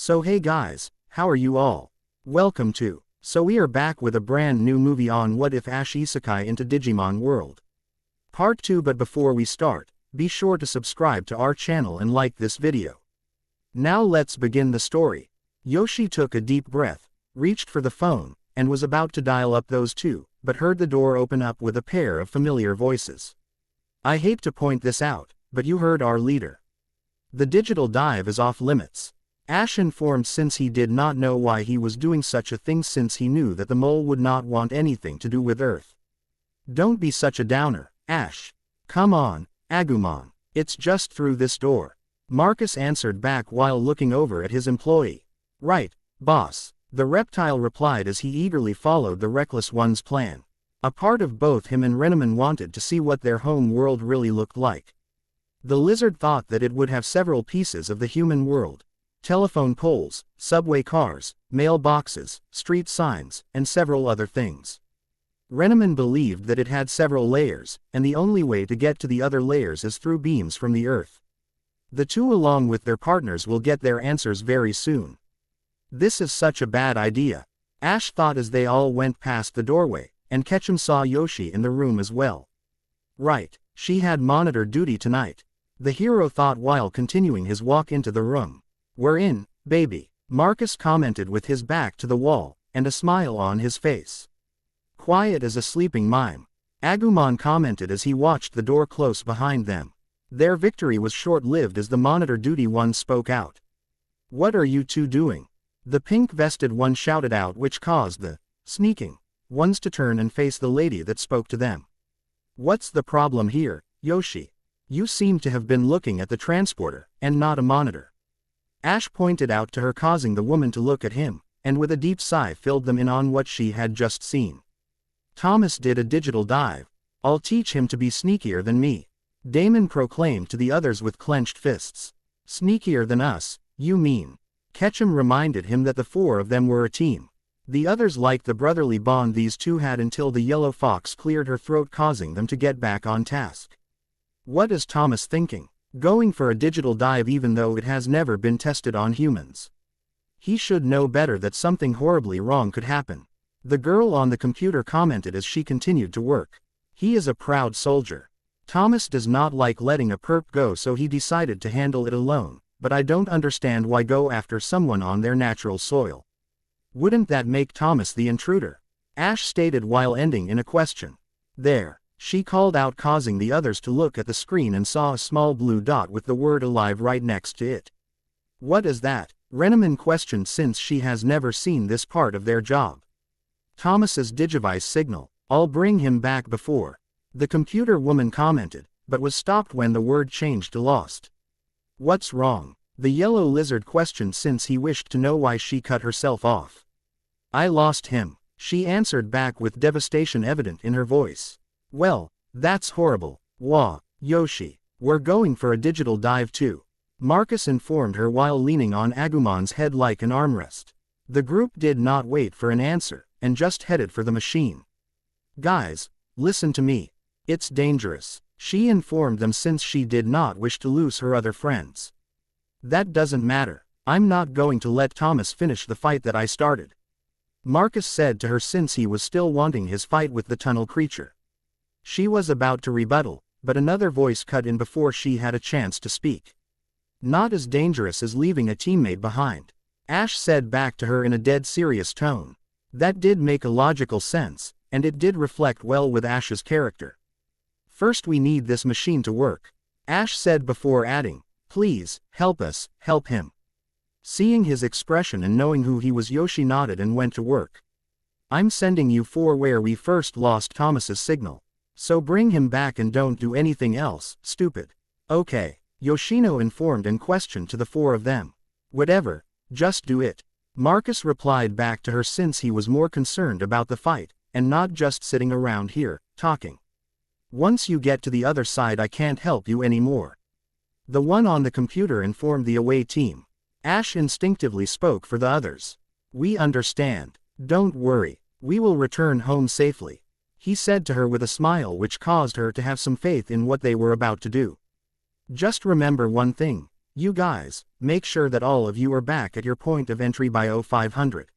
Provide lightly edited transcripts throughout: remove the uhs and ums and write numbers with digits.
So hey guys, how are you all? Welcome to. So we are back with a brand new movie on What If Ash Isekai into Digimon World. Part 2. But before we start, be sure to subscribe to our channel and like this video. Now let's begin the story. Yoshi took a deep breath, reached for the phone, and was about to dial up those two, but heard the door open up with a pair of familiar voices. I hate to point this out, but you heard our leader. The digital dive is off limits. Ash informed since he did not know why he was doing such a thing since he knew that the mole would not want anything to do with Earth. Don't be such a downer, Ash. Come on, Agumon. It's just through this door. Marcus answered back while looking over at his employee. Right, boss, the reptile replied as he eagerly followed the reckless one's plan. A part of both him and Renneman wanted to see what their home world really looked like. The lizard thought that it would have several pieces of the human world. Telephone poles, subway cars, mailboxes, street signs, and several other things. Renneman believed that it had several layers, and the only way to get to the other layers is through beams from the Earth. The two along with their partners will get their answers very soon. This is such a bad idea, Ash thought as they all went past the doorway, and Ketchum saw Yoshi in the room as well. Right, she had monitor duty tonight, the hero thought while continuing his walk into the room. We're in, baby, Marcus commented with his back to the wall, and a smile on his face. Quiet as a sleeping mime, Agumon commented as he watched the door close behind them. Their victory was short-lived as the monitor duty one spoke out. What are you two doing? The pink-vested one shouted out, which caused the sneaking ones to turn and face the lady that spoke to them. What's the problem here, Yoshi? You seem to have been looking at the transporter, and not a monitor. Ash pointed out to her, causing the woman to look at him, and with a deep sigh filled them in on what she had just seen. Thomas did a digital dive. I'll teach him to be sneakier than me, Damon proclaimed to the others with clenched fists. Sneakier than us, you mean? Ketchum reminded him that the four of them were a team. The others liked the brotherly bond these two had until the yellow fox cleared her throat, causing them to get back on task. What is Thomas thinking? Going for a digital dive even though it has never been tested on humans. He should know better that something horribly wrong could happen. The girl on the computer commented as she continued to work. He is a proud soldier. Thomas does not like letting a perp go, so he decided to handle it alone, but I don't understand why go after someone on their natural soil. Wouldn't that make Thomas the intruder? Ash stated while ending in a question. There, she called out, causing the others to look at the screen and saw a small blue dot with the word alive right next to it. What is that? Renneman questioned since she has never seen this part of their job. Thomas's Digivice signal. I'll bring him back before. The computer woman commented, but was stopped when the word changed to lost. What's wrong? The yellow lizard questioned since he wished to know why she cut herself off. I lost him, she answered back with devastation evident in her voice. Well, that's horrible. Wah, Yoshi, we're going for a digital dive too, Marcus informed her while leaning on Agumon's head like an armrest. The group did not wait for an answer, and just headed for the machine. Guys, listen to me. It's dangerous, she informed them since she did not wish to lose her other friends. That doesn't matter, I'm not going to let Thomas finish the fight that I started, Marcus said to her since he was still wanting his fight with the tunnel creature. She was about to rebuttal, but another voice cut in before she had a chance to speak. Not as dangerous as leaving a teammate behind, Ash said back to her in a dead serious tone. That did make a logical sense, and it did reflect well with Ash's character. First we need this machine to work, Ash said before adding, please, help us, help him. Seeing his expression and knowing who he was, Yoshi nodded and went to work. I'm sending you for where we first lost Thomas's signal. So bring him back and don't do anything else, stupid. Okay, Yoshino informed and questioned to the four of them. Whatever, just do it, Marcus replied back to her since he was more concerned about the fight, and not just sitting around here, talking. Once you get to the other side I can't help you anymore, the one on the computer informed the away team. Ash instinctively spoke for the others. We understand, don't worry, we will return home safely, he said to her with a smile which caused her to have some faith in what they were about to do. Just remember one thing, You guys, make sure that all of you are back at your point of entry by 0500.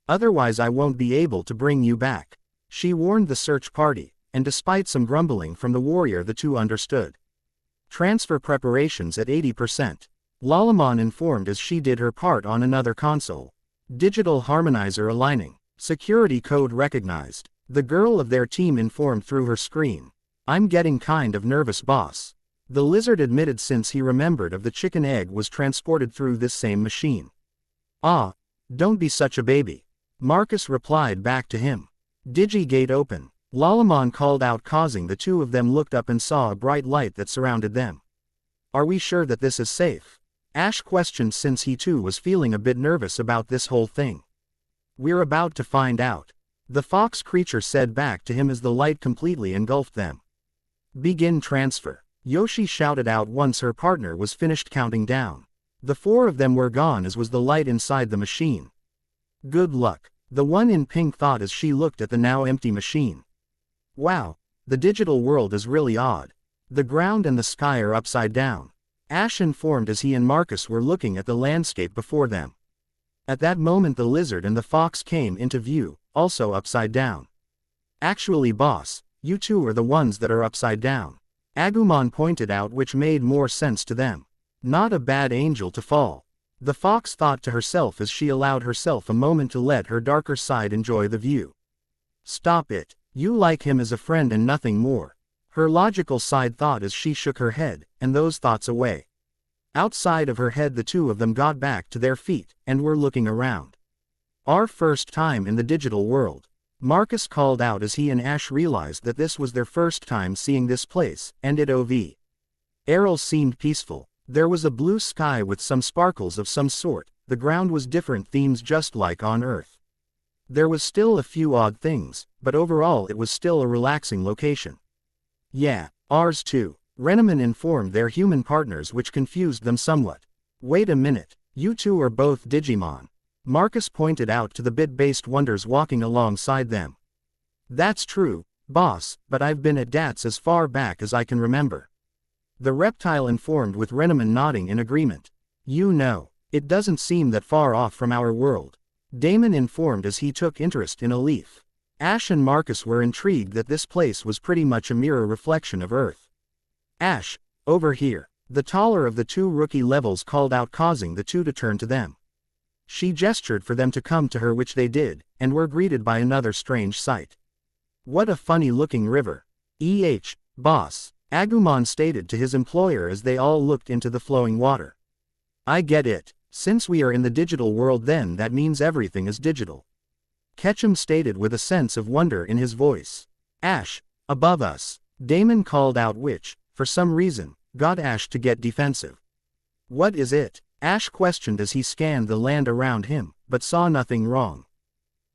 Otherwise I won't be able to bring you back. She warned the search party, and despite some grumbling from the warrior the two understood. Transfer preparations at 80%. Lalamon informed as she did her part on another console. Digital harmonizer aligning. Security code recognized. The girl of their team informed through her screen. I'm getting kind of nervous, boss. The lizard admitted since he remembered of the chicken egg was transported through this same machine. Ah, don't be such a baby. Marcus replied back to him. Digi-gate open. Lalamon called out, causing the two of them looked up and saw a bright light that surrounded them. Are we sure that this is safe? Ash questioned since he too was feeling a bit nervous about this whole thing. We're about to find out. The fox creature said back to him as the light completely engulfed them. Begin transfer. Yoshi shouted out once her partner was finished counting down. The four of them were gone as was the light inside the machine. Good luck, the one in pink thought as she looked at the now empty machine. Wow, the digital world is really odd. The ground and the sky are upside down. Ash informed as he and Marcus were looking at the landscape before them. At that moment the lizard and the fox came into view, also upside down. Actually, boss, you two are the ones that are upside down. Agumon pointed out, which made more sense to them. Not a bad angel to fall. The fox thought to herself as she allowed herself a moment to let her darker side enjoy the view. Stop it, you like him as a friend and nothing more. Her logical side thought as she shook her head, and those thoughts away. Outside of her head the two of them got back to their feet, and were looking around. Our first time in the digital world. Marcus called out as he and Ash realized that this was their first time seeing this place, and it ov. Errol seemed peaceful. There was a blue sky with some sparkles of some sort, the ground was different themes just like on Earth. There was still a few odd things, but overall it was still a relaxing location. Yeah, ours too. Renneman informed their human partners, which confused them somewhat. Wait a minute, you two are both Digimon. Marcus pointed out to the bit-based wonders walking alongside them. That's true, boss, but I've been at DATS as far back as I can remember. The reptile informed with Renneman nodding in agreement. You know, it doesn't seem that far off from our world. Damon informed as he took interest in a leaf. Ash and Marcus were intrigued that this place was pretty much a mirror reflection of Earth. Ash, over here, the taller of the two rookie levels called out, causing the two to turn to them. She gestured for them to come to her, which they did, and were greeted by another strange sight. What a funny-looking river. Boss, Agumon stated to his employer as they all looked into the flowing water. I get it. Since we are in the digital world, then that means everything is digital. Ketchum stated with a sense of wonder in his voice. Ash, above us. Damon called out, which, for some reason, got Ash to get defensive. What is it? Ash questioned as he scanned the land around him, but saw nothing wrong.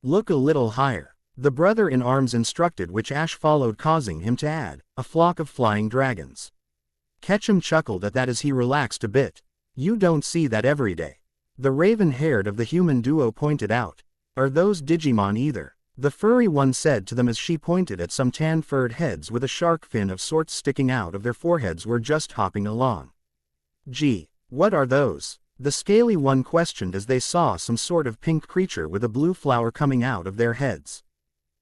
Look a little higher. The brother in arms instructed, which Ash followed, causing him to add, a flock of flying dragons. Ketchum chuckled at that as he relaxed a bit. You don't see that every day. The raven-haired of the human duo pointed out. Are those Digimon either? The furry one said to them as she pointed at some tan-furred heads with a shark fin of sorts sticking out of their foreheads were just hopping along. Gee, what are those? The scaly one questioned as they saw some sort of pink creature with a blue flower coming out of their heads.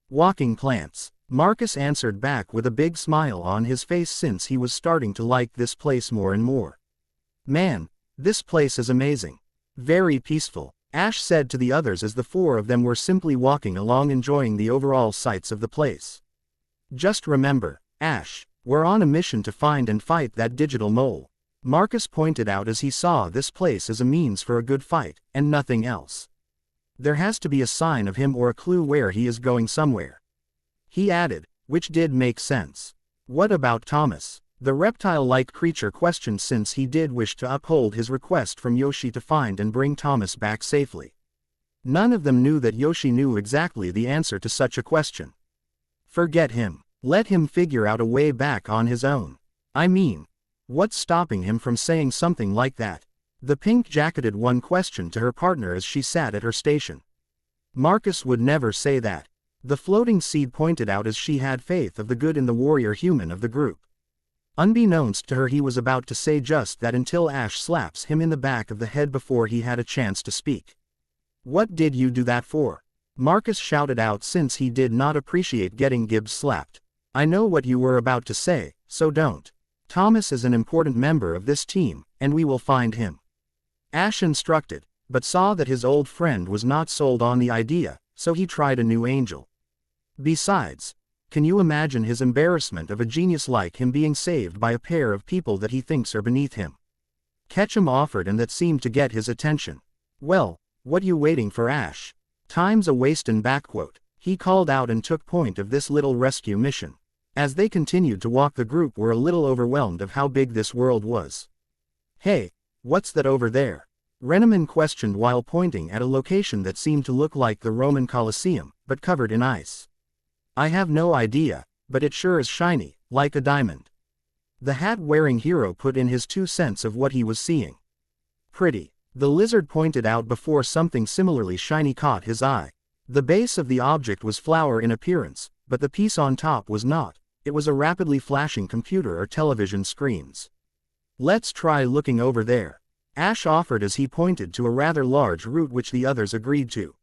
Walking plants. Marcus answered back with a big smile on his face since he was starting to like this place more and more. Man, this place is amazing. Very peaceful, Ash said to the others as the four of them were simply walking along enjoying the overall sights of the place. Just remember, Ash, we're on a mission to find and fight that digital mole. Marcus pointed out as he saw this place as a means for a good fight, and nothing else. There has to be a sign of him or a clue where he is going somewhere. He added, which did make sense. What about Thomas? The reptile-like creature questioned since he did wish to uphold his request from Yoshi to find and bring Thomas back safely. None of them knew that Yoshi knew exactly the answer to such a question. Forget him. Let him figure out a way back on his own. I mean, what's stopping him from saying something like that? The pink-jacketed one questioned to her partner as she sat at her station. Marcus would never say that. The floating seed pointed out as she had faith of the good in the warrior human of the group. Unbeknownst to her, he was about to say just that until Ash slaps him in the back of the head before he had a chance to speak. "What did you do that for?" Marcus shouted out since he did not appreciate getting Gibbs slapped. "I know what you were about to say, so don't. Thomas is an important member of this team, and we will find him." Ash instructed, but saw that his old friend was not sold on the idea, so he tried a new angel. Besides, can you imagine his embarrassment of a genius like him being saved by a pair of people that he thinks are beneath him? Ketchum offered, and that seemed to get his attention. "Well, what you waiting for, Ash? Time's a wastin' backquote," he called out and took point of this little rescue mission. As they continued to walk, the group were a little overwhelmed of how big this world was. "Hey, what's that over there?" Renneman questioned while pointing at a location that seemed to look like the Roman Colosseum, but covered in ice. "I have no idea, but it sure is shiny, like a diamond." The hat-wearing hero put in his 2 cents of what he was seeing. "Pretty," the lizard pointed out before something similarly shiny caught his eye. The base of the object was flower in appearance, but the piece on top was not. It was a rapidly flashing computer or television screens. "Let's try looking over there," Ash offered as he pointed to a rather large route which the others agreed to.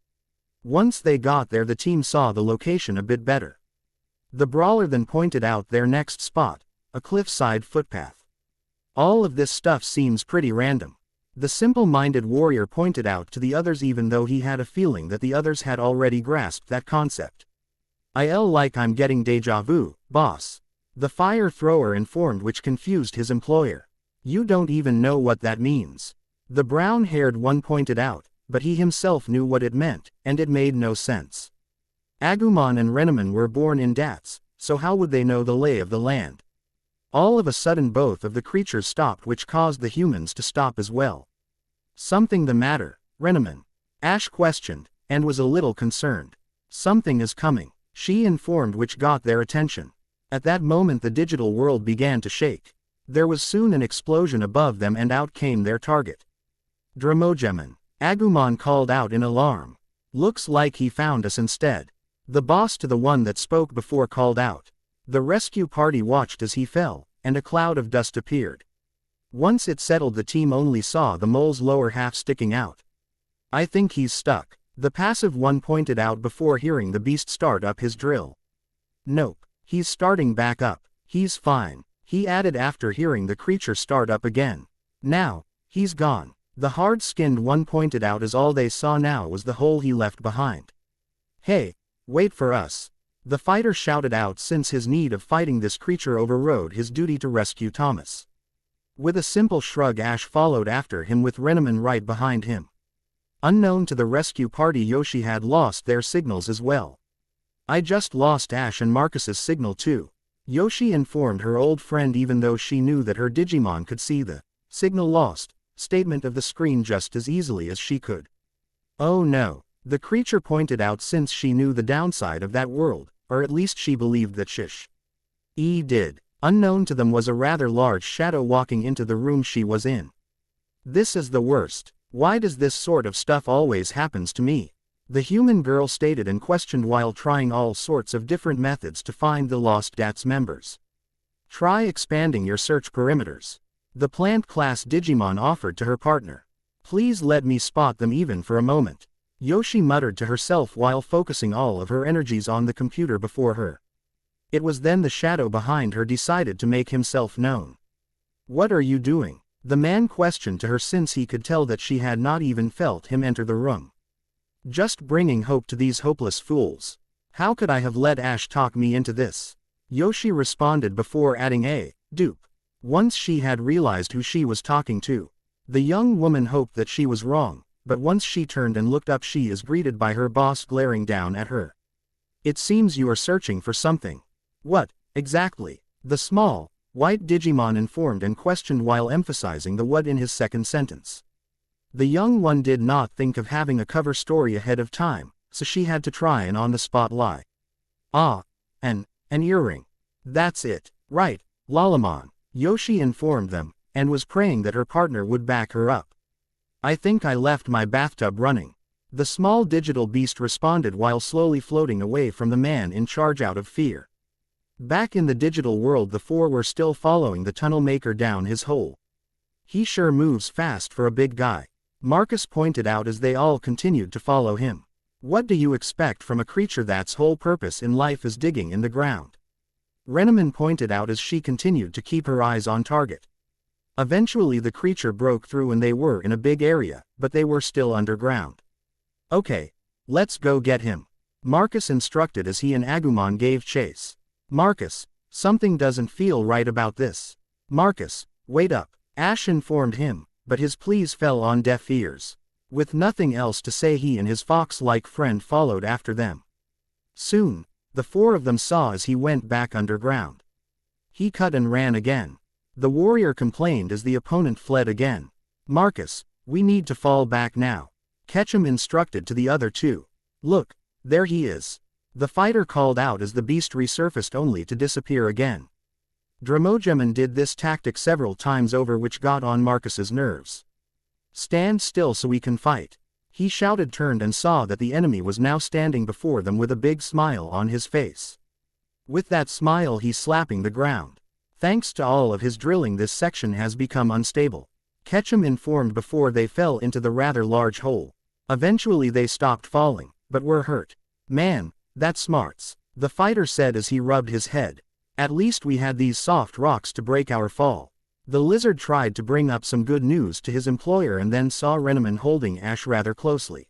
Once they got there, the team saw the location a bit better. The brawler then pointed out their next spot, a cliffside footpath. "All of this stuff seems pretty random," the simple-minded warrior pointed out to the others, even though he had a feeling that the others had already grasped that concept. Like I'm getting deja vu, boss," the fire thrower informed, which confused his employer. "You don't even know what that means," the brown-haired one pointed out, but he himself knew what it meant, and it made no sense. Agumon and Renneman were born in Dats, so how would they know the lay of the land? All of a sudden both of the creatures stopped, which caused the humans to stop as well. "Something the matter, Renneman?" Ash questioned, and was a little concerned. "Something is coming," she informed, which got their attention. At that moment the digital world began to shake. There was soon an explosion above them, and out came their target. "Dramogemon," Agumon called out in alarm. "Looks like he found us instead," the boss to the one that spoke before called out. The rescue party watched as he fell, and a cloud of dust appeared. Once it settled, the team only saw the mole's lower half sticking out. "I think he's stuck," the passive one pointed out before hearing the beast start up his drill. "Nope, he's starting back up. He's fine," he added after hearing the creature start up again. "Now, he's gone," the hard-skinned one pointed out, as all they saw now was the hole he left behind. "Hey, wait for us," the fighter shouted out, since his need of fighting this creature overrode his duty to rescue Thomas. With a simple shrug, Ash followed after him with Renneman right behind him. Unknown to the rescue party, Yoshi had lost their signals as well. "I just lost Ash and Marcus's signal too," Yoshi informed her old friend, even though she knew that her Digimon could see the "signal lost" statement of the screen just as easily as she could. "Oh no," the creature pointed out, since she knew the downside of that world, or at least she believed that did. Unknown to them was a rather large shadow walking into the room she was in. "This is the worst. Why does this sort of stuff always happens to me?" the human girl stated and questioned while trying all sorts of different methods to find the lost DATS members. "Try expanding your search perimeters," the plant class Digimon offered to her partner. "Please let me spot them even for a moment," Yoshi muttered to herself while focusing all of her energies on the computer before her. It was then the shadow behind her decided to make himself known. "What are you doing?" the man questioned to her, since he could tell that she had not even felt him enter the room. "Just bringing hope to these hopeless fools. How could I have let Ash talk me into this?" Yoshi responded before adding a dupe. Once she had realized who she was talking to, the young woman hoped that she was wrong, but once she turned and looked up, she is greeted by her boss glaring down at her. "It seems you are searching for something." "What, exactly?" the small, white Digimon informed and questioned while emphasizing the what in his second sentence. The young one did not think of having a cover story ahead of time, so she had to try an on-the-spot lie. "Ah, an earring. That's it, right, Lalamon," Yoshi informed them, and was praying that her partner would back her up. "I think I left my bathtub running," the small digital beast responded while slowly floating away from the man in charge out of fear. Back in the digital world, the four were still following the tunnel maker down his hole. He sure moves fast for a big guy, Marcus pointed out as they all continued to follow him. What do you expect from a creature that's whole purpose in life is digging in the ground? Renneman pointed out as she continued to keep her eyes on target. Eventually the creature broke through and they were in a big area, but they were still underground. Okay, let's go get him, Marcus instructed as he and Agumon gave chase. Marcus, something doesn't feel right about this. Marcus, wait up, Ash informed him, but his pleas fell on deaf ears. With nothing else to say, he and his fox-like friend followed after them. Soon, the four of them saw as he went back underground. He cut and ran again. The warrior complained as the opponent fled again. Marcus, we need to fall back now, Ketchum instructed to the other two. Look, there he is, the fighter called out as the beast resurfaced only to disappear again. Dramogemin did this tactic several times over, which got on Marcus's nerves. Stand still so we can fight, he shouted, turned and saw that the enemy was now standing before them with a big smile on his face. With that smile he's slapping the ground. Thanks to all of his drilling, this section has become unstable, Ketchum informed before they fell into the rather large hole. Eventually they stopped falling, but were hurt. Man, that's smarts, the fighter said as he rubbed his head. At least we had these soft rocks to break our fall. The lizard tried to bring up some good news to his employer and then saw Renneman holding Ash rather closely.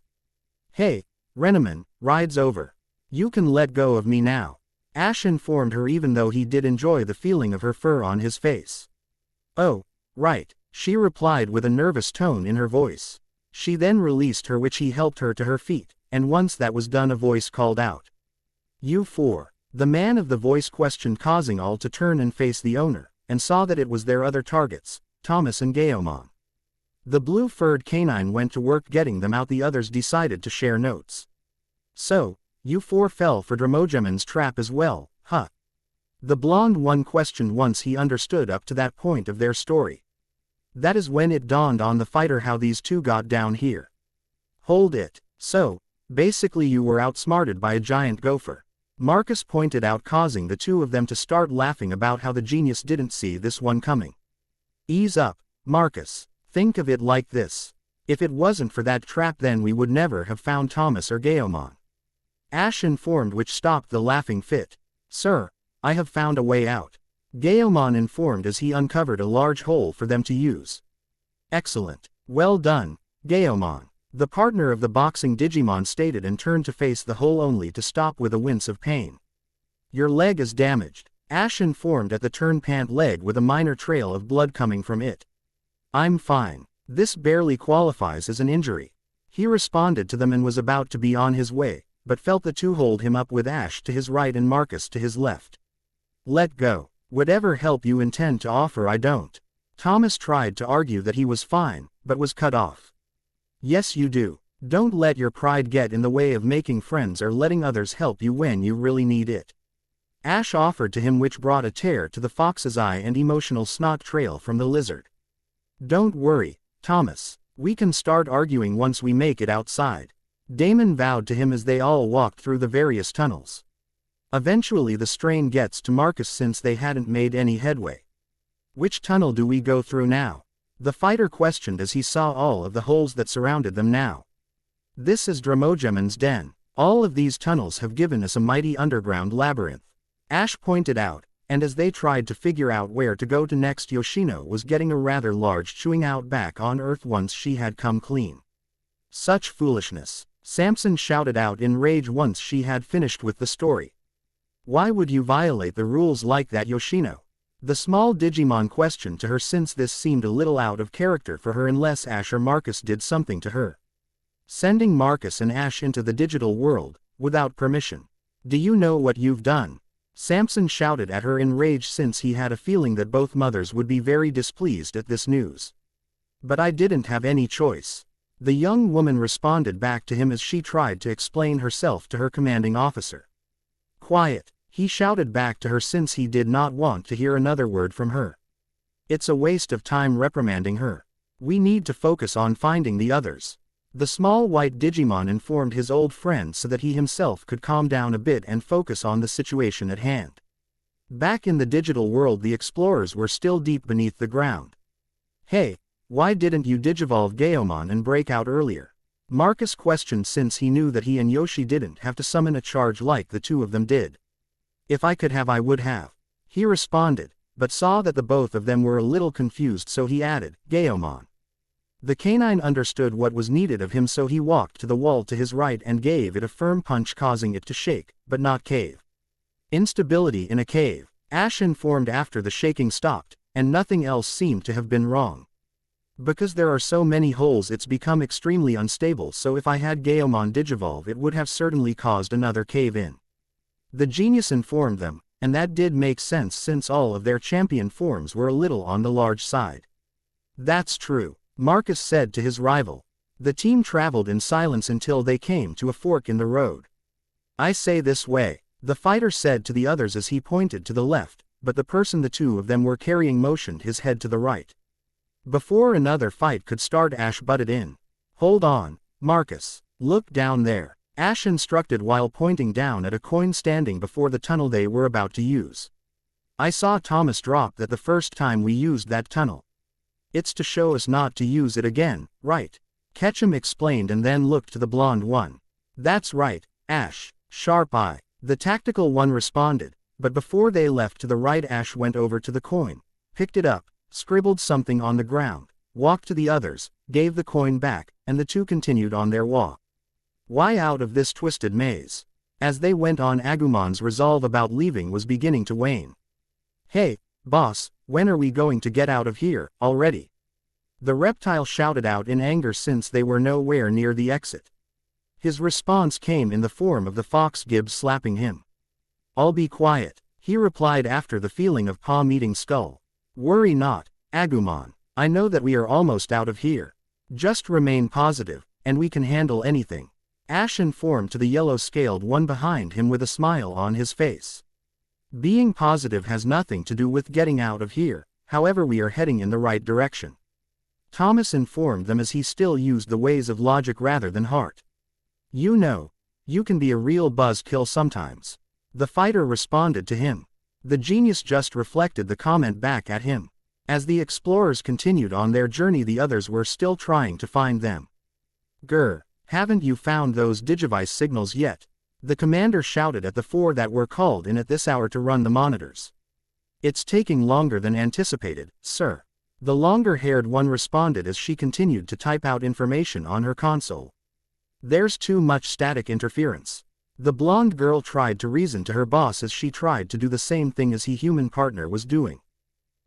Hey, Renneman, ride's over. You can let go of me now, Ash informed her, even though he did enjoy the feeling of her fur on his face. Oh, right, she replied with a nervous tone in her voice. She then released her, which he helped her to her feet, and once that was done a voice called out. You four. The man of the voice questioned, causing all to turn and face the owner, and saw that it was their other targets, Thomas and Gaomon. The blue-furred canine went to work getting them out. The others decided to share notes. So, you four fell for Dramogemin's trap as well, huh? The blonde one questioned once he understood up to that point of their story. That is when it dawned on the fighter how these two got down here. Hold it, so, basically you were outsmarted by a giant gopher, Marcus pointed out, causing the two of them to start laughing about how the genius didn't see this one coming. Ease up, Marcus, think of it like this. If it wasn't for that trap, then we would never have found Thomas or Gaomon, Ash informed, which stopped the laughing fit. Sir, I have found a way out, Gaomon informed as he uncovered a large hole for them to use. Excellent, well done, Gaomon, the partner of the boxing Digimon stated, and turned to face the hole only to stop with a wince of pain. Your leg is damaged, Ash informed at the turn, pant leg with a minor trail of blood coming from it. I'm fine, this barely qualifies as an injury, he responded to them and was about to be on his way, but felt the two hold him up, with Ash to his right and Marcus to his left. Let go, whatever help you intend to offer I don't. Thomas tried to argue that he was fine, but was cut off. Yes you do. Don't let your pride get in the way of making friends or letting others help you when you really need it, Ash offered to him, which brought a tear to the fox's eye and emotional snot trail from the lizard. Don't worry, Thomas, we can start arguing once we make it outside, Damon vowed to him as they all walked through the various tunnels. Eventually the strain gets to Marcus since they hadn't made any headway. Which tunnel do we go through now? The fighter questioned as he saw all of the holes that surrounded them now. This is Dramogemin's den. All of these tunnels have given us a mighty underground labyrinth, Ash pointed out, and as they tried to figure out where to go to next, Yoshino was getting a rather large chewing out back on Earth once she had come clean. Such foolishness, Samson shouted out in rage once she had finished with the story. Why would you violate the rules like that, Yoshino? The small Digimon questioned to her, since this seemed a little out of character for her unless Ash or Marcus did something to her. Sending Marcus and Ash into the digital world, without permission. Do you know what you've done? Samson shouted at her in rage, since he had a feeling that both mothers would be very displeased at this news. But I didn't have any choice, the young woman responded back to him as she tried to explain herself to her commanding officer. Quiet, he shouted back to her, since he did not want to hear another word from her. It's a waste of time reprimanding her. We need to focus on finding the others, the small white Digimon informed his old friend, so that he himself could calm down a bit and focus on the situation at hand. Back in the digital world, the explorers were still deep beneath the ground. Hey, why didn't you digivolve Gaomon and break out earlier? Marcus questioned, since he knew that he and Yoshi didn't have to summon a charge like the two of them did. If I could have, I would have. He responded, but saw that the both of them were a little confused, so he added, Gaomon. The canine understood what was needed of him, so he walked to the wall to his right and gave it a firm punch, causing it to shake, but not cave. Instability in a cave, Ash informed after the shaking stopped, and nothing else seemed to have been wrong. Because there are so many holes, it's become extremely unstable, so if I had Gaomon digivolve, it would have certainly caused another cave-in. The genius informed them, and that did make sense since all of their champion forms were a little on the large side. That's true, Marcus said to his rival. The team traveled in silence until they came to a fork in the road. I say this way, the fighter said to the others as he pointed to the left, but the person the two of them were carrying motioned his head to the right. Before another fight could start, Ash butted in. Hold on, Marcus, look down there, Ash instructed while pointing down at a coin standing before the tunnel they were about to use. I saw Thomas drop that the first time we used that tunnel. It's to show us not to use it again, right? Ketchum explained and then looked to the blonde one. That's right, Ash, sharp eye, the tactical one responded, but before they left to the right, Ash went over to the coin, picked it up, scribbled something on the ground, walked to the others, gave the coin back, and the two continued on their walk. Why out of this twisted maze? As they went on, Agumon's resolve about leaving was beginning to wane. Hey, boss, when are we going to get out of here, already? The reptile shouted out in anger since they were nowhere near the exit. His response came in the form of the fox Gibbs slapping him. I'll be quiet, he replied after the feeling of paw meeting skull. Worry not, Agumon, I know that we are almost out of here. Just remain positive, and we can handle anything. Ash informed to the yellow-scaled one behind him with a smile on his face. Being positive has nothing to do with getting out of here, however we are heading in the right direction. Thomas informed them as he still used the ways of logic rather than heart. You know, you can be a real buzzkill sometimes. The fighter responded to him. The genius just reflected the comment back at him. As the explorers continued on their journey, the others were still trying to find them. Grr, haven't you found those Digivice signals yet? The commander shouted at the four that were called in at this hour to run the monitors. It's taking longer than anticipated, sir. The longer-haired one responded as she continued to type out information on her console. There's too much static interference. The blonde girl tried to reason to her boss as she tried to do the same thing as his human partner was doing.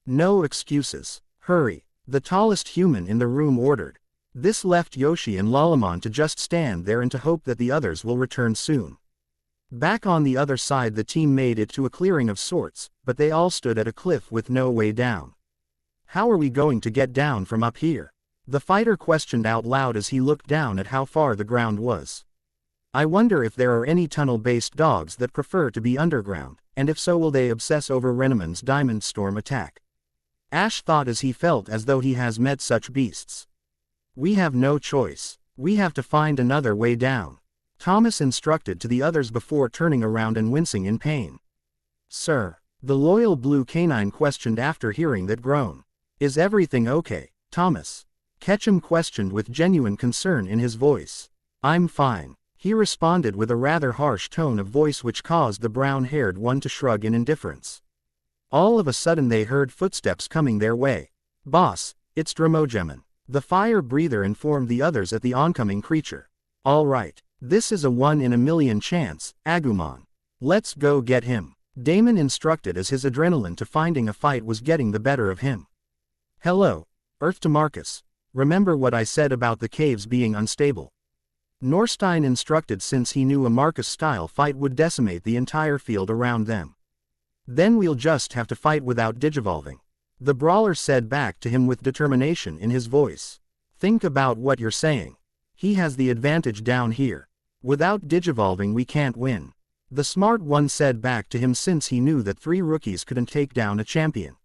No excuses. Hurry, the tallest human in the room ordered. This left Yoshi and Lalamon to just stand there and to hope that the others will return soon. Back on the other side, the team made it to a clearing of sorts, but they all stood at a cliff with no way down. How are we going to get down from up here? The fighter questioned out loud as he looked down at how far the ground was. I wonder if there are any tunnel-based dogs that prefer to be underground, and if so, will they obsess over Reneman's Diamond Storm attack? Ash thought as he felt as though he has met such beasts. We have no choice. We have to find another way down, Thomas instructed to the others before turning around and wincing in pain. Sir, the loyal blue canine questioned after hearing that groan. Is everything okay, Thomas? Ketchum questioned with genuine concern in his voice. I'm fine, he responded with a rather harsh tone of voice which caused the brown-haired one to shrug in indifference. All of a sudden they heard footsteps coming their way. Boss, it's Dramogemin, the fire breather informed the others at the oncoming creature. All right, this is a 1 in a million chance, Agumon. Let's go get him, Damon instructed as his adrenaline to finding a fight was getting the better of him. Hello, Earth to Marcus. Remember what I said about the caves being unstable? Norstein instructed since he knew a Marcus-style fight would decimate the entire field around them. Then we'll just have to fight without digivolving, the brawler said back to him with determination in his voice. Think about what you're saying. He has the advantage down here. Without digivolving we can't win, the smart one said back to him since he knew that 3 rookies couldn't take down a champion.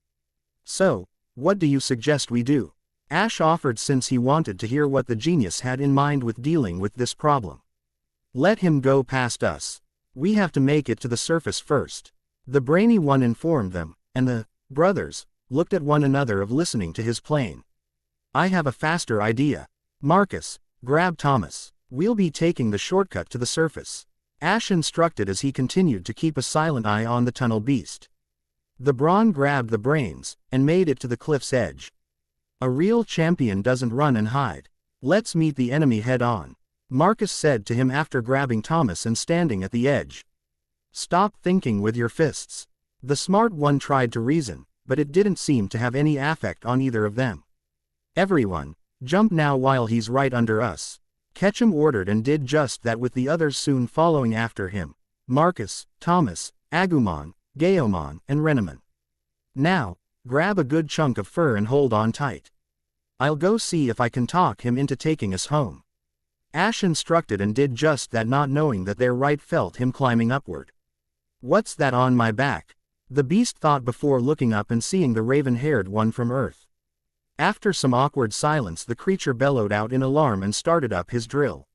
So, what do you suggest we do? Ash offered since he wanted to hear what the genius had in mind with dealing with this problem. Let him go past us. We have to make it to the surface first. The brainy one informed them, and the brothers looked at one another of listening to his plane. I have a faster idea. Marcus, grab Thomas. We'll be taking the shortcut to the surface. Ash instructed as he continued to keep a silent eye on the tunnel beast. The brawn grabbed the brains, and made it to the cliff's edge. A real champion doesn't run and hide. Let's meet the enemy head on, Marcus said to him after grabbing Thomas and standing at the edge. Stop thinking with your fists. The smart one tried to reason, but it didn't seem to have any effect on either of them. Everyone, jump now while he's right under us. Ketchum ordered and did just that, with the others soon following after him. Marcus, Thomas, Agumon, Gaomon, and Renamon. Now, grab a good chunk of fur and hold on tight. I'll go see if I can talk him into taking us home. Ash instructed and did just that, not knowing that their right felt him climbing upward. What's that on my back? The beast thought before looking up and seeing the raven-haired one from Earth. After some awkward silence, the creature bellowed out in alarm and started up his drill.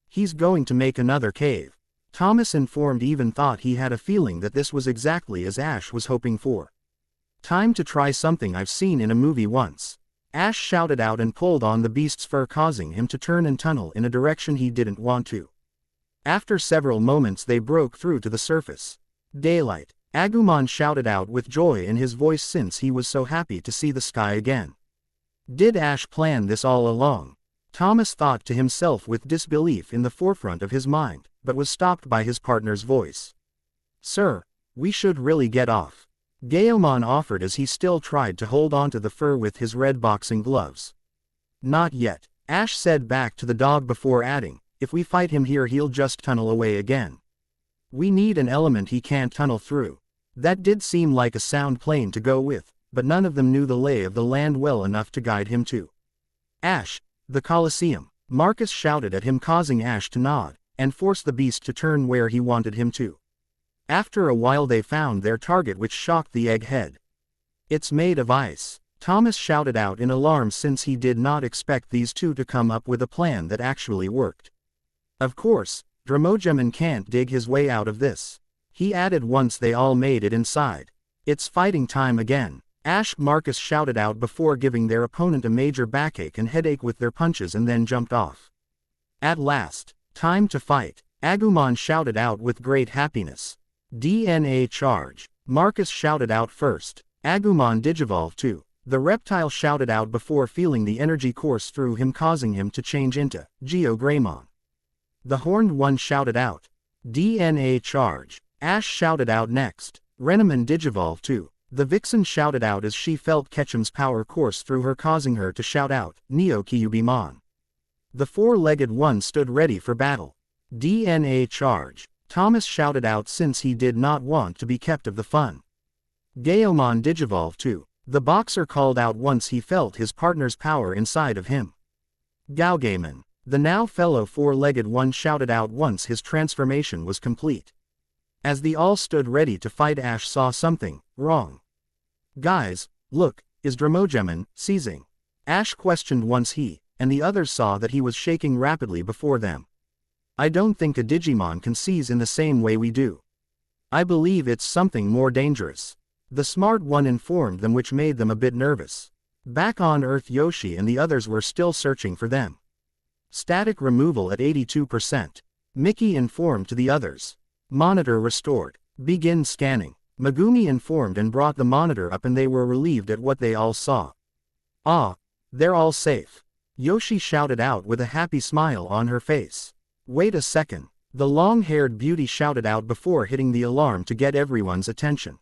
He's going to make another cave. Thomas informed, even thought he had a feeling that this was exactly as Ash was hoping for. Time to try something I've seen in a movie once. Ash shouted out and pulled on the beast's fur, causing him to turn and tunnel in a direction he didn't want to. After several moments they broke through to the surface. Daylight, Agumon shouted out with joy in his voice since he was so happy to see the sky again. Did Ash plan this all along? Thomas thought to himself with disbelief in the forefront of his mind, but was stopped by his partner's voice. Sir, we should really get off. Gaomon offered as he still tried to hold onto the fur with his red boxing gloves. Not yet, Ash said back to the dog before adding, if we fight him here he'll just tunnel away again. We need an element he can't tunnel through. That did seem like a sound plane to go with, but none of them knew the lay of the land well enough to guide him to. Ash, the Colosseum, Marcus shouted at him, causing Ash to nod, and force the beast to turn where he wanted him to. After a while they found their target, which shocked the egghead. It's made of ice, Thomas shouted out in alarm since he did not expect these two to come up with a plan that actually worked. Of course, Dramogemin can't dig his way out of this, he added once they all made it inside. It's fighting time again, Ash, Marcus shouted out before giving their opponent a major backache and headache with their punches, and then jumped off. At last, time to fight, Agumon shouted out with great happiness. DNA charge, Marcus shouted out first. Agumon digivolve too. The reptile shouted out before feeling the energy course through him, causing him to change into Geogreymon. The horned one shouted out. DNA charge, Ash shouted out next. Renamon digivolve too. The vixen shouted out as she felt Ketchum's power course through her, causing her to shout out, Neo-Kyubimon. The four-legged one stood ready for battle. DNA charge, Thomas shouted out since he did not want to be kept of the fun. Gaomon digivolve too. The boxer called out once he felt his partner's power inside of him. Gaogaimon, the now fellow four-legged one shouted out once his transformation was complete. As they all stood ready to fight, Ash saw something wrong. Guys, look, is Dramogemin seizing? Ash questioned once he and the others saw that he was shaking rapidly before them. I don't think a Digimon can seize in the same way we do. I believe it's something more dangerous, the smart one informed them, which made them a bit nervous. Back on Earth, Yoshi and the others were still searching for them. Static removal at 82%. Mickey informed to the others. Monitor restored. Begin scanning. Megumi informed and brought the monitor up, and they were relieved at what they all saw. Ah, they're all safe, Yoshi shouted out with a happy smile on her face. Wait a second, the long-haired beauty shouted out before hitting the alarm to get everyone's attention.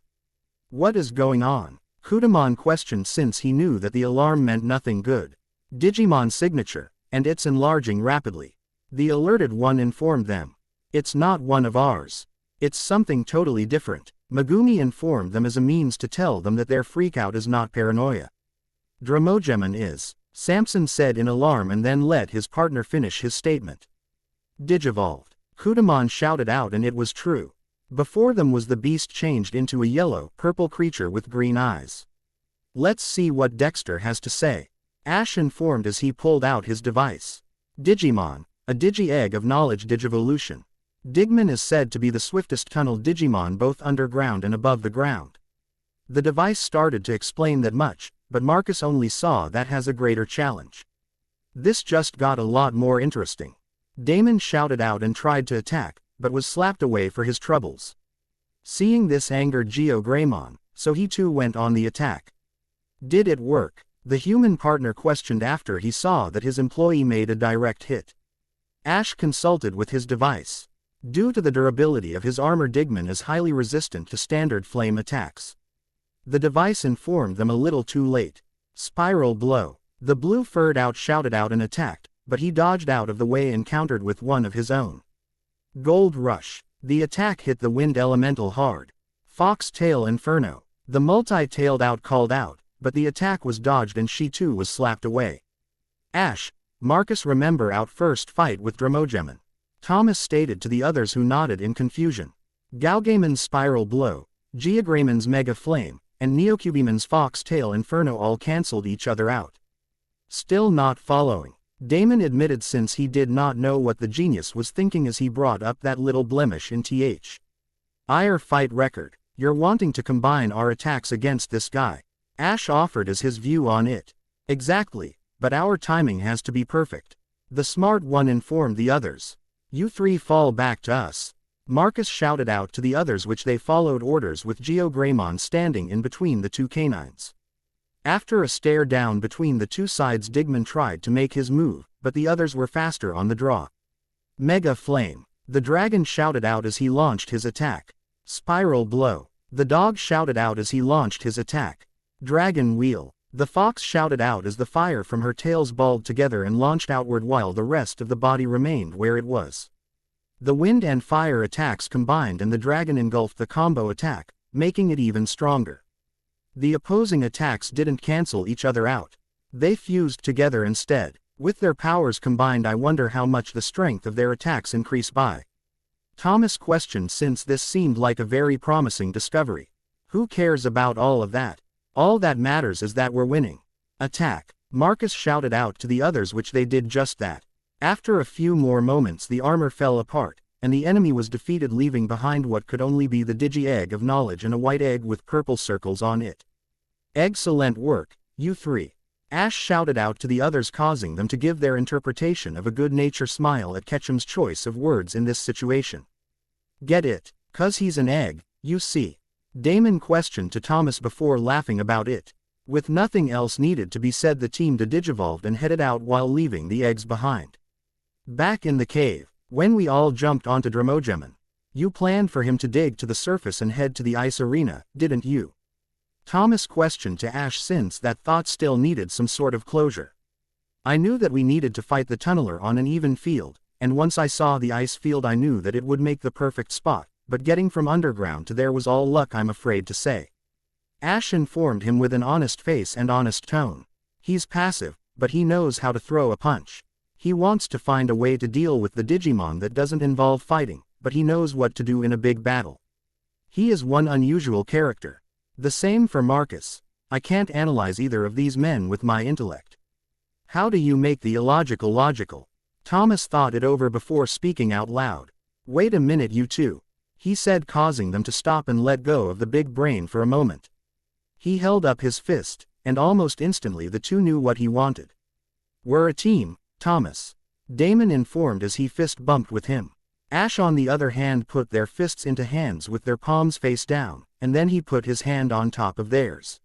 What is going on? Kudamon questioned since he knew that the alarm meant nothing good. Digimon signature, and it's enlarging rapidly. The alerted one informed them. It's not one of ours. It's something totally different. Megumi informed them as a means to tell them that their freakout is not paranoia. Dramogemin is, Samson said in alarm, and then let his partner finish his statement. Digivolved, Kudamon shouted out, and it was true. Before them was the beast changed into a yellow-purple creature with green eyes. Let's see what Dexter has to say, Ash informed as he pulled out his device. Digimon, a digi-egg of knowledge digivolution. Digimon is said to be the swiftest tunnel Digimon both underground and above the ground. The device started to explain that much, but Marcus only saw that as a greater challenge. This just got a lot more interesting. Damon shouted out and tried to attack, but was slapped away for his troubles. Seeing this angered Geogreymon, so he too went on the attack. Did it work? The human partner questioned after he saw that his employee made a direct hit. Ash consulted with his device. Due to the durability of his armor, Digimon is highly resistant to standard flame attacks. The device informed them a little too late. Spiral blow. The blue-furred out shouted out and attacked, but he dodged out of the way and countered with one of his own. Gold rush. The attack hit the wind elemental hard. Fox-tail inferno. The multi-tailed out called out, but the attack was dodged and she too was slapped away. Ash, Marcus remember our first fight with Dramogemon. Thomas stated to the others who nodded in confusion. Galgaimon's spiral blow, Geogreymon's mega flame, and Neocubemon's fox-tail inferno all cancelled each other out. Still not following. Damon admitted since he did not know what the genius was thinking as he brought up that little blemish in our fight record. You're wanting to combine our attacks against this guy. Ash offered as his view on it. Exactly, but our timing has to be perfect. The smart one informed the others. You three fall back to us. Marcus shouted out to the others, which they followed orders with Geogreymon standing in between the two canines. After a stare down between the two sides, Digimon tried to make his move, but the others were faster on the draw. Mega Flame. The dragon shouted out as he launched his attack. Spiral Blow. The dog shouted out as he launched his attack. Dragon Wheel. The fox shouted out as the fire from her tails balled together and launched outward while the rest of the body remained where it was. The wind and fire attacks combined and the dragon engulfed the combo attack, making it even stronger. The opposing attacks didn't cancel each other out. They fused together instead. With their powers combined, I wonder how much the strength of their attacks increased by. Thomas questioned since this seemed like a very promising discovery. Who cares about all of that? All that matters is that we're winning. Attack. Marcus shouted out to the others, which they did just that. After a few more moments the armor fell apart, and the enemy was defeated, leaving behind what could only be the Digi-Egg of knowledge and a white egg with purple circles on it. Excellent work, you three. Ash shouted out to the others, causing them to give their interpretation of a good-natured smile at Ketchum's choice of words in this situation. Get it? 'Cause he's an egg, you see. Damon questioned to Thomas before laughing about it. With nothing else needed to be said, the team digivolved and headed out while leaving the eggs behind. Back in the cave, when we all jumped onto Dramogemon, you planned for him to dig to the surface and head to the ice arena, didn't you? Thomas questioned to Ash since that thought still needed some sort of closure. I knew that we needed to fight the tunneler on an even field, and once I saw the ice field I knew that it would make the perfect spot. But getting from underground to there was all luck, I'm afraid to say. Ash informed him with an honest face and honest tone. He's passive, but he knows how to throw a punch. He wants to find a way to deal with the Digimon that doesn't involve fighting, but he knows what to do in a big battle. He is one unusual character. The same for Marcus. I can't analyze either of these men with my intellect. How do you make the illogical logical? Thomas thought it over before speaking out loud. Wait a minute, you two. He said, causing them to stop and let go of the big brain for a moment. He held up his fist, and almost instantly the two knew what he wanted. We're a team, Thomas. Damon informed as he fist bumped with him. Ash on the other hand put their fists into hands with their palms face down, and then he put his hand on top of theirs.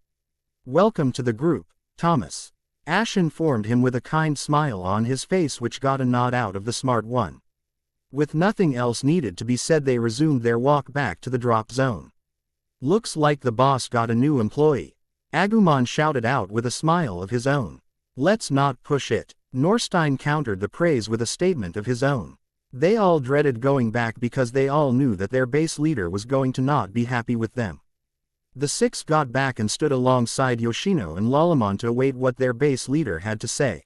Welcome to the group, Thomas. Ash informed him with a kind smile on his face, which got a nod out of the smart one. With nothing else needed to be said, they resumed their walk back to the drop zone. Looks like the boss got a new employee. Agumon shouted out with a smile of his own. Let's not push it. Norstein countered the praise with a statement of his own. They all dreaded going back because they all knew that their base leader was going to not be happy with them. The six got back and stood alongside Yoshino and Lalamon to await what their base leader had to say.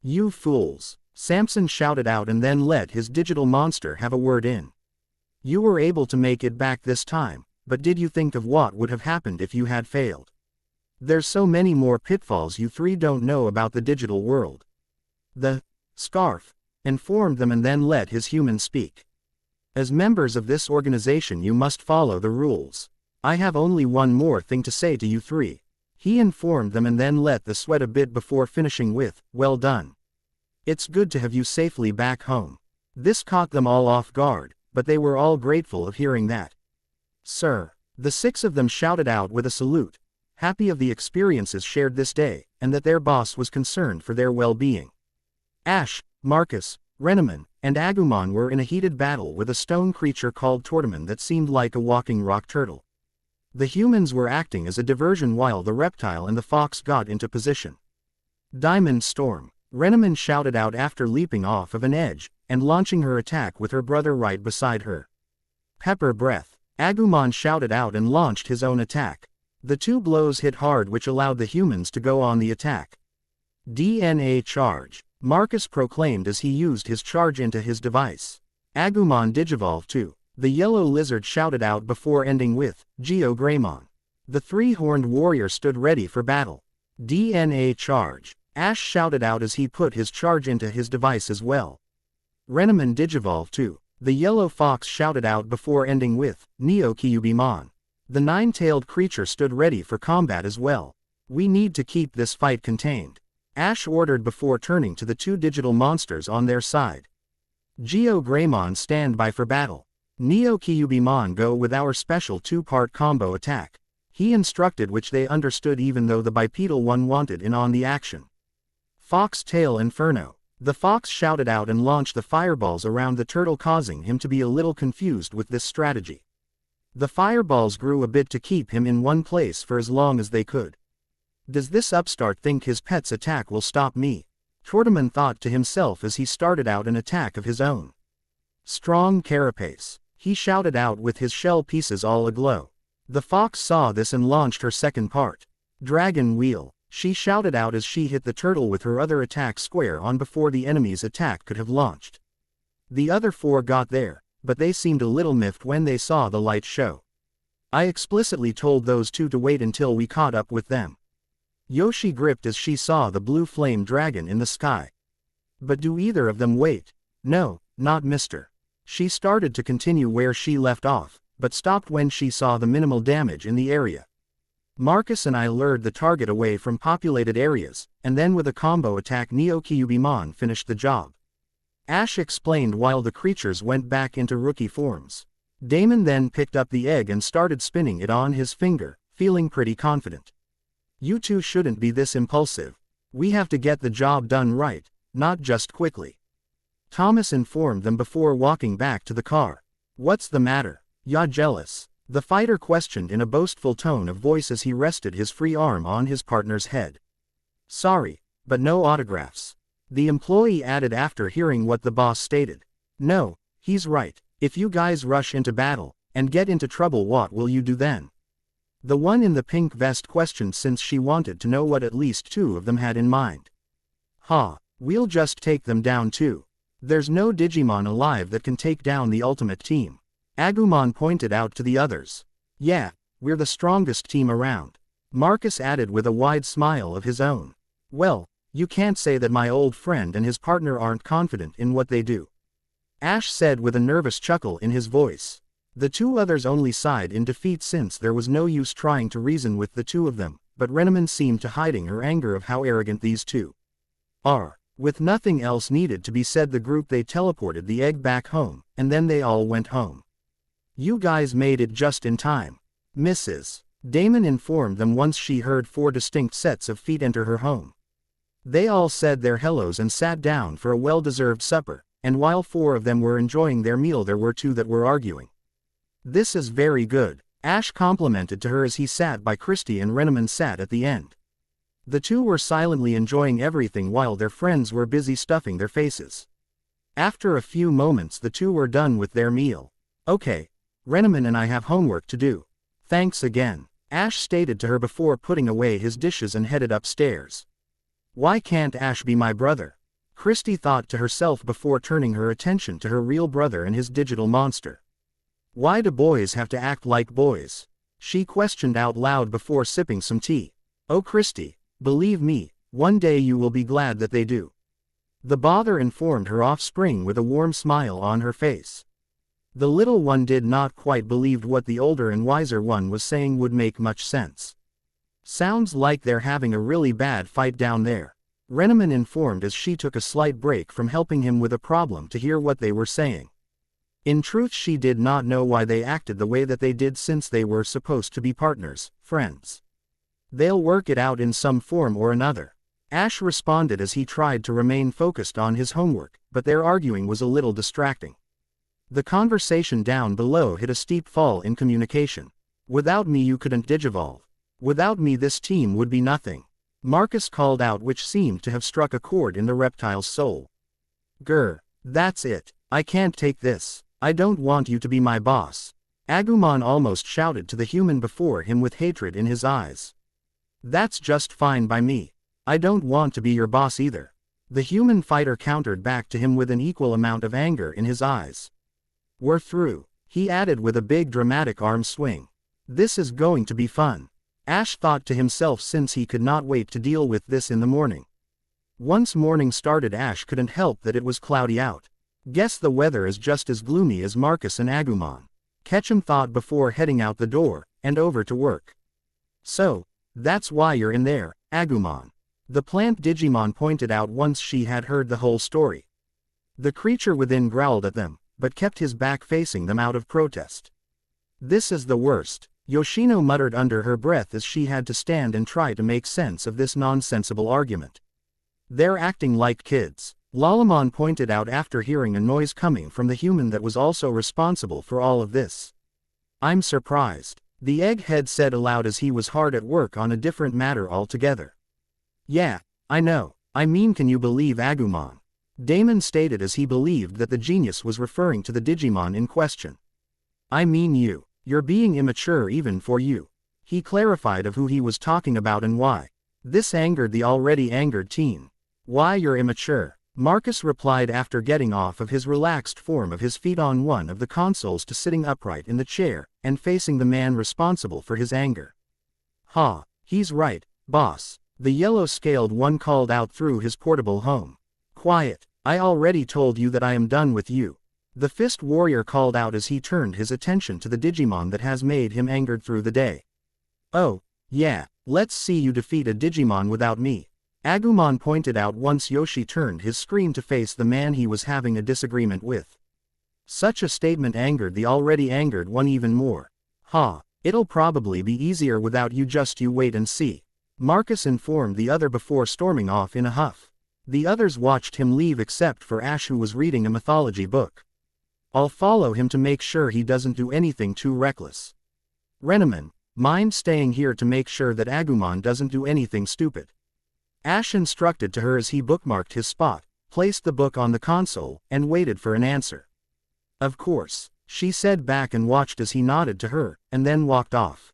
You fools. Samson shouted out and then let his digital monster have a word in. You were able to make it back this time, but did you think of what would have happened if you had failed? There's so many more pitfalls you three don't know about the digital world. The scarf informed them and then let his human speak. As members of this organization you must follow the rules. I have only one more thing to say to you three. He informed them and then let the sweat a bit before finishing with, well done. It's good to have you safely back home. This caught them all off guard, but they were all grateful of hearing that. Sir. The 6 of them shouted out with a salute, happy of the experiences shared this day, and that their boss was concerned for their well-being. Ash, Marcus, Renneman, and Agumon were in a heated battle with a stone creature called Tortamon that seemed like a walking rock turtle. The humans were acting as a diversion while the reptile and the fox got into position. Diamond Storm. Renneman shouted out after leaping off of an edge, and launching her attack with her brother right beside her. Pepper Breath. Agumon shouted out and launched his own attack. The 2 blows hit hard which allowed the humans to go on the attack. DNA Charge. Marcus proclaimed as he used his charge into his device. Agumon Digivolve too. The yellow lizard shouted out before ending with, Geogreymon. The 3-horned warrior stood ready for battle. DNA Charge. Ash shouted out as he put his charge into his device as well. Renneman Digivolve too. The yellow fox shouted out before ending with, Neo-Kyubimon. The 9-tailed creature stood ready for combat as well. We need to keep this fight contained. Ash ordered before turning to the 2 digital monsters on their side. Geogreymon stand by for battle. Neo-Kyubimon go with our special 2-part combo attack. He instructed which they understood even though the bipedal one wanted in on the action. Fox Tail Inferno. The fox shouted out and launched the fireballs around the turtle causing him to be a little confused with this strategy. The fireballs grew a bit to keep him in one place for as long as they could. Does this upstart think his pet's attack will stop me? Tortamon thought to himself as he started out an attack of his own. Strong Carapace. He shouted out with his shell pieces all aglow. The fox saw this and launched her second part. Dragon Wheel. She shouted out as she hit the turtle with her other attack square on before the enemy's attack could have launched. The other 4 got there, but they seemed a little miffed when they saw the light show. I explicitly told those 2 to wait until we caught up with them. Yoshi gripped as she saw the blue flame dragon in the sky. But do either of them wait? No, not Mr. She started to continue where she left off, but stopped when she saw the minimal damage in the area. Marcus and I lured the target away from populated areas, and then with a combo attack Neo-Kyubimon finished the job. Ash explained while the creatures went back into rookie forms. Damon then picked up the egg and started spinning it on his finger, feeling pretty confident. You 2 shouldn't be this impulsive. We have to get the job done right, not just quickly. Thomas informed them before walking back to the car. What's the matter? Ya jealous? The fighter questioned in a boastful tone of voice as he rested his free arm on his partner's head. Sorry, but no autographs. The employee added after hearing what the boss stated. No, he's right. If you guys rush into battle, and get into trouble, what will you do then? The one in the pink vest questioned since she wanted to know what at least 2 of them had in mind. We'll just take them down too. There's no Digimon alive that can take down the ultimate team. Agumon pointed out to the others. Yeah, we're the strongest team around. Marcus added with a wide smile of his own. Well, you can't say that my old friend and his partner aren't confident in what they do. Ash said with a nervous chuckle in his voice. The 2 others only sighed in defeat since there was no use trying to reason with the 2 of them, but Renneman seemed to hiding her anger of how arrogant these 2 are. With nothing else needed to be said, the group they teleported the egg back home, and then they all went home. You guys made it just in time. Mrs. Damon informed them once she heard 4 distinct sets of feet enter her home. They all said their hellos and sat down for a well-deserved supper, and while 4 of them were enjoying their meal there were 2 that were arguing. This is very good, Ash complimented to her as he sat by Christy and Renneman sat at the end. The 2 were silently enjoying everything while their friends were busy stuffing their faces. After a few moments the 2 were done with their meal. Okay, Renneman and I have homework to do. Thanks again, Ash stated to her before putting away his dishes and headed upstairs. Why can't Ash be my brother? Christy thought to herself before turning her attention to her real brother and his digital monster. Why do boys have to act like boys? She questioned out loud before sipping some tea. Oh Christy, believe me, one day you will be glad that they do. The bother informed her offspring with a warm smile on her face. The little one did not quite believe what the older and wiser one was saying would make much sense. Sounds like they're having a really bad fight down there, Renneman informed as she took a slight break from helping him with a problem to hear what they were saying. In truth, she did not know why they acted the way that they did, since they were supposed to be partners, friends. They'll work it out in some form or another, Ash responded as he tried to remain focused on his homework, but their arguing was a little distracting. The conversation down below hit a steep fall in communication. Without me you couldn't digivolve. Without me this team would be nothing, Marcus called out, which seemed to have struck a chord in the reptile's soul. Grr, that's it, I can't take this. I don't want you to be my boss, Agumon almost shouted to the human before him with hatred in his eyes. That's just fine by me. I don't want to be your boss either, the human fighter countered back to him with an equal amount of anger in his eyes. We're through, he added with a big dramatic arm swing. This is going to be fun, Ash thought to himself, since he could not wait to deal with this in the morning. Once morning started, Ash couldn't help that it was cloudy out. Guess the weather is just as gloomy as Marcus and Agumon, Ketchum thought before heading out the door and over to work. So, that's why you're in there, Agumon, the plant Digimon pointed out once she had heard the whole story. The creature within growled at them, but kept his back facing them out of protest. This is the worst, Yoshino muttered under her breath as she had to stand and try to make sense of this nonsensical argument. They're acting like kids, Lalamon pointed out after hearing a noise coming from the human that was also responsible for all of this. I'm surprised, the egghead said aloud as he was hard at work on a different matter altogether. Yeah, I know, I mean, can you believe Agumon? Damon stated as he believed that the genius was referring to the Digimon in question. I mean you're being immature even for you. He clarified of who he was talking about and why. This angered the already angered teen. Why you're immature, Marcus replied after getting off of his relaxed form of his feet on one of the consoles to sitting upright in the chair and facing the man responsible for his anger. Ha, he's right, boss, the yellow-scaled one called out through his portable home. Quiet, I already told you that I am done with you, the fist warrior called out as he turned his attention to the Digimon that has made him angered through the day. Oh, yeah, let's see you defeat a Digimon without me, Agumon pointed out once Yoshi turned his screen to face the man he was having a disagreement with. Such a statement angered the already angered one even more. Ha, it'll probably be easier without you, just you wait and see, Marcus informed the other before storming off in a huff. The others watched him leave except for Ash, who was reading a mythology book. I'll follow him to make sure he doesn't do anything too reckless. Renneman, mind staying here to make sure that Agumon doesn't do anything stupid, Ash instructed to her as he bookmarked his spot, placed the book on the console, and waited for an answer. Of course, she said back and watched as he nodded to her, and then walked off.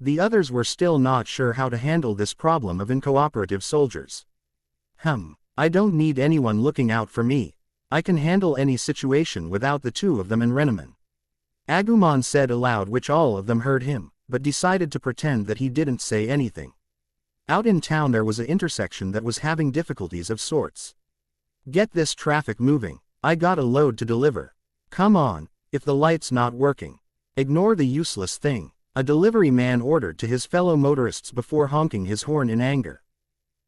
The others were still not sure how to handle this problem of incooperative soldiers. I don't need anyone looking out for me. I can handle any situation without the two of them and Renneman, Agumon said aloud, which all of them heard him, but decided to pretend that he didn't say anything. Out in town there was an intersection that was having difficulties of sorts. Get this traffic moving, I got a load to deliver. Come on, if the light's not working, ignore the useless thing, a delivery man ordered to his fellow motorists before honking his horn in anger.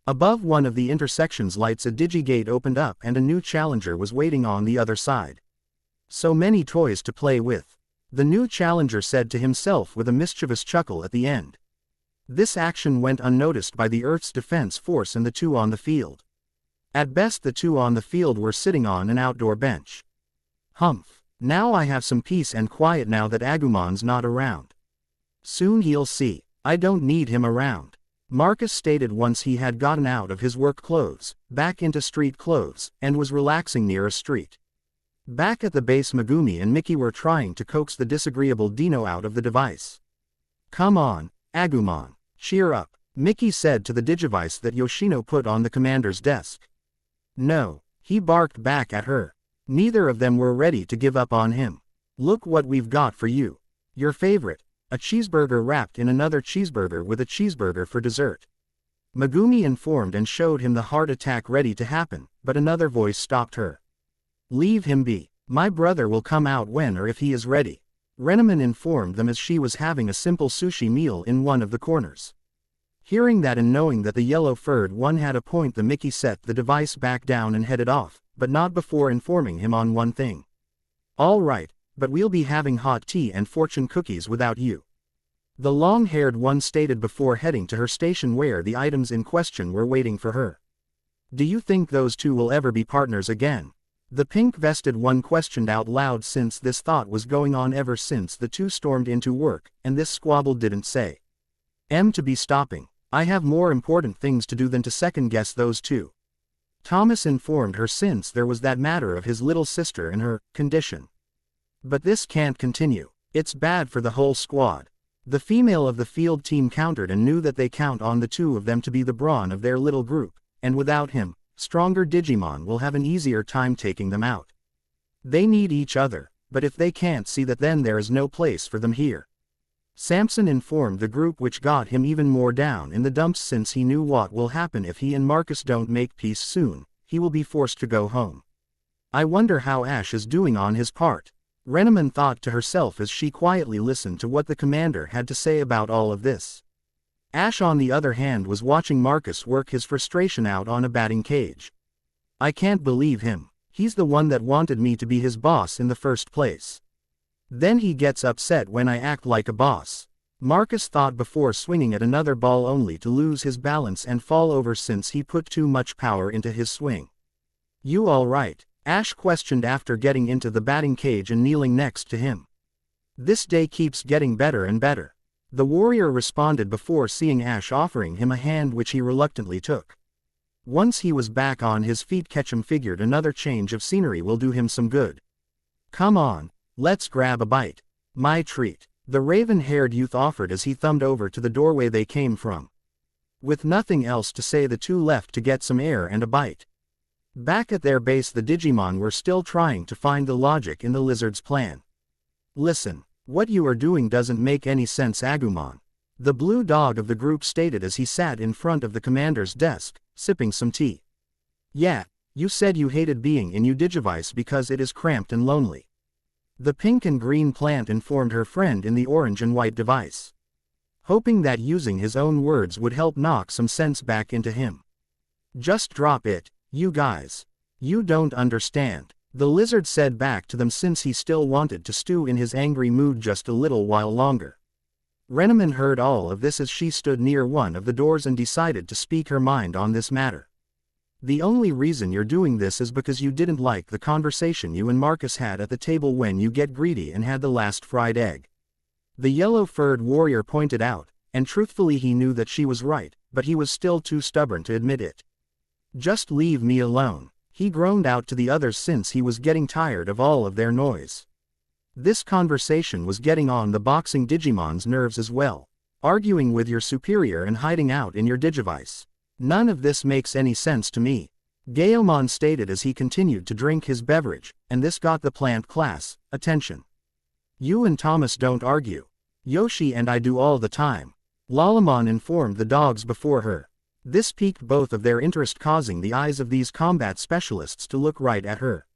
Above one of the intersection's lights a digigate opened up and a new challenger was waiting on the other side. So many toys to play with, the new challenger said to himself with a mischievous chuckle at the end. This action went unnoticed by the Earth's defense force and the two on the field. At best the two on the field were sitting on an outdoor bench. Humph, now I have some peace and quiet now that Agumon's not around. Soon he'll see, I don't need him around, Marcus stated once he had gotten out of his work clothes, back into street clothes, and was relaxing near a street. Back at the base, Megumi and Mickey were trying to coax the disagreeable Dino out of the device. Come on, Agumon, cheer up, Mickey said to the digivice that Yoshino put on the commander's desk. No, he barked back at her. Neither of them were ready to give up on him. Look what we've got for you. Your favorite, a cheeseburger wrapped in another cheeseburger with a cheeseburger for dessert, Megumi informed and showed him the heart attack ready to happen, but another voice stopped her. Leave him be, My brother will come out when or if he is ready. Renneman informed them as she was having a simple sushi meal in one of the corners. Hearing that and knowing that the yellow-furred one had a point, the Mickey set the device back down and headed off, but not before informing him on one thing. All right, but we'll be having hot tea and fortune cookies without you. The long-haired one stated before heading to her station where the items in question were waiting for her. Do you think those two will ever be partners again? The pink-vested one questioned out loud, since this thought was going on ever since the two stormed into work, and this squabble didn't say to be stopping. I have more important things to do than to second-guess those two. Thomas informed her, since there was that matter of his little sister and her condition. But this can't continue. It's bad for the whole squad. The female of the field team countered and knew that they count on the two of them to be the brawn of their little group, and without him, stronger Digimon will have an easier time taking them out. They need each other, but if they can't see that, then there is no place for them here. Samson informed the group, which got him even more down in the dumps, since he knew what will happen if he and Marcus don't make peace soon. He will be forced to go home. I wonder how Ash is doing on his part. Renneman thought to herself as she quietly listened to what the commander had to say about all of this. Ash, on the other hand, was watching Marcus work his frustration out on a batting cage. I can't believe him. He's the one that wanted me to be his boss in the first place. Then he gets upset when I act like a boss. Marcus thought before swinging at another ball, only to lose his balance and fall over since he put too much power into his swing. You all right? Ash questioned after getting into the batting cage and kneeling next to him. This day keeps getting better and better. The warrior responded before seeing Ash offering him a hand, which he reluctantly took. Once he was back on his feet, Ketchum figured another change of scenery will do him some good. Come on, let's grab a bite. My treat, the raven-haired youth offered as he thumbed over to the doorway they came from. With nothing else to say, the two left to get some air and a bite. Back at their base, the Digimon were still trying to find the logic in the lizard's plan. Listen, what you are doing doesn't make any sense, Agumon. The blue dog of the group stated as he sat in front of the commander's desk, sipping some tea. Yeah, you said you hated being in your Digivice because it is cramped and lonely. The pink and green plant informed her friend in the orange and white device, hoping that using his own words would help knock some sense back into him. Just drop it, you guys. You don't understand, the lizard said back to them, since he still wanted to stew in his angry mood just a little while longer. Renneman heard all of this as she stood near one of the doors and decided to speak her mind on this matter. The only reason you're doing this is because you didn't like the conversation you and Marcus had at the table when you get greedy and had the last fried egg. The yellow-furred warrior pointed out, and truthfully he knew that she was right, but he was still too stubborn to admit it. Just leave me alone, he groaned out to the others, since he was getting tired of all of their noise. This conversation was getting on the boxing Digimon's nerves as well. Arguing with your superior and hiding out in your Digivice. None of this makes any sense to me, Gaomon stated as he continued to drink his beverage, and this got the plant class attention. You and Thomas don't argue. Yoshi and I do all the time, Lalamon informed the dogs before her. This piqued both of their interest, causing the eyes of these combat specialists to look right at her.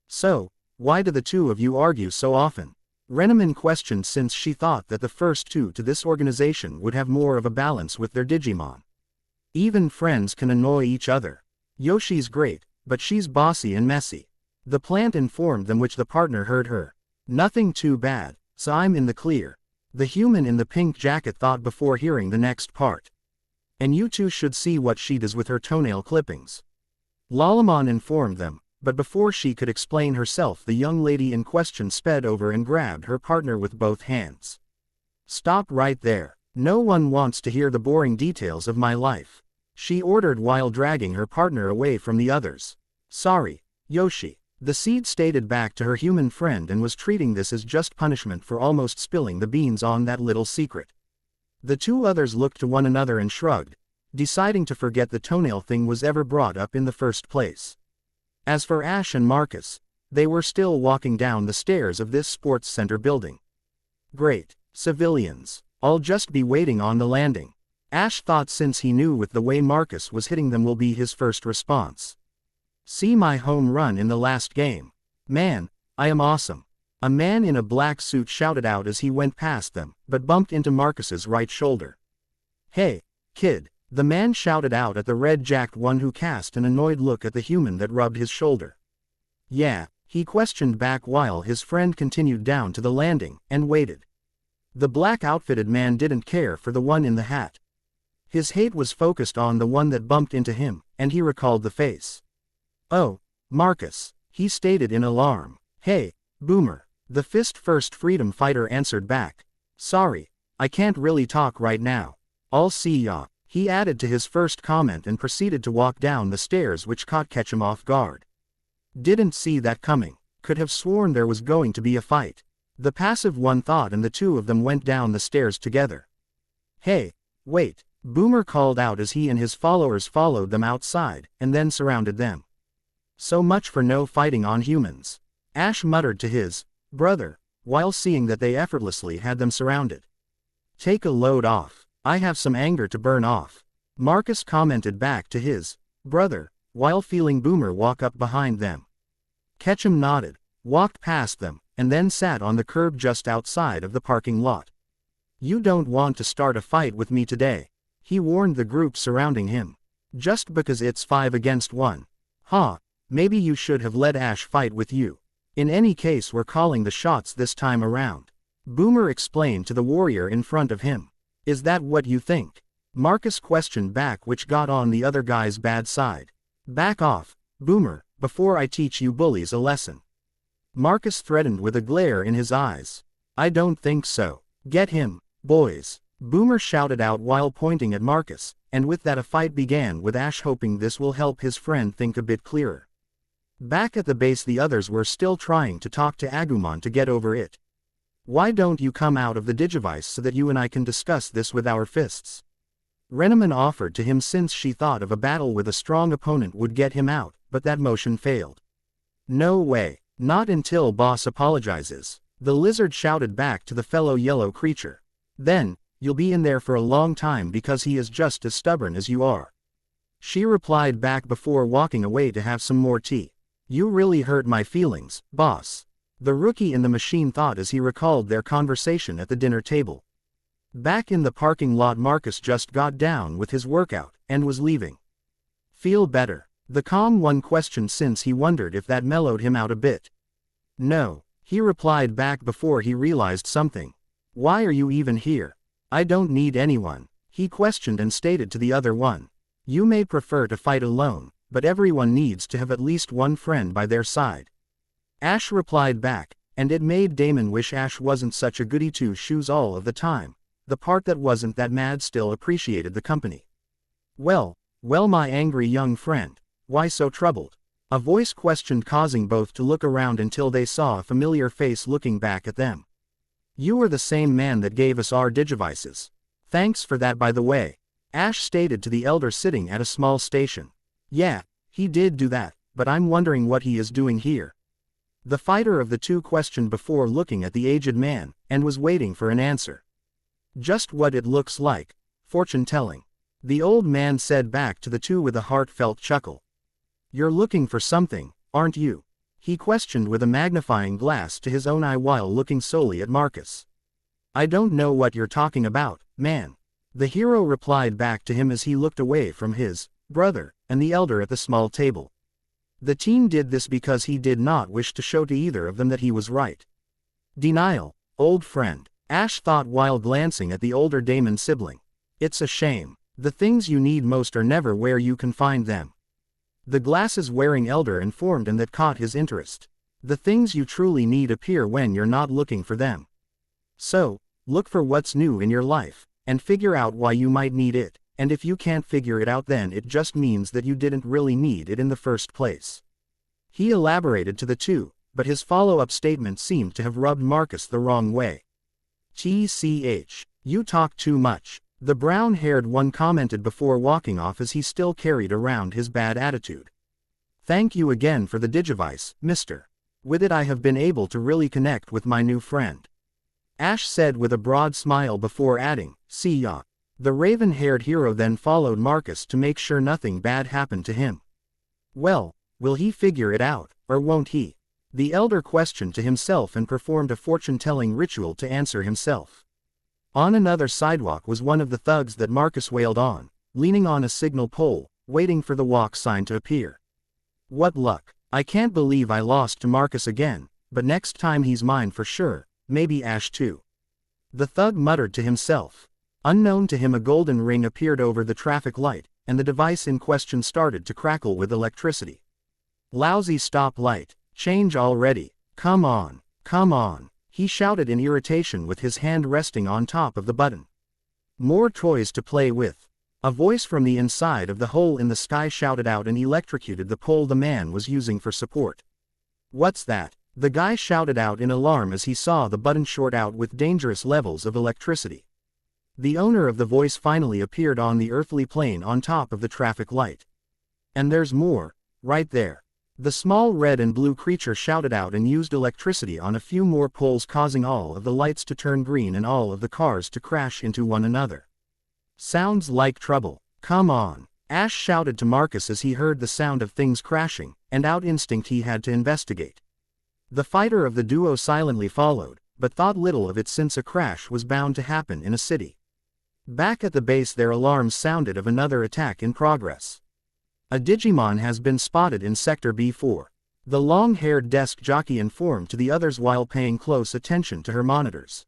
So, why do the two of you argue so often? Renneman questioned, since she thought that the first two to this organization would have more of a balance with their Digimon. Even friends can annoy each other. Yoshi's great, but she's bossy and messy. The plant informed them, which the partner heard her. Nothing too bad, so I'm in the clear. The human in the pink jacket thought before hearing the next part. And you two should see what she does with her toenail clippings. Lalamon informed them, but before she could explain herself, the young lady in question sped over and grabbed her partner with both hands. Stop right there. No one wants to hear the boring details of my life, she ordered while dragging her partner away from the others. Sorry, Yoshi, the seed stated back to her human friend, and was treating this as just punishment for almost spilling the beans on that little secret. The two others looked to one another and shrugged, deciding to forget the toenail thing was ever brought up in the first place. As for Ash and Marcus, they were still walking down the stairs of this sports center building. Great, civilians. I'll just be waiting on the landing, Ash thought, since he knew with the way Marcus was hitting them will be his first response. See my home run in the last game. Man, I am awesome. A man in a black suit shouted out as he went past them, but bumped into Marcus's right shoulder. Hey, kid, the man shouted out at the red-jacked one who cast an annoyed look at the human that rubbed his shoulder. Yeah, he questioned back while his friend continued down to the landing, and waited. The black-outfitted man didn't care for the one in the hat. His hate was focused on the one that bumped into him, and he recalled the face. Oh, Marcus, he stated in alarm. Hey, Boomer, the fist-first freedom fighter answered back. Sorry, I can't really talk right now. I'll see ya, he added to his first comment and proceeded to walk down the stairs, which caught Ketchum off guard. Didn't see that coming, could have sworn there was going to be a fight. The passive one thought, and the two of them went down the stairs together. Hey, wait, Boomer called out as he and his followers followed them outside, and then surrounded them. So much for no fighting on humans, Ash muttered to his brother, while seeing that they effortlessly had them surrounded. Take a load off, I have some anger to burn off, Marcus commented back to his brother, while feeling Boomer walk up behind them. Ketchum nodded, walked past them, and then sat on the curb just outside of the parking lot. You don't want to start a fight with me today, he warned the group surrounding him. Just because it's 5 against 1. Huh, maybe you should have let Ash fight with you. In any case, we're calling the shots this time around, Boomer explained to the warrior in front of him. Is that what you think? Marcus questioned back, which got on the other guy's bad side. Back off, Boomer, before I teach you bullies a lesson, Marcus threatened with a glare in his eyes. I don't think so. Get him, boys, Boomer shouted out while pointing at Marcus, and with that a fight began, with Ash hoping this will help his friend think a bit clearer. Back at the base, the others were still trying to talk to Agumon to get over it. Why don't you come out of the Digivice so that you and I can discuss this with our fists? Renneman offered to him, since she thought of a battle with a strong opponent would get him out, but that motion failed. No way, not until boss apologizes, the lizard shouted back to the fellow yellow creature. Then, you'll be in there for a long time because he is just as stubborn as you are, she replied back before walking away to have some more tea. You really hurt my feelings, boss, the rookie in the machine thought as he recalled their conversation at the dinner table. Back in the parking lot, Marcus just got down with his workout, and was leaving. Feel better? The calm one questioned, since he wondered if that mellowed him out a bit. No, he replied back before he realized something. Why are you even here? I don't need anyone, he questioned and stated to the other one. You may prefer to fight alone, but everyone needs to have at least one friend by their side. Ash replied back, and it made Damon wish Ash wasn't such a goody two-shoes all of the time. The part that wasn't that mad still appreciated the company. Well, my angry young friend, why so troubled? A voice questioned, causing both to look around until they saw a familiar face looking back at them. You are the same man that gave us our Digivices. Thanks for that, by the way, Ash stated to the elder sitting at a small station. Yeah, he did do that, but I'm wondering what he is doing here. The fighter of the two questioned before looking at the aged man, and was waiting for an answer. Just what it looks like, fortune-telling, the old man said back to the two with a heartfelt chuckle. You're looking for something, aren't you? He questioned with a magnifying glass to his own eye while looking solely at Marcus. I don't know what you're talking about, man, the hero replied back to him as he looked away from his brother and the elder at the small table. The teen did this because he did not wish to show to either of them that he was right. Denial, old friend, Ash thought while glancing at the older Damon sibling. It's a shame. The things you need most are never where you can find them, the glasses-wearing elder informed, and that caught his interest. The things you truly need appear when you're not looking for them. So, look for what's new in your life, and figure out why you might need it, and if you can't figure it out, then it just means that you didn't really need it in the first place. He elaborated to the two, but his follow-up statement seemed to have rubbed Marcus the wrong way. TCH, you talk too much, the brown-haired one commented before walking off as he still carried around his bad attitude. Thank you again for the Digivice, mister. With it I have been able to really connect with my new friend, Ash said with a broad smile before adding, see ya. The raven-haired hero then followed Marcus to make sure nothing bad happened to him. Well, will he figure it out, or won't he? The elder questioned to himself and performed a fortune-telling ritual to answer himself. On another sidewalk was one of the thugs that Marcus wailed on, leaning on a signal pole, waiting for the walk sign to appear. What luck. I can't believe I lost to Marcus again, but next time he's mine for sure, maybe Ash too. The thug muttered to himself. Unknown to him, a golden ring appeared over the traffic light, and the device in question started to crackle with electricity. Lousy stop light. Change already. Come on, he shouted in irritation with his hand resting on top of the button. More toys to play with. A voice from the inside of the hole in the sky shouted out and electrocuted the pole the man was using for support. What's that? The guy shouted out in alarm as he saw the button short out with dangerous levels of electricity. The owner of the voice finally appeared on the earthly plane on top of the traffic light. And there's more, right there. The small red and blue creature shouted out and used electricity on a few more poles, causing all of the lights to turn green and all of the cars to crash into one another. Sounds like trouble. Come on, Ash shouted to Marcus as he heard the sound of things crashing, and out instinct he had to investigate. The fighter of the duo silently followed, but thought little of it since a crash was bound to happen in a city. Back at the base, their alarms sounded of another attack in progress. A Digimon has been spotted in Sector B4. The long-haired desk jockey informed to the others while paying close attention to her monitors.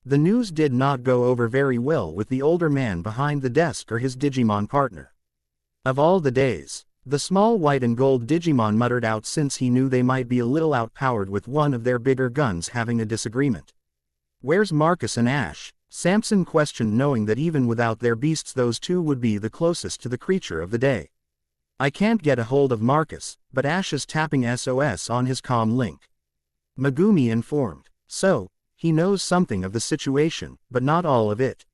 The news did not go over very well with the older man behind the desk or his Digimon partner. Of all the days, the small white and gold Digimon muttered out since he knew they might be a little outpowered with one of their bigger guns having a disagreement. Where's Marcus and Ash? Samson questioned, knowing that even without their beasts those two would be the closest to the creature of the day. I can't get a hold of Marcus, but Ash is tapping SOS on his comm link. Megumi informed. So, he knows something of the situation, but not all of it.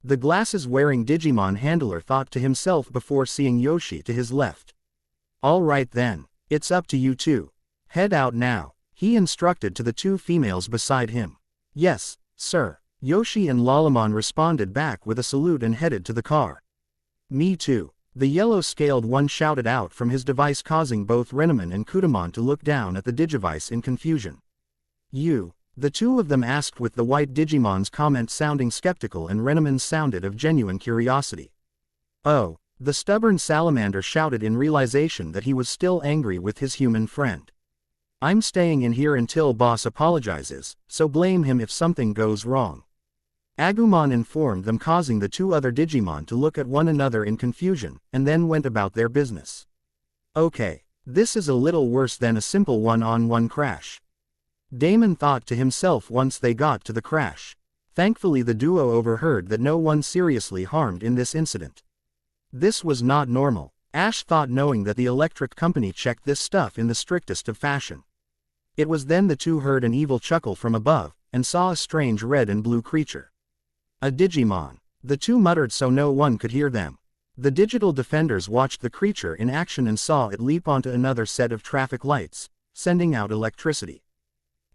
The glasses-wearing Digimon handler thought to himself before seeing Yoshi to his left. All right then, it's up to you two. Head out now, he instructed to the two females beside him. Yes, sir. Yoshi and Lalamon responded back with a salute and headed to the car. Me too. The yellow-scaled one shouted out from his device, causing both Renamon and Kutamon to look down at the Digivice in confusion. You. The two of them asked, with the white Digimon's comment sounding skeptical and Renamon's sounded of genuine curiosity. Oh, the stubborn salamander shouted in realization that he was still angry with his human friend. I'm staying in here until boss apologizes, so blame him if something goes wrong. Agumon informed them, causing the two other Digimon to look at one another in confusion, and then went about their business. Okay, this is a little worse than a simple one-on-one crash. Damon thought to himself once they got to the crash. Thankfully the duo overheard that no one seriously harmed in this incident. This was not normal, Ash thought, knowing that the electric company checked this stuff in the strictest of fashion. It was then the two heard an evil chuckle from above, and saw a strange red and blue creature. A Digimon. The two muttered so no one could hear them. The digital defenders watched the creature in action and saw it leap onto another set of traffic lights, sending out electricity.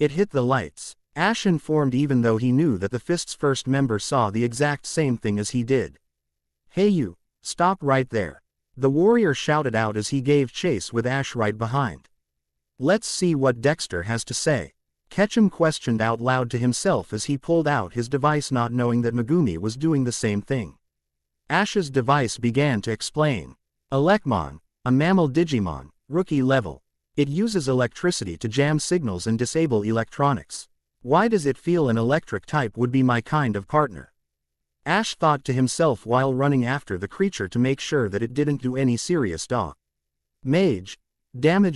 It hit the lights, Ash informed, even though he knew that the Fist's first member saw the exact same thing as he did. Hey you, stop right there. The warrior shouted out as he gave chase with Ash right behind. Let's see what Dexter has to say. Ketchum questioned out loud to himself as he pulled out his device, not knowing that Megumi was doing the same thing. Ash's device began to explain. Elecmon, a mammal Digimon, rookie level. It uses electricity to jam signals and disable electronics. Why does it feel an electric type would be my kind of partner? Ash thought to himself while running after the creature to make sure that it didn't do any serious damage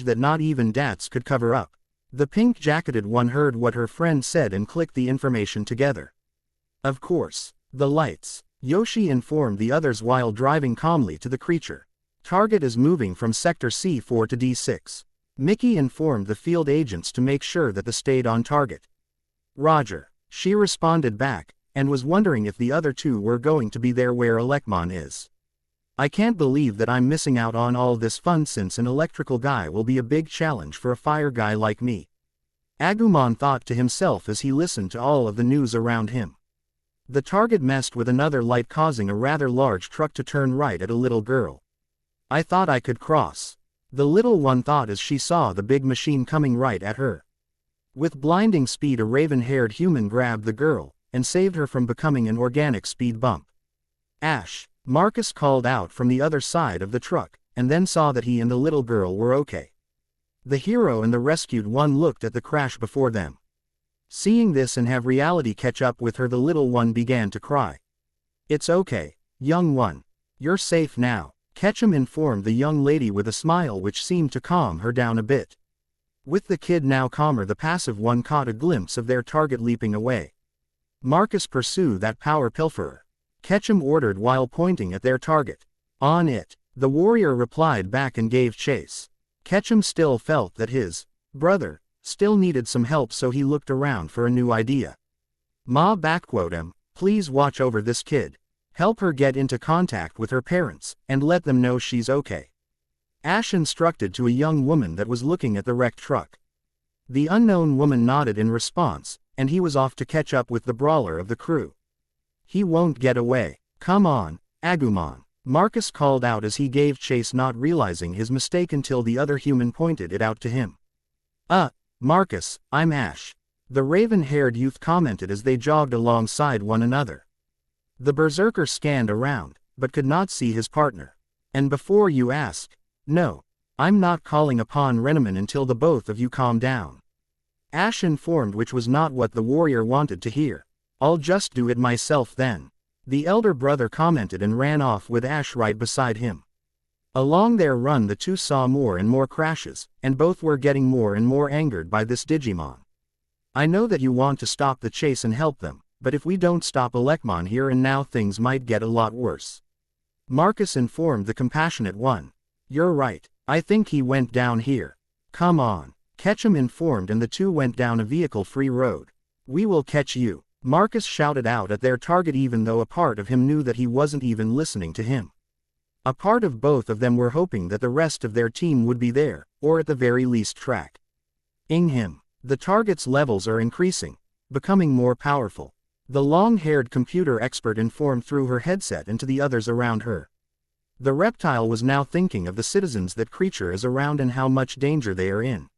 that not even DATs could cover up. The pink-jacketed one heard what her friend said and clicked the information together. Of course, the lights, Yoshi informed the others while driving calmly to the creature. Target is moving from Sector C4 to D6. Mickey informed the field agents to make sure that they stayed on target. Roger, she responded back, and was wondering if the other two were going to be there where Elecmon is. I can't believe that I'm missing out on all this fun, since an electrical guy will be a big challenge for a fire guy like me. Agumon thought to himself as he listened to all of the news around him. The target messed with another light, causing a rather large truck to turn right at a little girl. I thought I could cross. The little one thought as she saw the big machine coming right at her. With blinding speed, a raven-haired human grabbed the girl and saved her from becoming an organic speed bump. Ash, Marcus called out from the other side of the truck, and then saw that he and the little girl were okay. The hero and the rescued one looked at the crash before them. Seeing this and have reality catch up with her, the little one began to cry. "It's okay, young one. You're safe now," Ketchum informed the young lady with a smile which seemed to calm her down a bit. With the kid now calmer, the passive one caught a glimpse of their target leaping away. "Marcus, pursue that power pilferer," Ketchum ordered while pointing at their target. "On it," the warrior replied back and gave chase. Ketchum still felt that his brother still needed some help, so he looked around for a new idea. "Ma," please watch over this kid. Help her get into contact with her parents, and let them know she's okay," Ash instructed to a young woman that was looking at the wrecked truck. The unknown woman nodded in response, and he was off to catch up with the brawler of the crew. "He won't get away. Come on, Agumon," Marcus called out as he gave chase, not realizing his mistake until the other human pointed it out to him. Marcus, I'm Ash," the raven-haired youth commented as they jogged alongside one another. The berserker scanned around, but could not see his partner. "And before you ask, no, I'm not calling upon Renaman until the both of you calm down," Ash informed, which was not what the warrior wanted to hear. "I'll just do it myself then," the elder brother commented and ran off with Ash right beside him. Along their run, the two saw more and more crashes, and both were getting more and more angered by this Digimon. "I know that you want to stop the chase and help them, but if we don't stop Alekmon here and now, things might get a lot worse," Marcus informed the compassionate one. "You're right, I think he went down here. Come on," Ketchum informed, and the two went down a vehicle-free road. "We will catch you," Marcus shouted out at their target, even though a part of him knew that he wasn't even listening to him. A part of both of them were hoping that the rest of their team would be there, or at the very least track him. "The target's levels are increasing, becoming more powerful," the long-haired computer expert informed through her headset and to the others around her. The reptile was now thinking of the citizens that creature is around and how much danger they are in.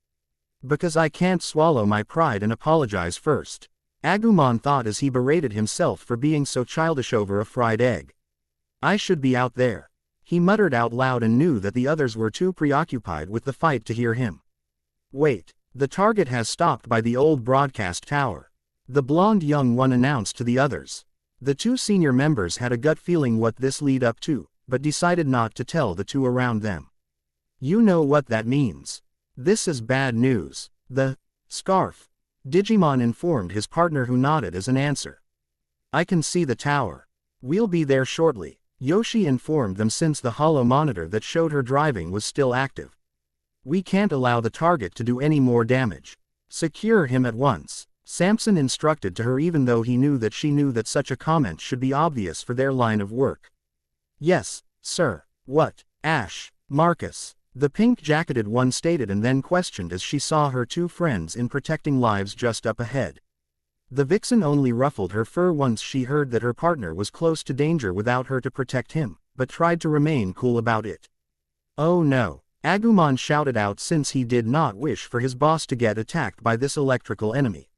"Because I can't swallow my pride and apologize first," Agumon thought as he berated himself for being so childish over a fried egg. "I should be out there," he muttered out loud, and knew that the others were too preoccupied with the fight to hear him. "Wait, the target has stopped by the old broadcast tower," the blonde young one announced to the others. The two senior members had a gut feeling what this lead up to, but decided not to tell the two around them. "You know what that means. This is bad news," the scarf Digimon informed his partner, who nodded as an answer. "I can see the tower. We'll be there shortly," Yoshi informed them, since the holo monitor that showed her driving was still active. "We can't allow the target to do any more damage. Secure him at once," Samson instructed to her, even though he knew that she knew that such a comment should be obvious for their line of work. "Yes, sir." "What, Ash?" Marcus, the pink-jacketed one stated, and then questioned as she saw her two friends in protecting lives just up ahead. The vixen only ruffled her fur once she heard that her partner was close to danger without her to protect him, but tried to remain cool about it. "Oh no," Agumon shouted out, since he did not wish for his boss to get attacked by this electrical enemy.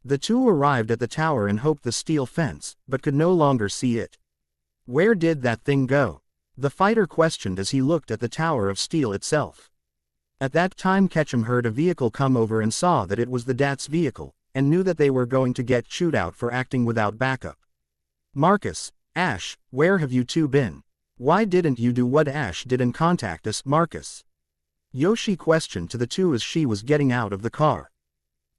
The two arrived at the tower and hoped the steel fence, but could no longer see it. "Where did that thing go?" the fighter questioned as he looked at the tower of steel itself. At that time Ketchum heard a vehicle come over and saw that it was the DAT's vehicle, and knew that they were going to get chewed out for acting without backup. "Marcus, Ash, where have you two been? Why didn't you do what Ash did and contact us?" Marcus, Yoshi questioned to the two as she was getting out of the car.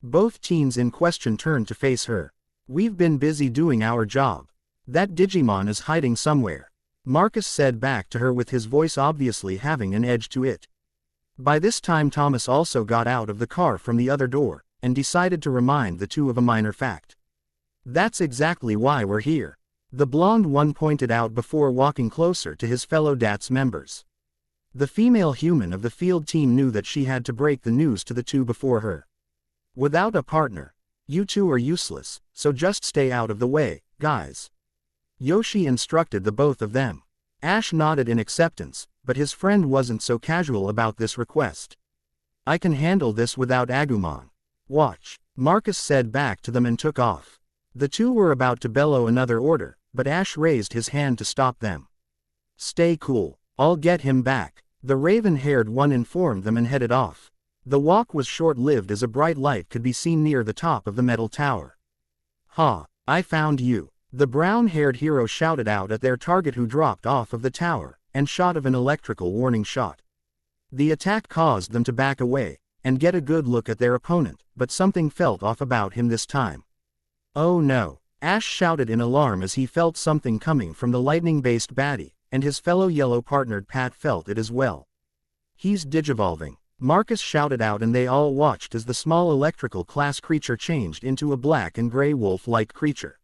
Both teens in question turned to face her. "We've been busy doing our job. That Digimon is hiding somewhere," Marcus said back to her, with his voice obviously having an edge to it. By this time Thomas also got out of the car from the other door, and decided to remind the two of a minor fact. "That's exactly why we're here," the blonde one pointed out before walking closer to his fellow DATS members. The female human of the field team knew that she had to break the news to the two before her. "Without a partner, you two are useless, so just stay out of the way, guys," Yoshi instructed the both of them. Ash nodded in acceptance, but his friend wasn't so casual about this request. I can handle this without Agumon. Watch, Marcus said back to them and took off. The two were about to bellow another order, but Ash raised his hand to stop them. Stay cool, I'll get him back, the raven-haired one informed them and headed off. The walk was short-lived as a bright light could be seen near the top of the metal tower. Ha, I found you, the brown-haired hero shouted out at their target who dropped off of the tower, and shot of an electrical warning shot. The attack caused them to back away, and get a good look at their opponent, but something felt off about him this time. Oh no, Ash shouted in alarm as he felt something coming from the lightning-based baddie, and his fellow yellow-partnered Pat felt it as well. He's digivolving, Marcus shouted out, and they all watched as the small electrical class creature changed into a black and gray wolf-like creature.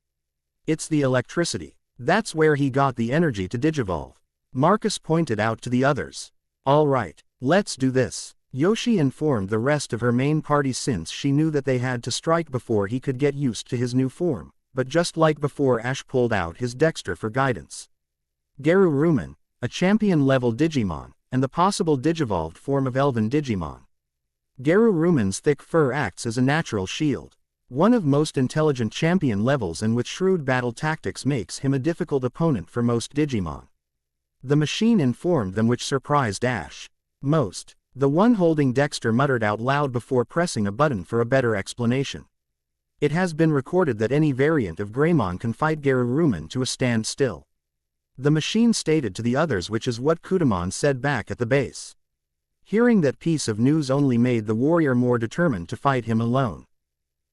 It's the electricity. That's where he got the energy to digivolve. Marcus pointed out to the others. All right, let's do this. Yoshi informed the rest of her main party since she knew that they had to strike before he could get used to his new form, but just like before, Ash pulled out his Dexter for guidance. Geruruman, a champion-level Digimon, and the possible digivolved form of Elven Digimon. Geruruman's thick fur acts as a natural shield. One of most intelligent champion levels and with shrewd battle tactics makes him a difficult opponent for most Digimon. The machine informed them, which surprised Ash most. The one holding Dexter muttered out loud before pressing a button for a better explanation. It has been recorded that any variant of Greymon can fight Geruruman to a standstill. The machine stated to the others, which is what Kutamon said back at the base. Hearing that piece of news only made the warrior more determined to fight him alone.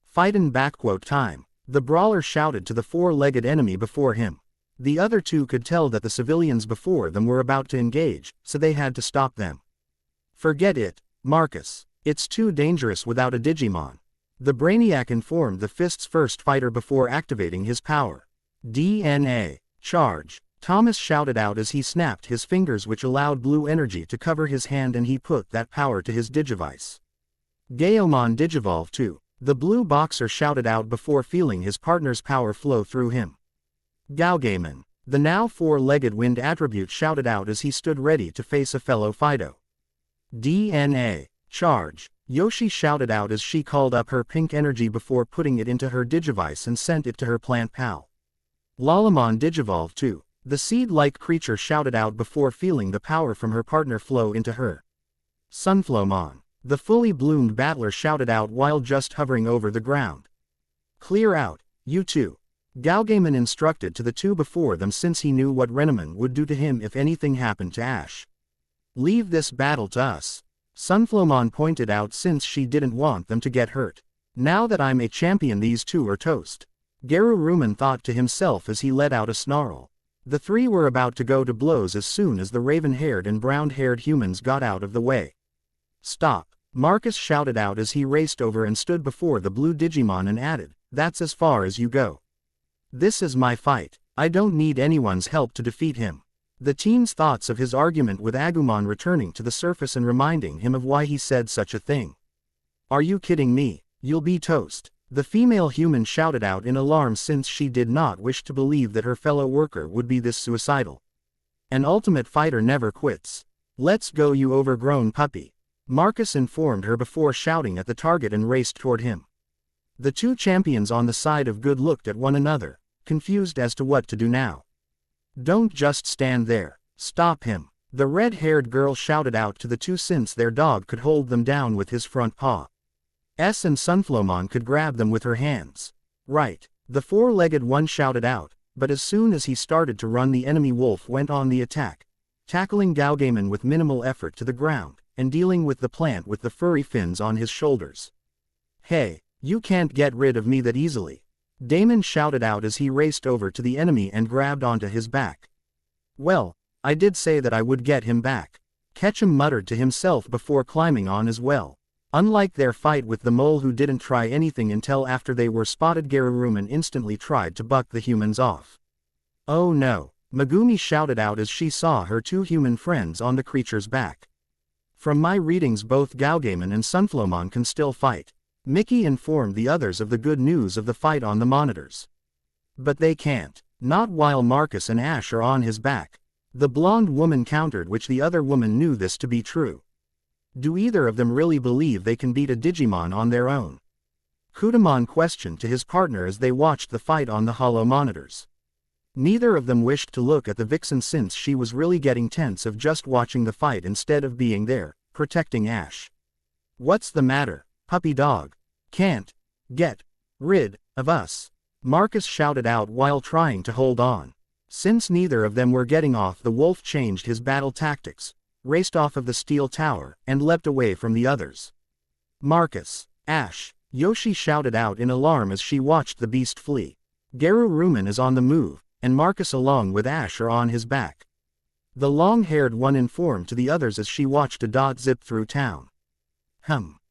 Fightin' time, the brawler shouted to the four-legged enemy before him. The other two could tell that the civilians before them were about to engage, so they had to stop them. Forget it, Marcus. It's too dangerous without a Digimon. The Brainiac informed the Fist's first fighter before activating his power. DNA. Charge. Thomas shouted out as he snapped his fingers, which allowed blue energy to cover his hand, and he put that power to his Digivice. Gaomon Digivolve too. The blue boxer shouted out before feeling his partner's power flow through him. Gaogaimon. The now four-legged wind attribute shouted out as he stood ready to face a fellow Fido. DNA. Charge. Yoshi shouted out as she called up her pink energy before putting it into her Digivice and sent it to her plant pal. Lalamon Digivolve too. The seed-like creature shouted out before feeling the power from her partner flow into her. Sunflowmon. The fully bloomed battler shouted out while just hovering over the ground. Clear out, you two. Gaogaimon instructed to the two before them since he knew what Renamon would do to him if anything happened to Ash. Leave this battle to us. Sunflowmon pointed out since she didn't want them to get hurt. Now that I'm a champion, these two are toast. Geruruman thought to himself as he let out a snarl. The three were about to go to blows as soon as the raven-haired and brown-haired humans got out of the way. Stop, Marcus shouted out as he raced over and stood before the blue Digimon and added, that's as far as you go. This is my fight. I don't need anyone's help to defeat him. The teen's thoughts of his argument with Agumon returning to the surface and reminding him of why he said such a thing. Are you kidding me? You'll be toast. The female human shouted out in alarm since she did not wish to believe that her fellow worker would be this suicidal. An ultimate fighter never quits. Let's go, you overgrown puppy. Marcus informed her before shouting at the target and raced toward him. The two champions on the side of good looked at one another, confused as to what to do now. Don't just stand there. Stop him. The red-haired girl shouted out to the two since their dog could hold them down with his front paw. And Sunflowmon could grab them with her hands. Right. The four-legged one shouted out, but as soon as he started to run, the enemy wolf went on the attack, tackling Gaogaimon with minimal effort to the ground, and dealing with the plant with the furry fins on his shoulders. Hey, you can't get rid of me that easily. Damon shouted out as he raced over to the enemy and grabbed onto his back. Well, I did say that I would get him back. Ketchum muttered to himself before climbing on as well. Unlike their fight with the mole, who didn't try anything until after they were spotted, Geruruman instantly tried to buck the humans off. Oh no, Megumi shouted out as she saw her two human friends on the creature's back. From my readings, both Gaogaimon and Sunflowmon can still fight. Mickey informed the others of the good news of the fight on the monitors. But they can't. Not while Marcus and Ash are on his back. The blonde woman countered, which the other woman knew this to be true. Do either of them really believe they can beat a Digimon on their own? Kutamon questioned to his partner as they watched the fight on the hollow monitors. Neither of them wished to look at the vixen since she was really getting tense of just watching the fight instead of being there, protecting Ash. What's the matter, puppy dog? Can't get rid of us? Marcus shouted out while trying to hold on. Since neither of them were getting off, the wolf changed his battle tactics, raced off of the steel tower, and leapt away from the others. Marcus, Ash, Yoshi shouted out in alarm as she watched the beast flee. Geruruman is on the move, and Marcus along with Ash are on his back. The long-haired one informed to the others as she watched a dot zip through town.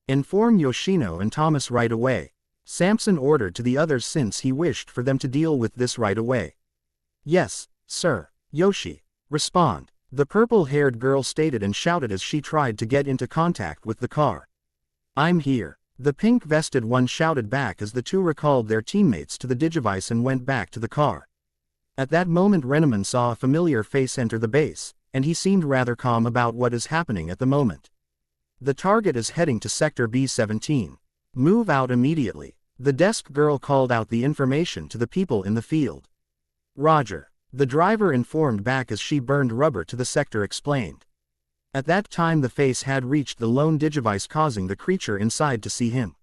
Inform Yoshino and Thomas right away. Samson ordered to the others since he wished for them to deal with this right away. Yes, sir. Yoshi, respond. The purple-haired girl stated and shouted as she tried to get into contact with the car. I'm here. The pink-vested one shouted back as the two recalled their teammates to the Digivice and went back to the car. At that moment Renneman saw a familiar face enter the base, and he seemed rather calm about what is happening at the moment. The target is heading to Sector B-17. Move out immediately. The desk girl called out the information to the people in the field. Roger. The driver informed back as she burned rubber to the sector explained. At that time the face had reached the lone Digivice, causing the creature inside to see him.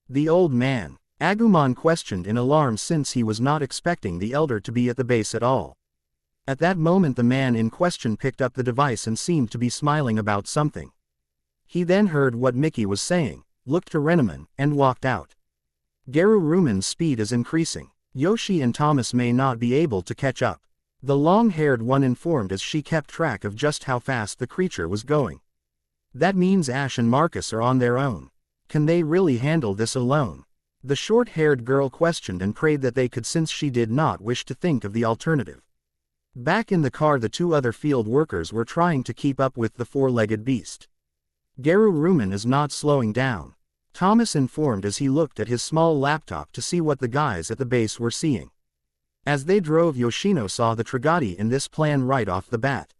The old man, Agumon questioned in alarm since he was not expecting the elder to be at the base at all. At that moment the man in question picked up the device and seemed to be smiling about something. He then heard what Mickey was saying, looked to Renneman, and walked out. Geruruman's speed is increasing. Yoshi and Thomas may not be able to catch up. The long-haired one informed as she kept track of just how fast the creature was going. That means Ash and Marcus are on their own. Can they really handle this alone? The short-haired girl questioned and prayed that they could, since she did not wish to think of the alternative. Back in the car the two other field workers were trying to keep up with the four-legged beast. Geruruman is not slowing down. Thomas informed as he looked at his small laptop to see what the guys at the base were seeing. As they drove, Yoshino saw the Trigati in this plan right off the bat.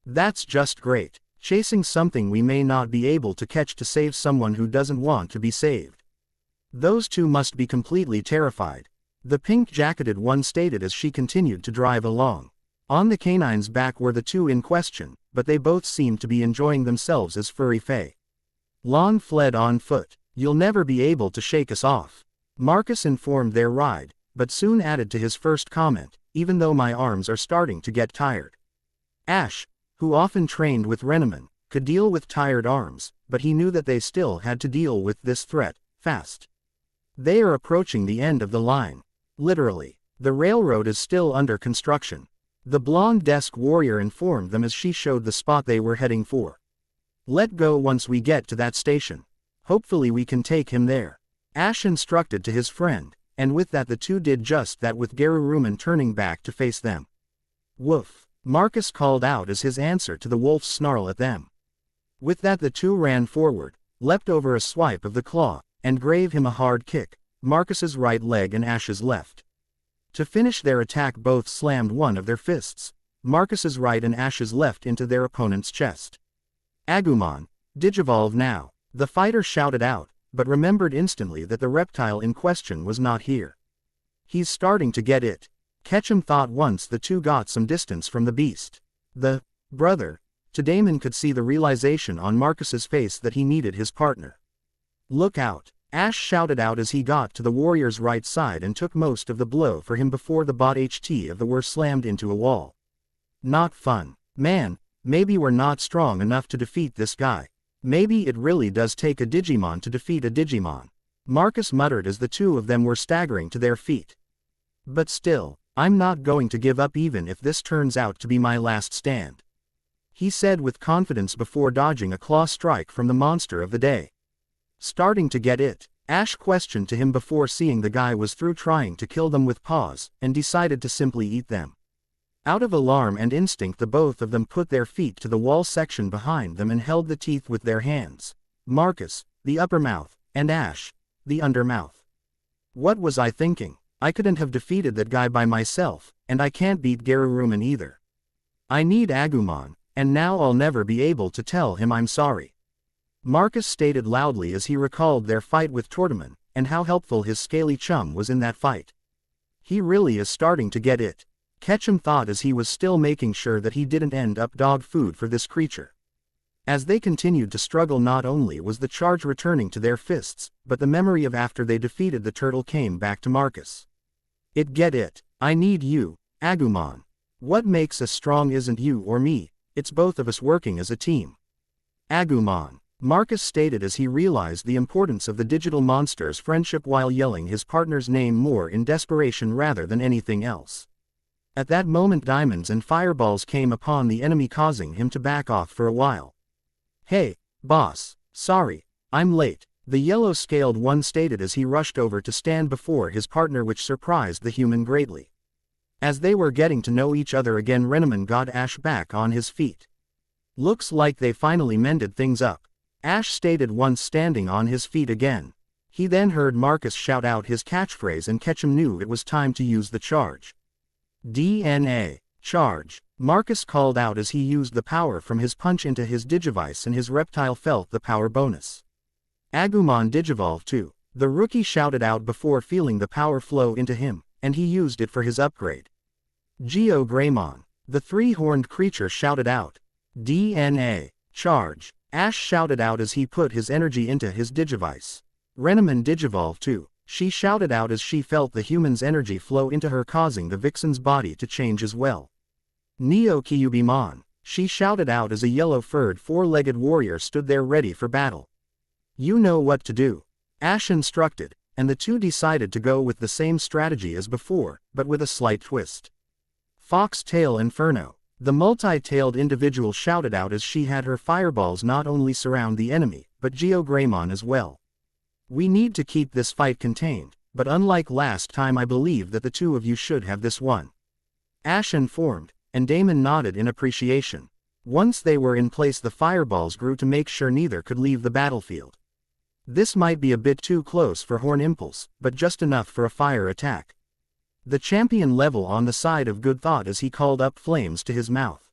That's just great. Chasing something we may not be able to catch to save someone who doesn't want to be saved. Those two must be completely terrified. The pink-jacketed one stated as she continued to drive along. On the canine's back were the two in question, but they both seemed to be enjoying themselves as furry fae. Lon fled on foot. You'll never be able to shake us off. Marcus informed their ride, but soon added to his first comment, even though my arms are starting to get tired. Ash, who often trained with Renneman, could deal with tired arms, but he knew that they still had to deal with this threat, fast. They are approaching the end of the line. Literally. The railroad is still under construction. The blonde desk warrior informed them as she showed the spot they were heading for. Let go once we get to that station. Hopefully we can take him there. Ash instructed to his friend, and with that the two did just that, with Geruruman turning back to face them. Woof! Marcus called out as his answer to the wolf's snarl at them. With that the two ran forward, leapt over a swipe of the claw, and gave him a hard kick, Marcus's right leg and Ash's left. To finish their attack both slammed one of their fists, Marcus's right and Ash's left, into their opponent's chest. Agumon, Digivolve now! The fighter shouted out, but remembered instantly that the reptile in question was not here. He's starting to get it. Ketchum thought once the two got some distance from the beast. The brother, Tadamon could see the realization on Marcus's face that he needed his partner. Look out! Ash shouted out as he got to the warrior's right side and took most of the blow for him before the bot HT of the were slammed into a wall. Not fun. Man, maybe we're not strong enough to defeat this guy. Maybe it really does take a Digimon to defeat a Digimon. Marcus muttered as the two of them were staggering to their feet. But still, I'm not going to give up even if this turns out to be my last stand. He said with confidence before dodging a claw strike from the monster of the day. Starting to get it? Ash questioned to him before seeing the guy was through trying to kill them with paws, and decided to simply eat them. Out of alarm and instinct the both of them put their feet to the wall section behind them and held the teeth with their hands. Marcus, the upper mouth, and Ash, the undermouth. What was I thinking? I couldn't have defeated that guy by myself, and I can't beat Geruruman either. I need Agumon, and now I'll never be able to tell him I'm sorry. Marcus stated loudly as he recalled their fight with Tortamon, and how helpful his scaly chum was in that fight. He really is starting to get it. Ketchum thought as he was still making sure that he didn't end up dog food for this creature. As they continued to struggle, not only was the charge returning to their fists, but the memory of after they defeated the turtle came back to Marcus. Get it. I need you, Agumon. What makes us strong isn't you or me, it's both of us working as a team. Agumon, Marcus stated as he realized the importance of the digital monster's friendship while yelling his partner's name more in desperation rather than anything else. At that moment, diamonds and fireballs came upon the enemy, causing him to back off for a while. Hey, boss, sorry, I'm late, the yellow-scaled one stated as he rushed over to stand before his partner, which surprised the human greatly. As they were getting to know each other again, Renamon got Ash back on his feet. Looks like they finally mended things up, Ash stated once standing on his feet again. He then heard Marcus shout out his catchphrase and Ketchum knew it was time to use the charge. DNA, charge, Marcus called out as he used the power from his punch into his Digivice, and his reptile felt the power bonus. Agumon Digivolve too, the rookie shouted out before feeling the power flow into him, and he used it for his upgrade. Geo Greymon, the three-horned creature shouted out. DNA, charge, Ash shouted out as he put his energy into his Digivice. Renamon Digivolve too, she shouted out as she felt the human's energy flow into her, causing the vixen's body to change as well. Neo Kyubimon, she shouted out as a yellow-furred four-legged warrior stood there ready for battle. You know what to do, Ash instructed, and the two decided to go with the same strategy as before, but with a slight twist. Fox-tail Inferno, the multi-tailed individual shouted out as she had her fireballs not only surround the enemy, but Geo Greymon as well. We need to keep this fight contained, but unlike last time I believe that the two of you should have this one. Ash informed, and Damon nodded in appreciation. Once they were in place, the fireballs grew to make sure neither could leave the battlefield. This might be a bit too close for Horn Impulse, but just enough for a fire attack. The champion level on the side of good thought as he called up flames to his mouth.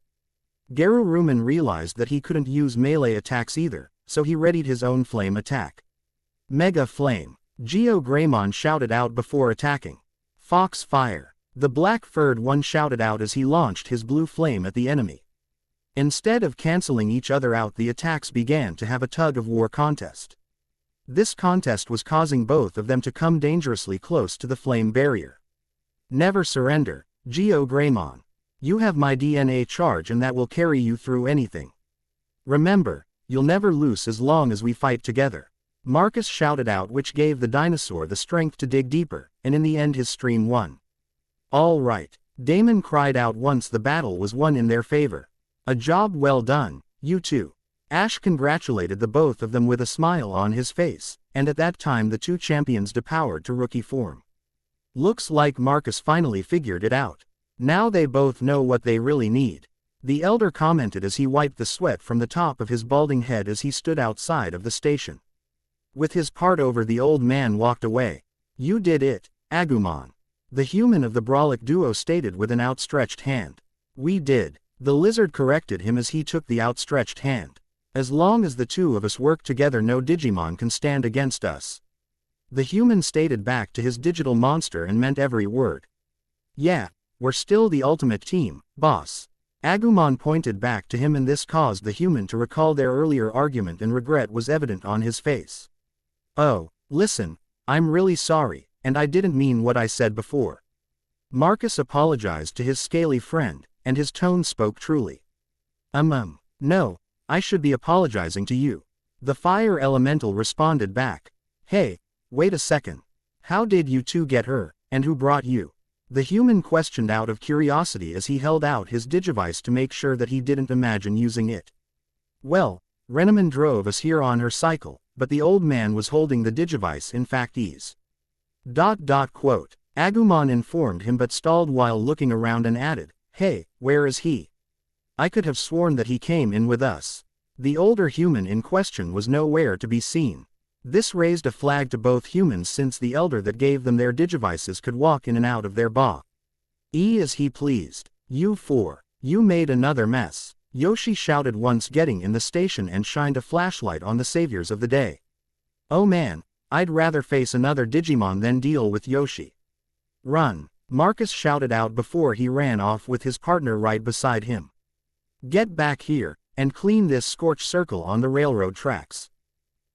Geruruman realized that he couldn't use melee attacks either, so he readied his own flame attack. Mega Flame, Geo Greymon shouted out before attacking. Fox Fire, the black-furred one shouted out as he launched his blue flame at the enemy. Instead of canceling each other out, the attacks began to have a tug-of-war contest. This contest was causing both of them to come dangerously close to the flame barrier. Never surrender, Geo Greymon. You have my DNA charge and that will carry you through anything. Remember, you'll never lose as long as we fight together. Marcus shouted out, which gave the dinosaur the strength to dig deeper, and in the end his stream won. All right, Damon cried out once the battle was won in their favor. A job well done, you two. Ash congratulated the both of them with a smile on his face, and at that time the two champions depowered to rookie form. Looks like Marcus finally figured it out. Now they both know what they really need. The elder commented as he wiped the sweat from the top of his balding head as he stood outside of the station. With his part over, the old man walked away. You did it, Agumon. The human of the Brawlic duo stated with an outstretched hand. We did. The lizard corrected him as he took the outstretched hand. As long as the two of us work together, no Digimon can stand against us. The human stated back to his digital monster and meant every word. Yeah, we're still the ultimate team, boss. Agumon pointed back to him, and this caused the human to recall their earlier argument, and regret was evident on his face. Oh, listen, I'm really sorry, and I didn't mean what I said before. Marcus apologized to his scaly friend, and his tone spoke truly. No, I should be apologizing to you. The fire elemental responded back. Hey, wait a second. How did you two get her, and who brought you? The human questioned out of curiosity as he held out his Digivice to make sure that he didn't imagine using it. Well, Renamon drove us here on her cycle, but the old man was holding the Digivice, in fact ease. Agumon informed him, but stalled while looking around and added, hey, where is he? I could have sworn that he came in with us. The older human in question was nowhere to be seen. This raised a flag to both humans, since the elder that gave them their Digivices could walk in and out of their ba. As he pleased. You four. You made another mess, Yoshi shouted once, getting in the station and shined a flashlight on the saviors of the day. Oh man, I'd rather face another Digimon than deal with Yoshi. Run, Marcus shouted out before he ran off with his partner right beside him. Get back here, and clean this scorched circle on the railroad tracks.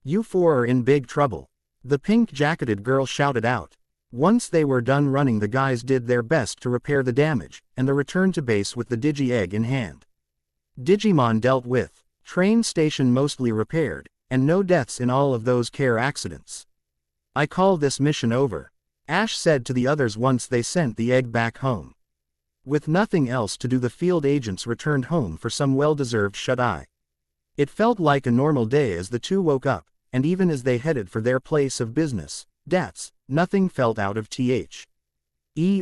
You four are in big trouble, the pink-jacketed girl shouted out. Once they were done running, the guys did their best to repair the damage, and the return to base with the Digi-Egg in hand. Digimon dealt with, train station mostly repaired, and no deaths in all of those care accidents. I call this mission over, Ash said to the others once they sent the egg back home. With nothing else to do, the field agents returned home for some well-deserved shut-eye. It felt like a normal day as the two woke up, and even as they headed for their place of business, nothing felt out of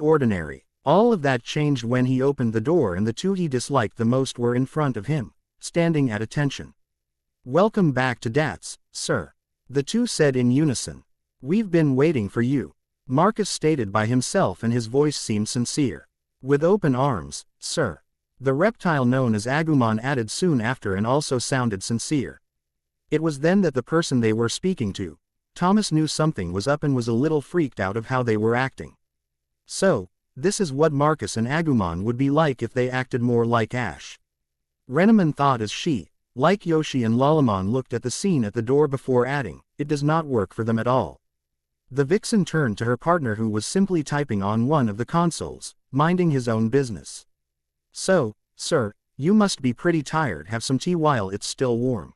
ordinary. All of that changed when he opened the door and the two he disliked the most were in front of him, standing at attention. Welcome back to DATS, sir. The two said in unison. We've been waiting for you, Marcus stated by himself, and his voice seemed sincere. With open arms, sir. The reptile known as Agumon added soon after and also sounded sincere. It was then that the person they were speaking to, Thomas, knew something was up and was a little freaked out of how they were acting. So, this is what Marcus and Agumon would be like if they acted more like Ash. Renamon thought as she, like Yoshi and Lalamon, looked at the scene at the door before adding, it does not work for them at all. The vixen turned to her partner, who was simply typing on one of the consoles, minding his own business. So, sir, you must be pretty tired. Have some tea while it's still warm.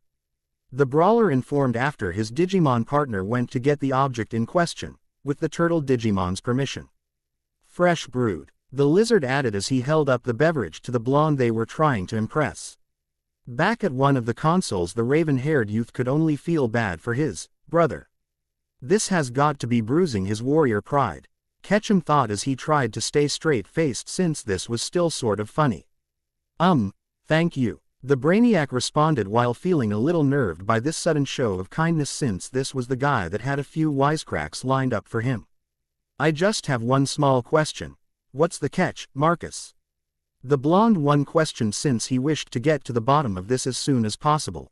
The brawler informed after his Digimon partner went to get the object in question, with the turtle Digimon's permission. Fresh brewed, the lizard added as he held up the beverage to the blonde they were trying to impress. Back at one of the consoles, the raven-haired youth could only feel bad for his brother. This has got to be bruising his warrior pride, Ketchum thought as he tried to stay straight-faced since this was still sort of funny. Thank you, the Brainiac responded while feeling a little nerved by this sudden show of kindness, since this was the guy that had a few wisecracks lined up for him. I just have one small question. What's the catch, Marcus? The blonde one questioned, since he wished to get to the bottom of this as soon as possible.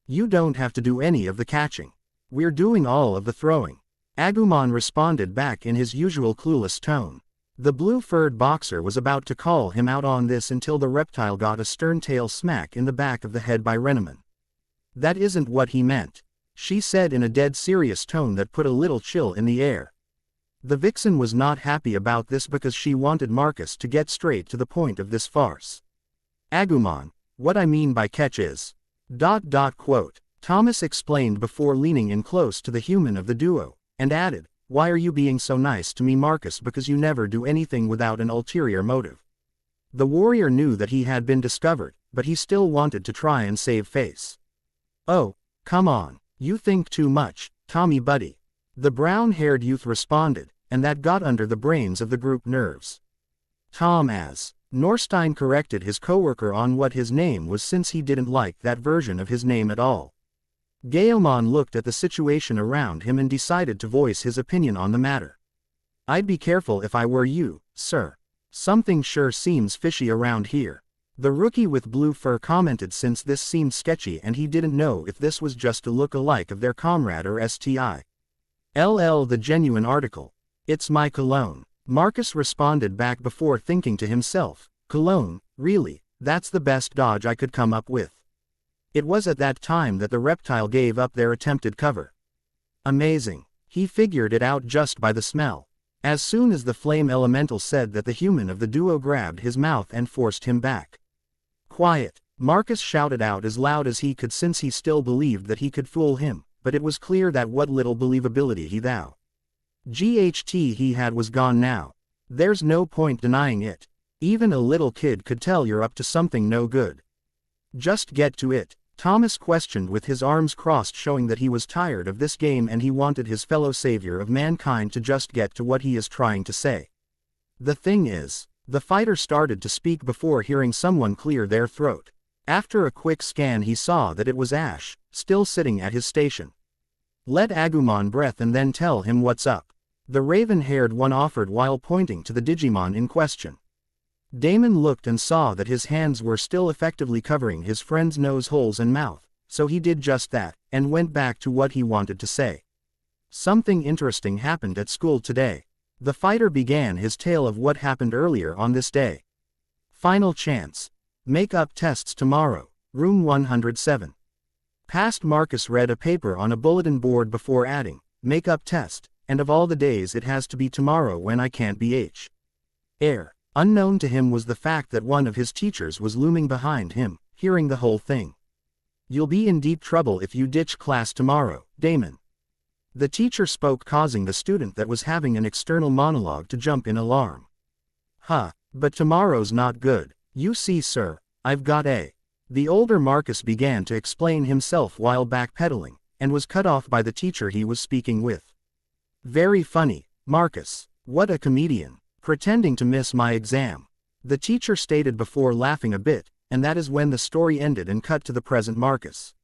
You don't have to do any of the catching. We're doing all of the throwing, Agumon responded back in his usual clueless tone. The blue-furred boxer was about to call him out on this until the reptile got a stern tail smack in the back of the head by Renamon. That isn't what he meant, she said in a dead serious tone that put a little chill in the air. The vixen was not happy about this because she wanted Marcus to get straight to the point of this farce. Agumon, what I mean by catch is... Thomas explained before leaning in close to the human of the duo, and added, why are you being so nice to me, Marcus? Because you never do anything without an ulterior motive. The warrior knew that he had been discovered, but he still wanted to try and save face. Oh, come on, you think too much, Tommy buddy. The brown-haired youth responded, and that got under the brains of the group nerves. Tom, as Norstein corrected his coworker on what his name was, since he didn't like that version of his name at all. Gaomon looked at the situation around him and decided to voice his opinion on the matter. I'd be careful if I were you, sir. Something sure seems fishy around here. The rookie with blue fur commented, since this seemed sketchy and he didn't know if this was just a look-alike of their comrade or STI. The genuine article. It's my cologne, Marcus responded back before thinking to himself, cologne, really, that's the best dodge I could come up with. It was at that time that the reptile gave up their attempted cover. Amazing. He figured it out just by the smell. As soon as the flame elemental said that, the human of the duo grabbed his mouth and forced him back. Quiet, Marcus shouted out as loud as he could, since he still believed that he could fool him, but it was clear that what little believability he had was gone now. There's no point denying it. Even a little kid could tell you're up to something no good. Just get to it, Thomas questioned with his arms crossed, showing that he was tired of this game and he wanted his fellow savior of mankind to just get to what he is trying to say. The thing is, the fighter started to speak before hearing someone clear their throat. After a quick scan he saw that it was Ash, still sitting at his station. Let Agumon breath and then tell him what's up, the raven-haired one offered while pointing to the Digimon in question. Damon looked and saw that his hands were still effectively covering his friend's nose holes and mouth, so he did just that, and went back to what he wanted to say. Something interesting happened at school today. The fighter began his tale of what happened earlier on this day. Final chance. Make-up tests tomorrow, room 107. Past Marcus read a paper on a bulletin board before adding, make-up test, and of all the days it has to be tomorrow when I can't be Air. Unknown to him was the fact that one of his teachers was looming behind him, hearing the whole thing. You'll be in deep trouble if you ditch class tomorrow, Damon. The teacher spoke, causing the student that was having an external monologue to jump in alarm. But tomorrow's not good. You see, sir, I've got The older Marcus began to explain himself while backpedaling, and was cut off by the teacher he was speaking with. Very funny, Marcus. What a comedian. Pretending to miss my exam. The teacher stated before laughing a bit, and that is when the story ended and cut to the present Marcus.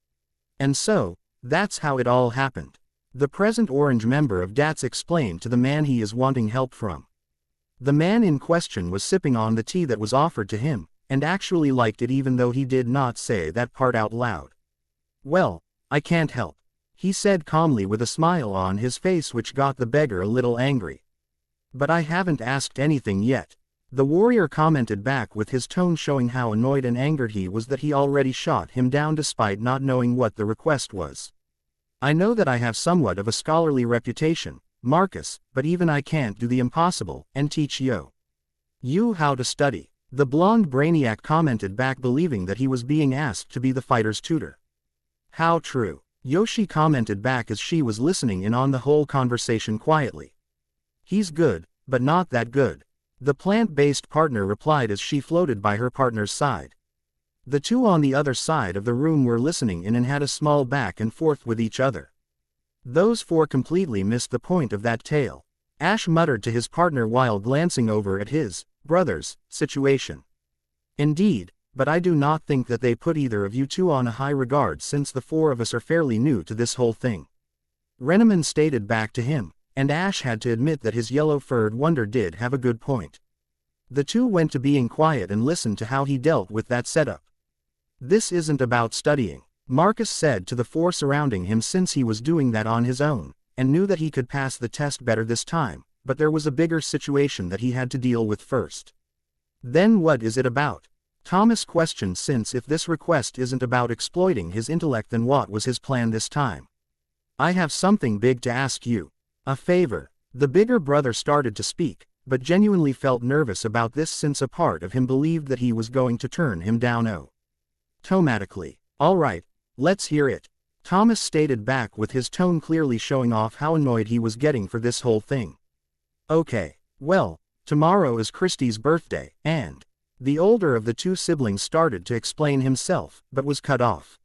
And so, that's how it all happened. The present orange member of DATS explained to the man he is wanting help from. The man in question was sipping on the tea that was offered to him, and actually liked it even though he did not say that part out loud. Well, I can't help, he said calmly with a smile on his face which got the beggar a little angry. But I haven't asked anything yet. The warrior commented back with his tone showing how annoyed and angered he was that he already shot him down despite not knowing what the request was. I know that I have somewhat of a scholarly reputation, Marcus, but even I can't do the impossible and teach you how to study. The blonde brainiac commented back, believing that he was being asked to be the fighter's tutor. How true, Yoshi commented back as she was listening in on the whole conversation quietly. He's good, but not that good, the plant-based partner replied as she floated by her partner's side. The two on the other side of the room were listening in and had a small back and forth with each other. Those four completely missed the point of that tale. Ash muttered to his partner while glancing over at his brother's situation. Indeed, but I do not think that they put either of you two on a high regard since the four of us are fairly new to this whole thing. Renneman stated back to him, and Ash had to admit that his yellow-furred wonder did have a good point. The two went to being quiet and listened to how he dealt with that setup. This isn't about studying, Marcus said to the four surrounding him since he was doing that on his own, and knew that he could pass the test better this time, but there was a bigger situation that he had to deal with first. Then what is it about? Thomas questioned, since if this request isn't about exploiting his intellect, then what was his plan this time? I have something big to ask you. A favor. The bigger brother started to speak, but genuinely felt nervous about this since a part of him believed that he was going to turn him down automatically. All right, let's hear it, Thomas stated back with his tone clearly showing off how annoyed he was getting for this whole thing. Okay, well, tomorrow is Christie's birthday, and the older of the two siblings started to explain himself, but was cut off.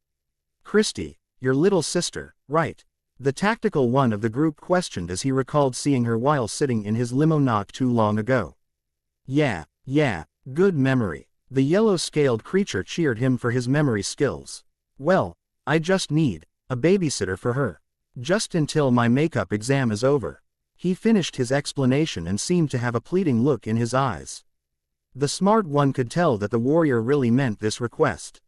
Christie, your little sister, right? The tactical one of the group questioned as he recalled seeing her while sitting in his limo not too long ago. Yeah, good memory. The yellow-scaled creature cheered him for his memory skills. Well, I just need a babysitter for her. Just until my makeup exam is over. He finished his explanation and seemed to have a pleading look in his eyes. The smart one could tell that the warrior really meant this request.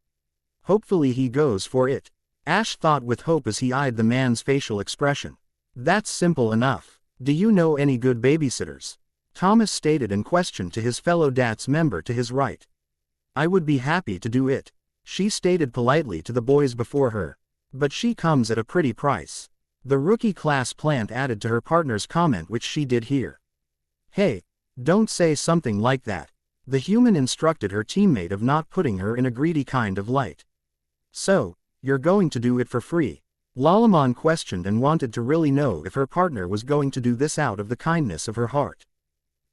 Hopefully he goes for it, Ash thought with hope as he eyed the man's facial expression. That's simple enough. Do you know any good babysitters? Thomas stated in question to his fellow DATS member to his right. I would be happy to do it, she stated politely to the boys before her. But she comes at a pretty price. The rookie class plant added to her partner's comment, which she did hear. Hey, don't say something like that. The human instructed her teammate of not putting her in a greedy kind of light. So, you're going to do it for free? Lalamon questioned and wanted to really know if her partner was going to do this out of the kindness of her heart.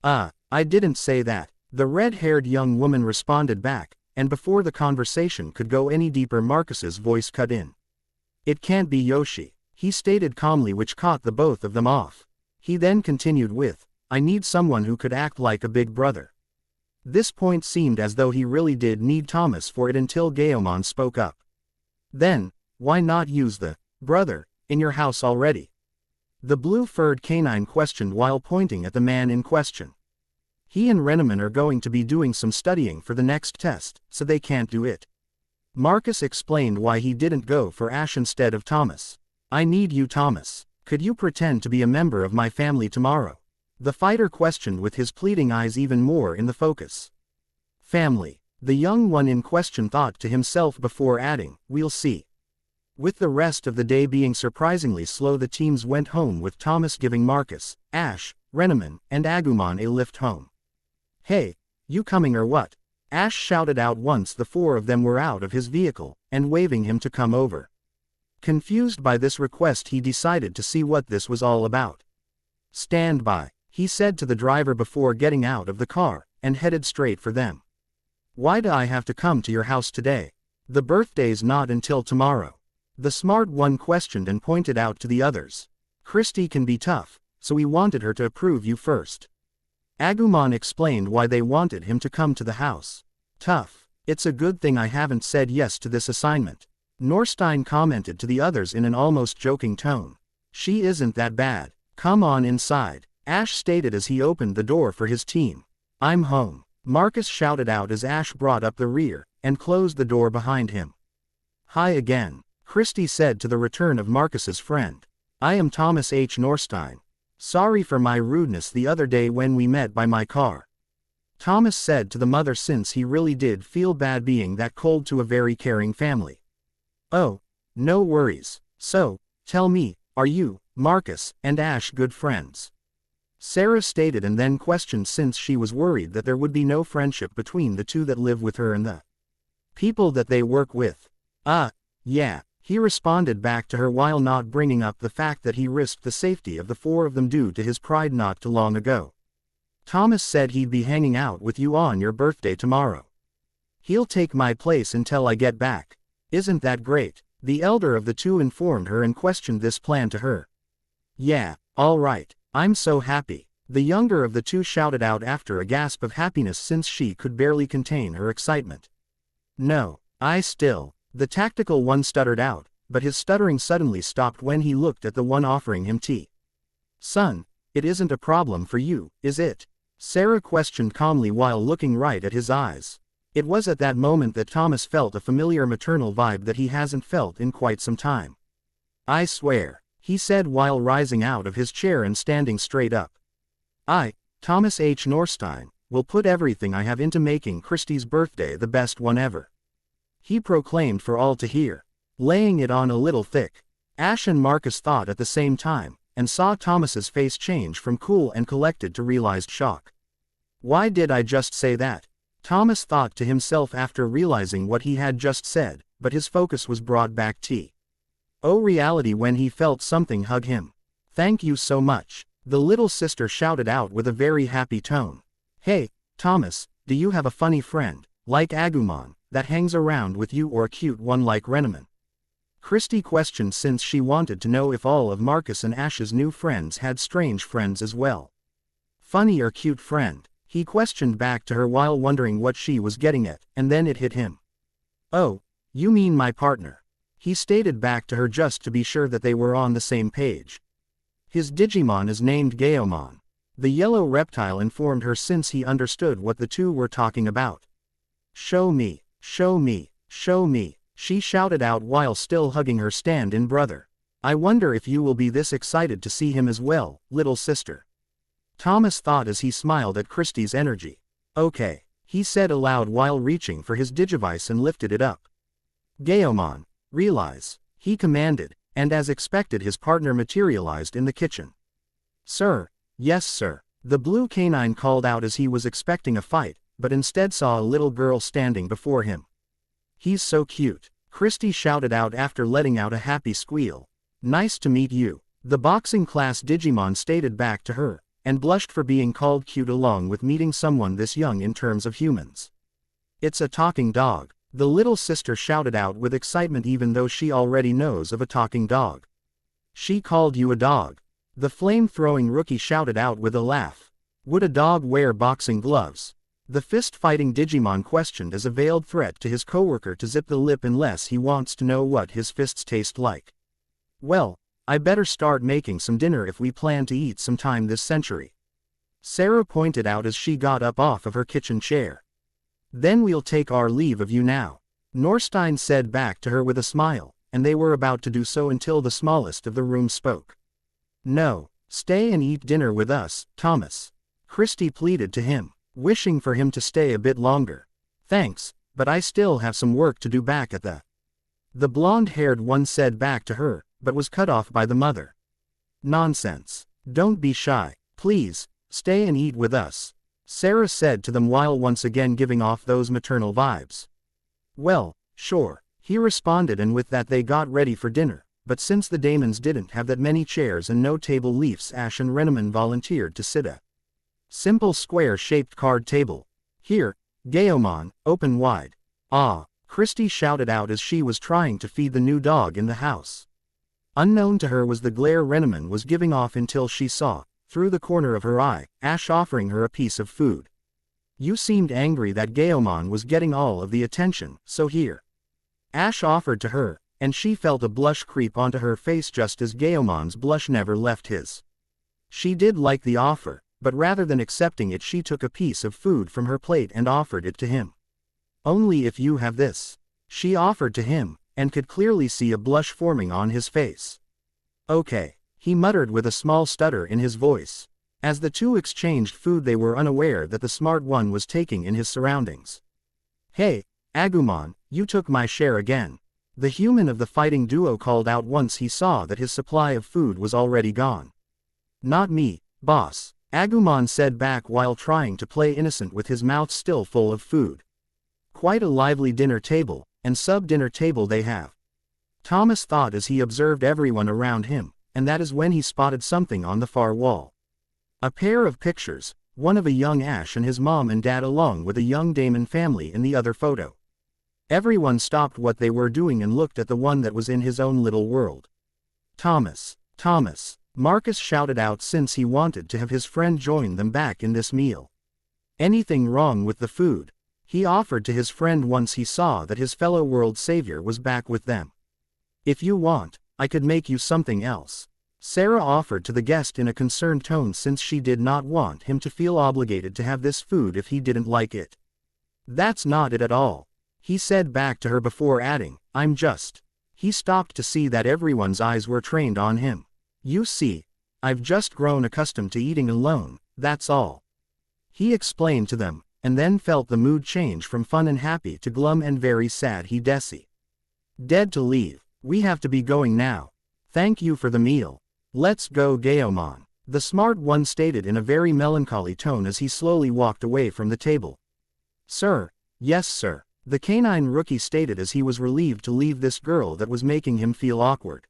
I didn't say that, the red-haired young woman responded back, and before the conversation could go any deeper, Marcus's voice cut in. It can't be Yoshi, he stated calmly, which caught the both of them off. He then continued with, I need someone who could act like a big brother. This point seemed as though he really did need Thomas for it until Gaomon spoke up. Then, why not use the brother in your house already? The blue-furred canine questioned while pointing at the man in question. He and Renneman are going to be doing some studying for the next test, so they can't do it. Marcus explained why he didn't go for Ash instead of Thomas. I need you, Thomas. Could you pretend to be a member of my family tomorrow? The fighter questioned with his pleading eyes even more in the focus. Family. The young one in question thought to himself before adding, we'll see. With the rest of the day being surprisingly slow, the teams went home with Thomas giving Marcus, Ash, Renneman, and Agumon a lift home. Hey, you coming or what? Ash shouted out once the four of them were out of his vehicle, and waving him to come over. Confused by this request, he decided to see what this was all about. Stand by, he said to the driver before getting out of the car, and headed straight for them. Why do I have to come to your house today? The birthday's not until tomorrow. The smart one questioned and pointed out to the others. Christy can be tough, so we wanted her to approve you first. Agumon explained why they wanted him to come to the house. Tough. It's a good thing I haven't said yes to this assignment. Norstein commented to the others in an almost joking tone. She isn't that bad. Come on inside, Ash stated as he opened the door for his team. I'm home, Marcus shouted out as Ash brought up the rear, and closed the door behind him. Hi again, Christy said to the return of Marcus's friend. I am Thomas H. Norstein. Sorry for my rudeness the other day when we met by my car. Thomas said to the mother since he really did feel bad being that cold to a very caring family. Oh, no worries. So, tell me, are you, Marcus, and Ash good friends? Sarah stated and then questioned since she was worried that there would be no friendship between the two that live with her and the people that they work with. Yeah, he responded back to her while not bringing up the fact that he risked the safety of the four of them due to his pride not too long ago. Thomas said he'd be hanging out with you on your birthday tomorrow. He'll take my place until I get back. Isn't that great? The elder of the two informed her and questioned this plan to her. Yeah, all right, I'm so happy, the younger of the two shouted out after a gasp of happiness since she could barely contain her excitement. No, the tactical one stuttered out, but his stuttering suddenly stopped when he looked at the one offering him tea. Son, it isn't a problem for you, is it? Sarah questioned calmly while looking right at his eyes. It was at that moment that Thomas felt a familiar maternal vibe that he hasn't felt in quite some time. I swear, he said while rising out of his chair and standing straight up. I, Thomas H. Norstein, will put everything I have into making Christy's birthday the best one ever. He proclaimed for all to hear, laying it on a little thick. Ash and Marcus thought at the same time, and saw Thomas's face change from cool and collected to realized shock. Why did I just say that? Thomas thought to himself after realizing what he had just said, but his focus was brought back to reality when he felt something hug him. Thank you so much, the little sister shouted out with a very happy tone. Hey, Thomas, do you have a funny friend, like Agumon, that hangs around with you or a cute one like Renneman? Christy questioned since she wanted to know if all of Marcus and Ash's new friends had strange friends as well. Funny or cute friend? He questioned back to her while wondering what she was getting at, and then it hit him. Oh, you mean my partner? He stated back to her just to be sure that they were on the same page. His Digimon is named Gaomon. The yellow reptile informed her since he understood what the two were talking about. Show me, show me, show me, she shouted out while still hugging her stand-in brother. I wonder if you will be this excited to see him as well, little sister. Thomas thought as he smiled at Christy's energy. Okay, he said aloud while reaching for his Digivice and lifted it up. Gaomon, realize, he commanded, and as expected his partner materialized in the kitchen. Sir, yes sir, the blue canine called out as he was expecting a fight, but instead saw a little girl standing before him. He's so cute, Christy shouted out after letting out a happy squeal. Nice to meet you, the boxing class Digimon stated back to her, and blushed for being called cute along with meeting someone this young in terms of humans. It's a talking dog, the little sister shouted out with excitement even though she already knows of a talking dog. She called you a dog, the flame-throwing rookie shouted out with a laugh. Would a dog wear boxing gloves? The fist-fighting Digimon questioned as a veiled threat to his coworker to zip the lip unless he wants to know what his fists taste like. Well, I better start making some dinner if we plan to eat sometime this century. Sarah pointed out as she got up off of her kitchen chair. Then we'll take our leave of you now, Norstein said back to her with a smile, and they were about to do so until the smallest of the room spoke. No, stay and eat dinner with us, Thomas. Christy pleaded to him, wishing for him to stay a bit longer. Thanks, but I still have some work to do back at the blonde-haired one said back to her, but was cut off by the mother. Nonsense. Don't be shy, please, stay and eat with us, Sarah said to them while once again giving off those maternal vibes. Well, sure, he responded, and with that they got ready for dinner, but since the Damons didn't have that many chairs and no table leaves, Ash and Renneman volunteered to sit a simple square-shaped card table. Here, Gaomon, open wide. Ah, Christy shouted out as she was trying to feed the new dog in the house. Unknown to her was the glare Renneman was giving off until she saw, through the corner of her eye, Ash offering her a piece of food. You seemed angry that Gaomon was getting all of the attention, so here. Ash offered to her, and she felt a blush creep onto her face just as Gaomon's blush never left his. She did like the offer, but rather than accepting it she took a piece of food from her plate and offered it to him. Only if you have this, she offered to him, and could clearly see a blush forming on his face. Okay, he muttered with a small stutter in his voice. As the two exchanged food they were unaware that the smart one was taking in his surroundings. Hey, Agumon, you took my share again. The human of the fighting duo called out once he saw that his supply of food was already gone. Not me, boss, Agumon said back while trying to play innocent with his mouth still full of food. Quite a lively dinner table, and sub-dinner table they have. Thomas thought as he observed everyone around him, and that is when he spotted something on the far wall. A pair of pictures, one of a young Ash and his mom and dad along with a young Damon family in the other photo. Everyone stopped what they were doing and looked at the one that was in his own little world. Thomas, Marcus shouted out since he wanted to have his friend join them back in this meal. Anything wrong with the food? He offered to his friend once he saw that his fellow world savior was back with them. If you want, I could make you something else, Sarah offered to the guest in a concerned tone since she did not want him to feel obligated to have this food if he didn't like it. That's not it at all, he said back to her before adding, I'm just. He stopped to see that everyone's eyes were trained on him. You see, I've just grown accustomed to eating alone, that's all. He explained to them, and then felt the mood change from fun and happy to glum and very sad. He desi. Dead to leave, we have to be going now. Thank you for the meal. Let's go Gaomon, the smart one stated in a very melancholy tone as he slowly walked away from the table. Sir, yes sir, the canine rookie stated as he was relieved to leave this girl that was making him feel awkward.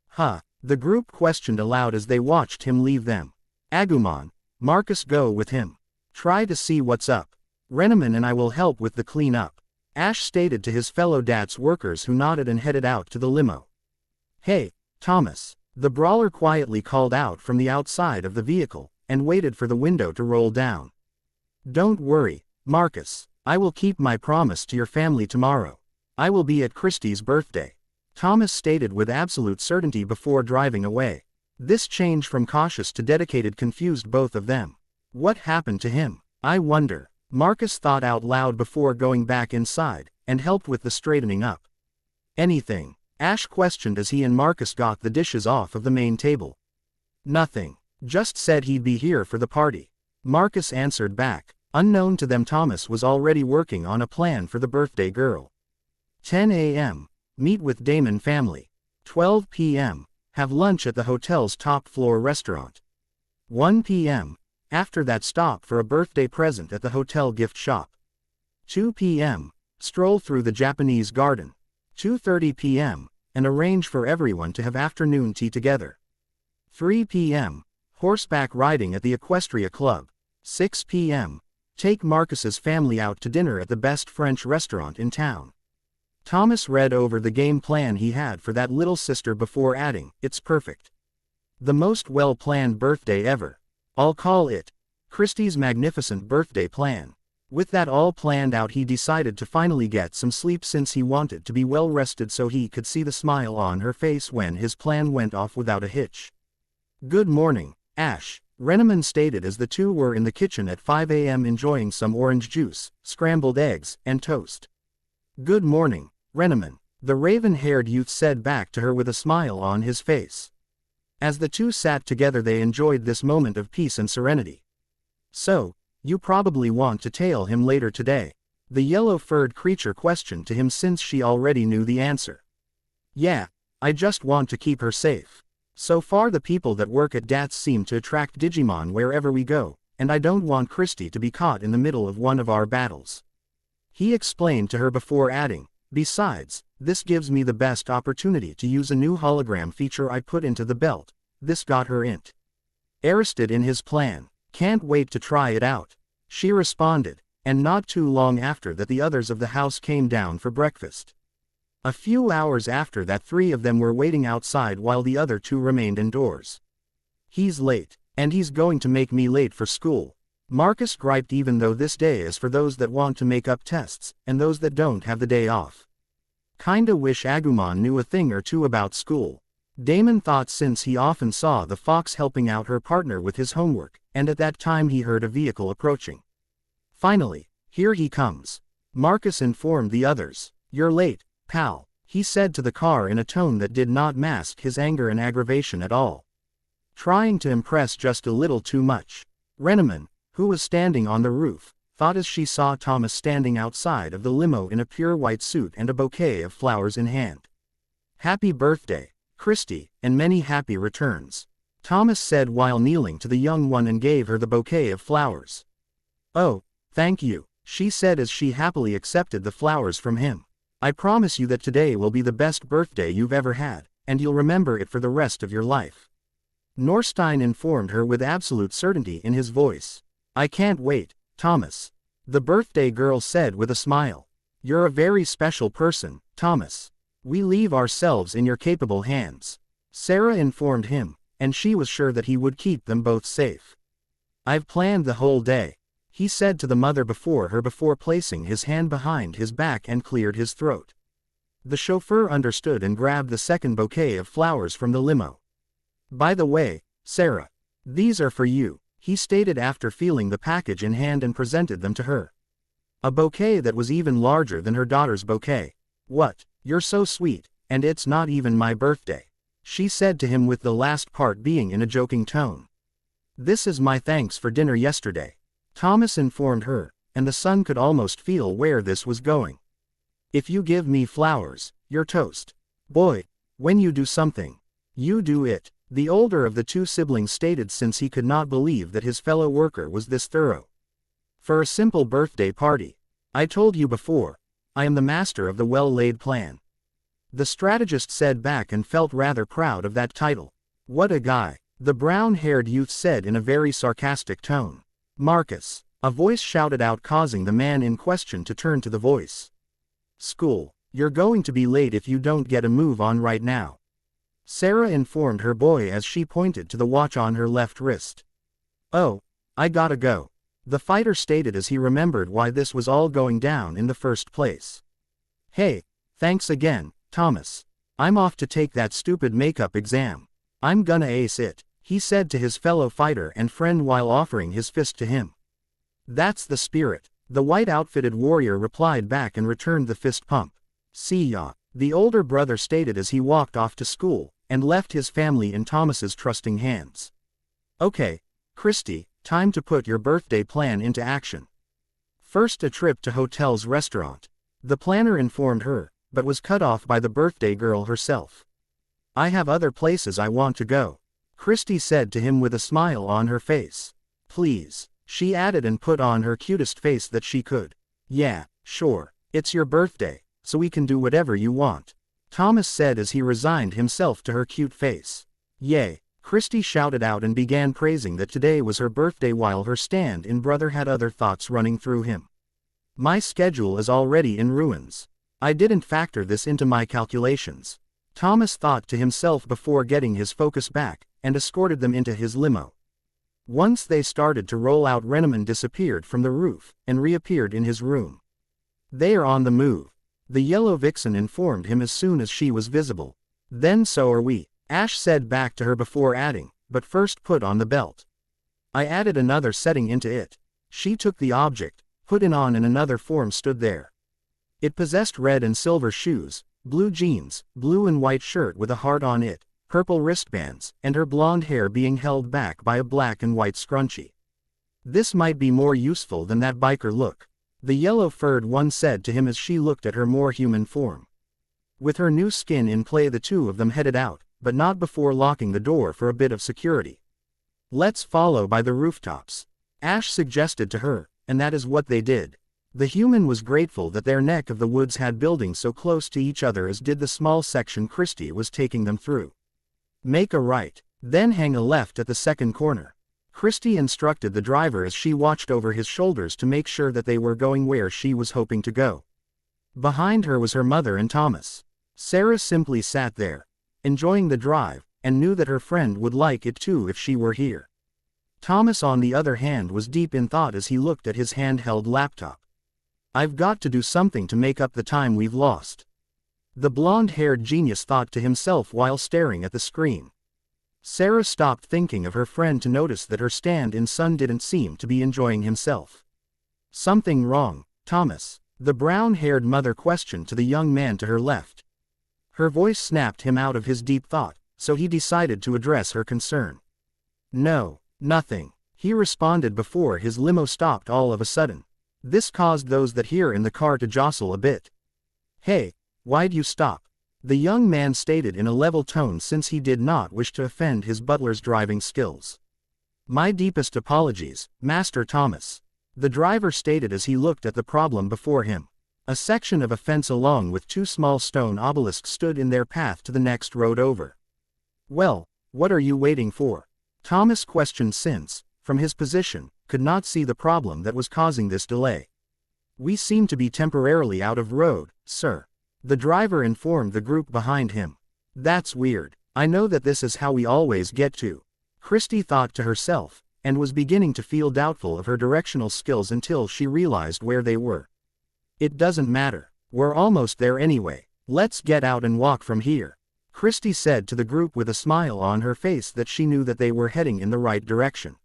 Huh, the group questioned aloud as they watched him leave them. Agumon, Marcus go with him. Try to see what's up. Renneman and I will help with the cleanup, Ash stated to his fellow DATS workers who nodded and headed out to the limo. Hey, Thomas, the brawler quietly called out from the outside of the vehicle, and waited for the window to roll down. Don't worry, Marcus, I will keep my promise to your family tomorrow. I will be at Christie's birthday, Thomas stated with absolute certainty before driving away. This change from cautious to dedicated confused both of them. What happened to him, I wonder? Marcus thought out loud before going back inside, and helped with the straightening up. Anything? Ash questioned as he and Marcus got the dishes off of the main table. Nothing. Just said he'd be here for the party, Marcus answered back. Unknown to them Thomas was already working on a plan for the birthday girl. 10 a.m. Meet with Damon family. 12 p.m. Have lunch at the hotel's top floor restaurant. 1 p.m. After that stop for a birthday present at the hotel gift shop. 2 p.m. Stroll through the Japanese garden. 2:30 p.m. and arrange for everyone to have afternoon tea together. 3 p.m. Horseback riding at the Equestria Club. 6 p.m. Take Marcus's family out to dinner at the best French restaurant in town. Thomas read over the game plan he had for that little sister before adding, it's perfect. The most well-planned birthday ever. I'll call it Christie's magnificent birthday plan. With that all planned out, he decided to finally get some sleep since he wanted to be well rested so he could see the smile on her face when his plan went off without a hitch. Good morning, Ash, Renneman stated as the two were in the kitchen at 5 a.m. enjoying some orange juice, scrambled eggs, and toast. Good morning, Renneman, the raven-haired youth said back to her with a smile on his face. As the two sat together they enjoyed this moment of peace and serenity. So, you probably want to tail him later today, the yellow-furred creature questioned to him since she already knew the answer. Yeah, I just want to keep her safe. So far the people that work at DATS seem to attract Digimon wherever we go, and I don't want Christy to be caught in the middle of one of our battles. He explained to her before adding, besides, this gives me the best opportunity to use a new hologram feature I put into the belt. This got her interested in his plan. Can't wait to try it out, she responded, and not too long after that the others of the house came down for breakfast. A few hours after that 3 of them were waiting outside while the other 2 remained indoors. He's late, and he's going to make me late for school, Marcus griped, even though this day is for those that want to make up tests, and those that don't have the day off. Kinda wish Agumon knew a thing or two about school, Damon thought, since he often saw the fox helping out her partner with his homework, and at that time he heard a vehicle approaching. Finally, here he comes, Marcus informed the others. You're late, pal, he said to the car in a tone that did not mask his anger and aggravation at all. Trying to impress just a little too much. Renneman, who was standing on the roof, thought as she saw Thomas standing outside of the limo in a pure white suit and a bouquet of flowers in hand. Happy birthday, Christy, and many happy returns, Thomas said while kneeling to the young one and gave her the bouquet of flowers. Oh, thank you, she said as she happily accepted the flowers from him. I promise you that today will be the best birthday you've ever had, and you'll remember it for the rest of your life, Norstein informed her with absolute certainty in his voice. I can't wait, Thomas, the birthday girl said with a smile. You're a very special person, Thomas. We leave ourselves in your capable hands, Sarah informed him, and she was sure that he would keep them both safe. I've planned the whole day, he said to the mother before her before placing his hand behind his back and cleared his throat. The chauffeur understood and grabbed the second bouquet of flowers from the limo. By the way, Sarah, these are for you, he stated after feeling the package in hand and presented them to her. A bouquet that was even larger than her daughter's bouquet. What, you're so sweet, and it's not even my birthday, she said to him with the last part being in a joking tone. This is my thanks for dinner yesterday, Thomas informed her, and the son could almost feel where this was going. If you give me flowers, you're toast. Boy, when you do something, you do it, the older of the 2 siblings stated, since he could not believe that his fellow worker was this thorough. For a simple birthday party. I told you before, I am the master of the well-laid plan, the strategist said back and felt rather proud of that title. What a guy, the brown-haired youth said in a very sarcastic tone. Marcus, a voice shouted out, causing the man in question to turn to the voice. School, you're going to be late if you don't get a move on right now, Sarah informed her boy as she pointed to the watch on her left wrist. Oh, I gotta go, the fighter stated as he remembered why this was all going down in the first place. Hey, thanks again, Thomas. I'm off to take that stupid makeup exam. I'm gonna ace it, he said to his fellow fighter and friend while offering his fist to him. That's the spirit, the white-outfitted warrior replied back and returned the fist pump. See ya, the older brother stated as he walked off to school, and left his family in Thomas's trusting hands. Okay, Christy, time to put your birthday plan into action. First, a trip to hotel's restaurant, the planner informed her, but was cut off by the birthday girl herself. I have other places I want to go, Christy said to him with a smile on her face. Please, she added and put on her cutest face that she could. Yeah, sure, it's your birthday, so we can do whatever you want, Thomas said as he resigned himself to her cute face. Yay, Christy shouted out and began praising that today was her birthday while her stand-in brother had other thoughts running through him. My schedule is already in ruins. I didn't factor this into my calculations, Thomas thought to himself before getting his focus back, and escorted them into his limo. Once they started to roll out, Renneman disappeared from the roof, and reappeared in his room. They are on the move, the yellow vixen informed him as soon as she was visible. Then so are we, Ash said back to her before adding, but first put on the belt. I added another setting into it. She took the object, put it on, and another form stood there. It possessed red and silver shoes, blue jeans, blue and white shirt with a heart on it, purple wristbands, and her blonde hair being held back by a black and white scrunchie. This might be more useful than that biker look, the yellow-furred one said to him as she looked at her more human form. With her new skin in play, the two of them headed out, but not before locking the door for a bit of security. Let's follow by the rooftops, Ash suggested to her, and that is what they did. The human was grateful that their neck of the woods had buildings so close to each other, as did the small section Christie was taking them through. Make a right, then hang a left at the second corner, Christie instructed the driver as she watched over his shoulders to make sure that they were going where she was hoping to go. Behind her was her mother and Thomas. Sarah simply sat there, enjoying the drive, and knew that her friend would like it too if she were here. Thomas, on the other hand, was deep in thought as he looked at his handheld laptop. I've got to do something to make up the time we've lost, the blonde-haired genius thought to himself while staring at the screen. Sarah stopped thinking of her friend to notice that her stand-in son didn't seem to be enjoying himself. Something wrong, Thomas? The brown-haired mother questioned to the young man to her left. Her voice snapped him out of his deep thought, so he decided to address her concern. No, nothing, he responded before his limo stopped all of a sudden. This caused those that here in the car to jostle a bit. Hey, why'd you stop? The young man stated in a level tone, since he did not wish to offend his butler's driving skills. My deepest apologies, Master Thomas, the driver stated as he looked at the problem before him. A section of a fence along with two small stone obelisks stood in their path to the next road over. Well, what are you waiting for? Thomas questioned, since, from his position, could not see the problem that was causing this delay. We seem to be temporarily out of road, sir, the driver informed the group behind him. That's weird. I know that this is how we always get to, Christie thought to herself, and was beginning to feel doubtful of her directional skills until she realized where they were. It doesn't matter, we're almost there anyway. Let's get out and walk from here, Christie said to the group with a smile on her face that she knew that they were heading in the right direction.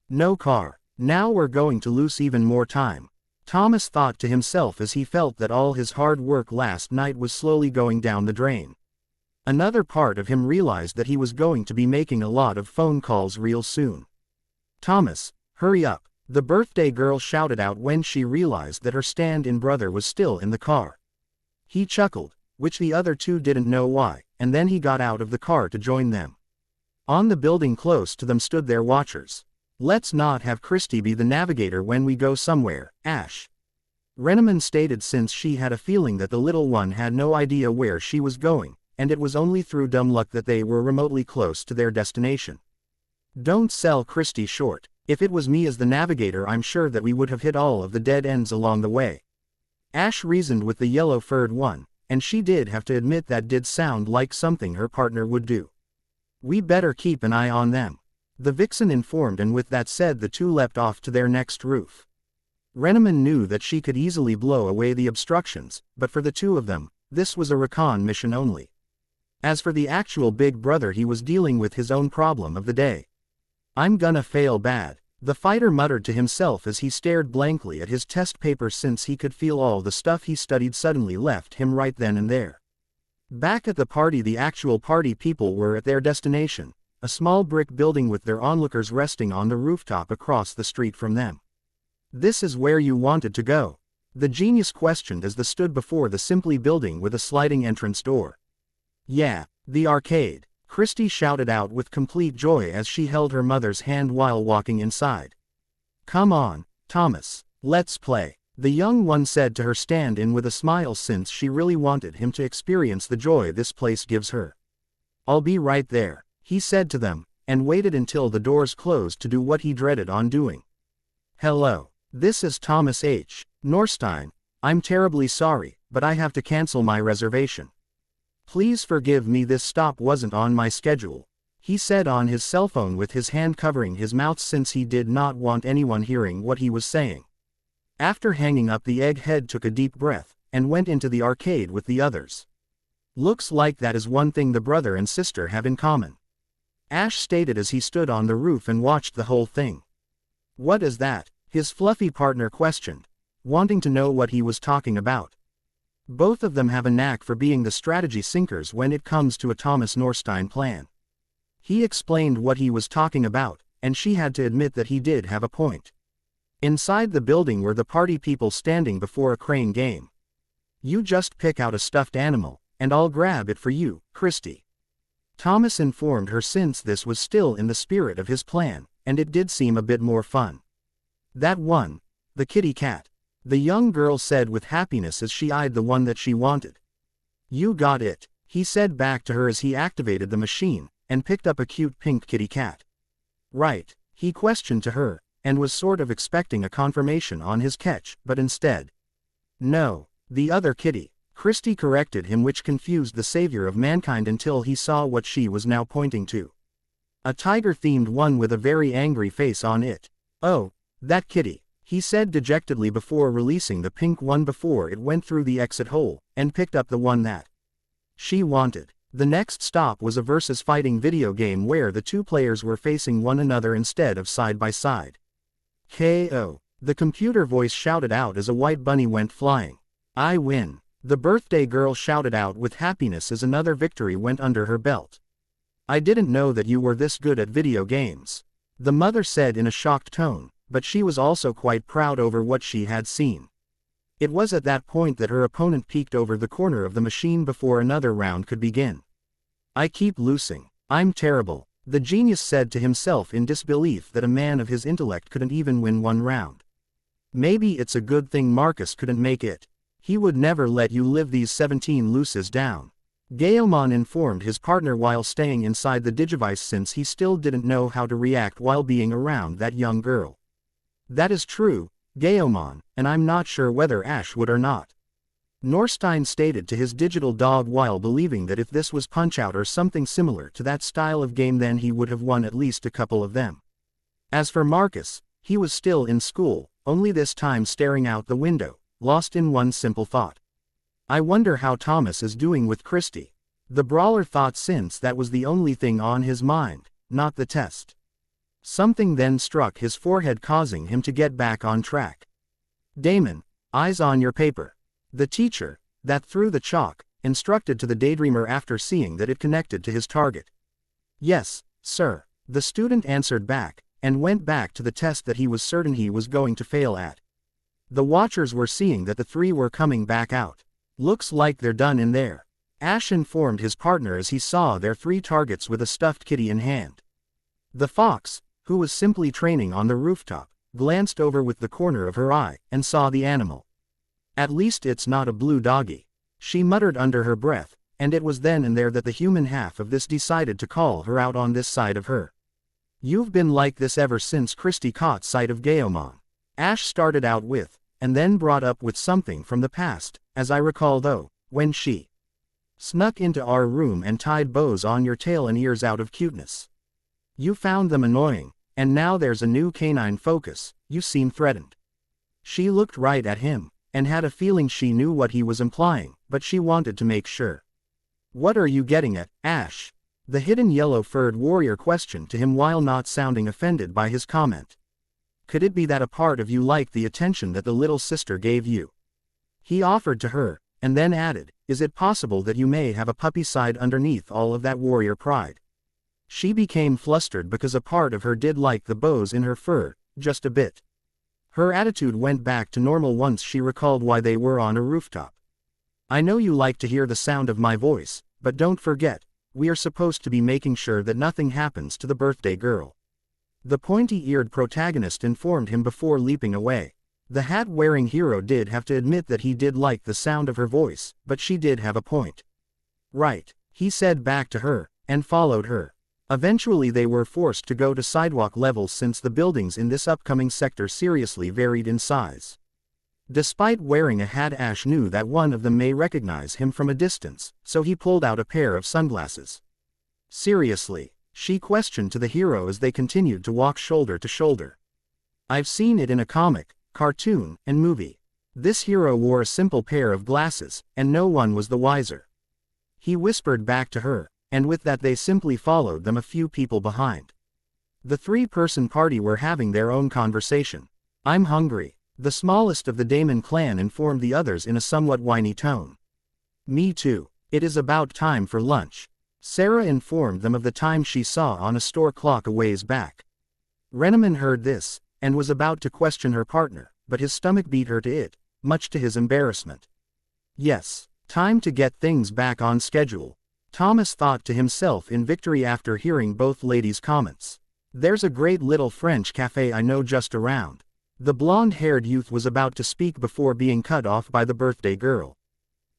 No car. Now we're going to lose even more time, Thomas thought to himself as he felt that all his hard work last night was slowly going down the drain. Another part of him realized that he was going to be making a lot of phone calls real soon. Thomas, hurry up, the birthday girl shouted out when she realized that her stand-in brother was still in the car. He chuckled, which the other two didn't know why, and then he got out of the car to join them. On the building close to them stood their watchers. Let's not have Christie be the navigator when we go somewhere, Ash, Renneman stated, since she had a feeling that the little one had no idea where she was going, and it was only through dumb luck that they were remotely close to their destination. Don't sell Christie short. If it was me as the navigator, I'm sure that we would have hit all of the dead ends along the way, Ash reasoned with the yellow-furred one, and she did have to admit that did sound like something her partner would do. We better keep an eye on them, the vixen informed, and with that said the two leapt off to their next roof. Renneman knew that she could easily blow away the obstructions, but for the two of them, this was a recon mission only. As for the actual big brother, he was dealing with his own problem of the day. I'm gonna fail bad, the fighter muttered to himself as he stared blankly at his test paper, since he could feel all the stuff he studied suddenly left him right then and there. Back at the party, the actual party people were at their destination, a small brick building with their onlookers resting on the rooftop across the street from them. This is where you wanted to go? The genius questioned as they stood before the simply building with a sliding entrance door. Yeah, the arcade, Christie shouted out with complete joy as she held her mother's hand while walking inside. Come on, Thomas, let's play, the young one said to her stand-in with a smile, since she really wanted him to experience the joy this place gives her. I'll be right there, he said to them, and waited until the doors closed to do what he dreaded on doing. Hello, this is Thomas H. Norstein. I'm terribly sorry, but I have to cancel my reservation. Please forgive me, this stop wasn't on my schedule, he said on his cell phone with his hand covering his mouth, since he did not want anyone hearing what he was saying. After hanging up, the egghead took a deep breath, and went into the arcade with the others. Looks like that is one thing the brother and sister have in common, Ash stated as he stood on the roof and watched the whole thing. What is that? His fluffy partner questioned, wanting to know what he was talking about. Both of them have a knack for being the strategy sinkers when it comes to a Thomas Norstein plan. He explained what he was talking about, and she had to admit that he did have a point. Inside the building were the party people standing before a crane game. You just pick out a stuffed animal, and I'll grab it for you, Christy. Thomas informed her since this was still in the spirit of his plan, and it did seem a bit more fun. That one, the kitty cat, the young girl said with happiness as she eyed the one that she wanted. You got it, he said back to her as he activated the machine, and picked up a cute pink kitty cat. Right, he questioned to her, and was sort of expecting a confirmation on his catch, but instead. No, the other kitty, Christy corrected him, which confused the savior of mankind until he saw what she was now pointing to. A tiger-themed one with a very angry face on it. Oh, that kitty, he said dejectedly before releasing the pink one before it went through the exit hole, and picked up the one that she wanted. The next stop was a versus fighting video game where the two players were facing one another instead of side by side. KO. The computer voice shouted out as a white bunny went flying. I win. The birthday girl shouted out with happiness as another victory went under her belt. I didn't know that you were this good at video games, the mother said in a shocked tone, but she was also quite proud over what she had seen. It was at that point that her opponent peeked over the corner of the machine before another round could begin. I keep losing. I'm terrible, the genius said to himself in disbelief that a man of his intellect couldn't even win one round. Maybe it's a good thing Marcus couldn't make it. He would never let you live these 17 loses down. Gaomon informed his partner while staying inside the Digivice since he still didn't know how to react while being around that young girl. That is true, Gaomon, and I'm not sure whether Ash would or not. Norstein stated to his digital dog while believing that if this was Punch-Out or something similar to that style of game then he would have won at least a couple of them. As for Marcus, he was still in school, only this time staring out the window, lost in one simple thought. I wonder how Thomas is doing with Christy. The brawler thought since that was the only thing on his mind, not the test. Something then struck his forehead causing him to get back on track. Damon, eyes on your paper. The teacher, that threw the chalk, instructed to the daydreamer after seeing that it connected to his target. Yes, sir, the student answered back, and went back to the test that he was certain he was going to fail at. The watchers were seeing that the three were coming back out. Looks like they're done in there, Ash informed his partner as he saw their three targets with a stuffed kitty in hand. The fox, who was simply training on the rooftop, glanced over with the corner of her eye, and saw the animal. At least it's not a blue doggy, she muttered under her breath, and it was then and there that the human half of this decided to call her out on this side of her. You've been like this ever since Christy caught sight of Gaomon, Ash started out with, and then brought up with something from the past, as I recall though, when she snuck into our room and tied bows on your tail and ears out of cuteness. You found them annoying, and now there's a new canine focus, you seem threatened. She looked right at him, and had a feeling she knew what he was implying, but she wanted to make sure. What are you getting at, Ash? The hidden yellow-furred warrior questioned to him while not sounding offended by his comment. Could it be that a part of you liked the attention that the little sister gave you? He offered to her, and then added, is it possible that you may have a puppy side underneath all of that warrior pride? She became flustered because a part of her did like the bows in her fur, just a bit. Her attitude went back to normal once she recalled why they were on a rooftop. I know you like to hear the sound of my voice, but don't forget, we are supposed to be making sure that nothing happens to the birthday girl. The pointy-eared protagonist informed him before leaping away. The hat-wearing hero did have to admit that he did like the sound of her voice, but she did have a point. Right, he said back to her, and followed her. Eventually they were forced to go to sidewalk levels since the buildings in this upcoming sector seriously varied in size. Despite wearing a hat, Ash knew that one of them may recognize him from a distance, so he pulled out a pair of sunglasses. Seriously? She questioned to the hero as they continued to walk shoulder to shoulder. I've seen it in a comic, cartoon, and movie. This hero wore a simple pair of glasses, and no one was the wiser. He whispered back to her, and with that they simply followed them a few people behind. The three-person party were having their own conversation. I'm hungry, the smallest of the Damon clan informed the others in a somewhat whiny tone. Me too. It is about time for lunch. Sarah informed them of the time she saw on a store clock a ways back. Renneman heard this, and was about to question her partner, but his stomach beat her to it, much to his embarrassment. Yes, time to get things back on schedule, Thomas thought to himself in victory after hearing both ladies' comments. There's a great little French cafe I know just around. The blonde-haired youth was about to speak before being cut off by the birthday girl.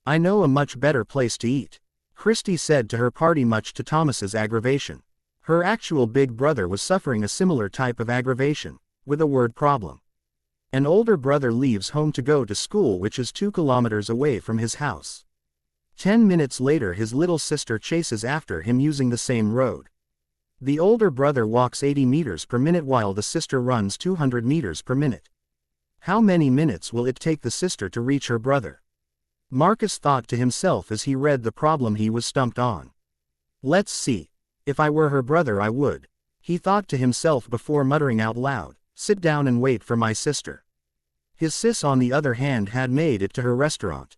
I know a much better place to eat, Christy said to her party, much to Thomas's aggravation. Her actual big brother was suffering a similar type of aggravation, with a word problem. An older brother leaves home to go to school, which is 2 kilometers away from his house. 10 minutes later his little sister chases after him using the same road. The older brother walks 80 meters per minute while the sister runs 200 meters per minute. How many minutes will it take the sister to reach her brother? Marcus thought to himself as he read the problem he was stumped on. Let's see. If I were her brother I would, he thought to himself before muttering out loud, sit down and wait for my sister. His sis on the other hand had made it to her restaurant.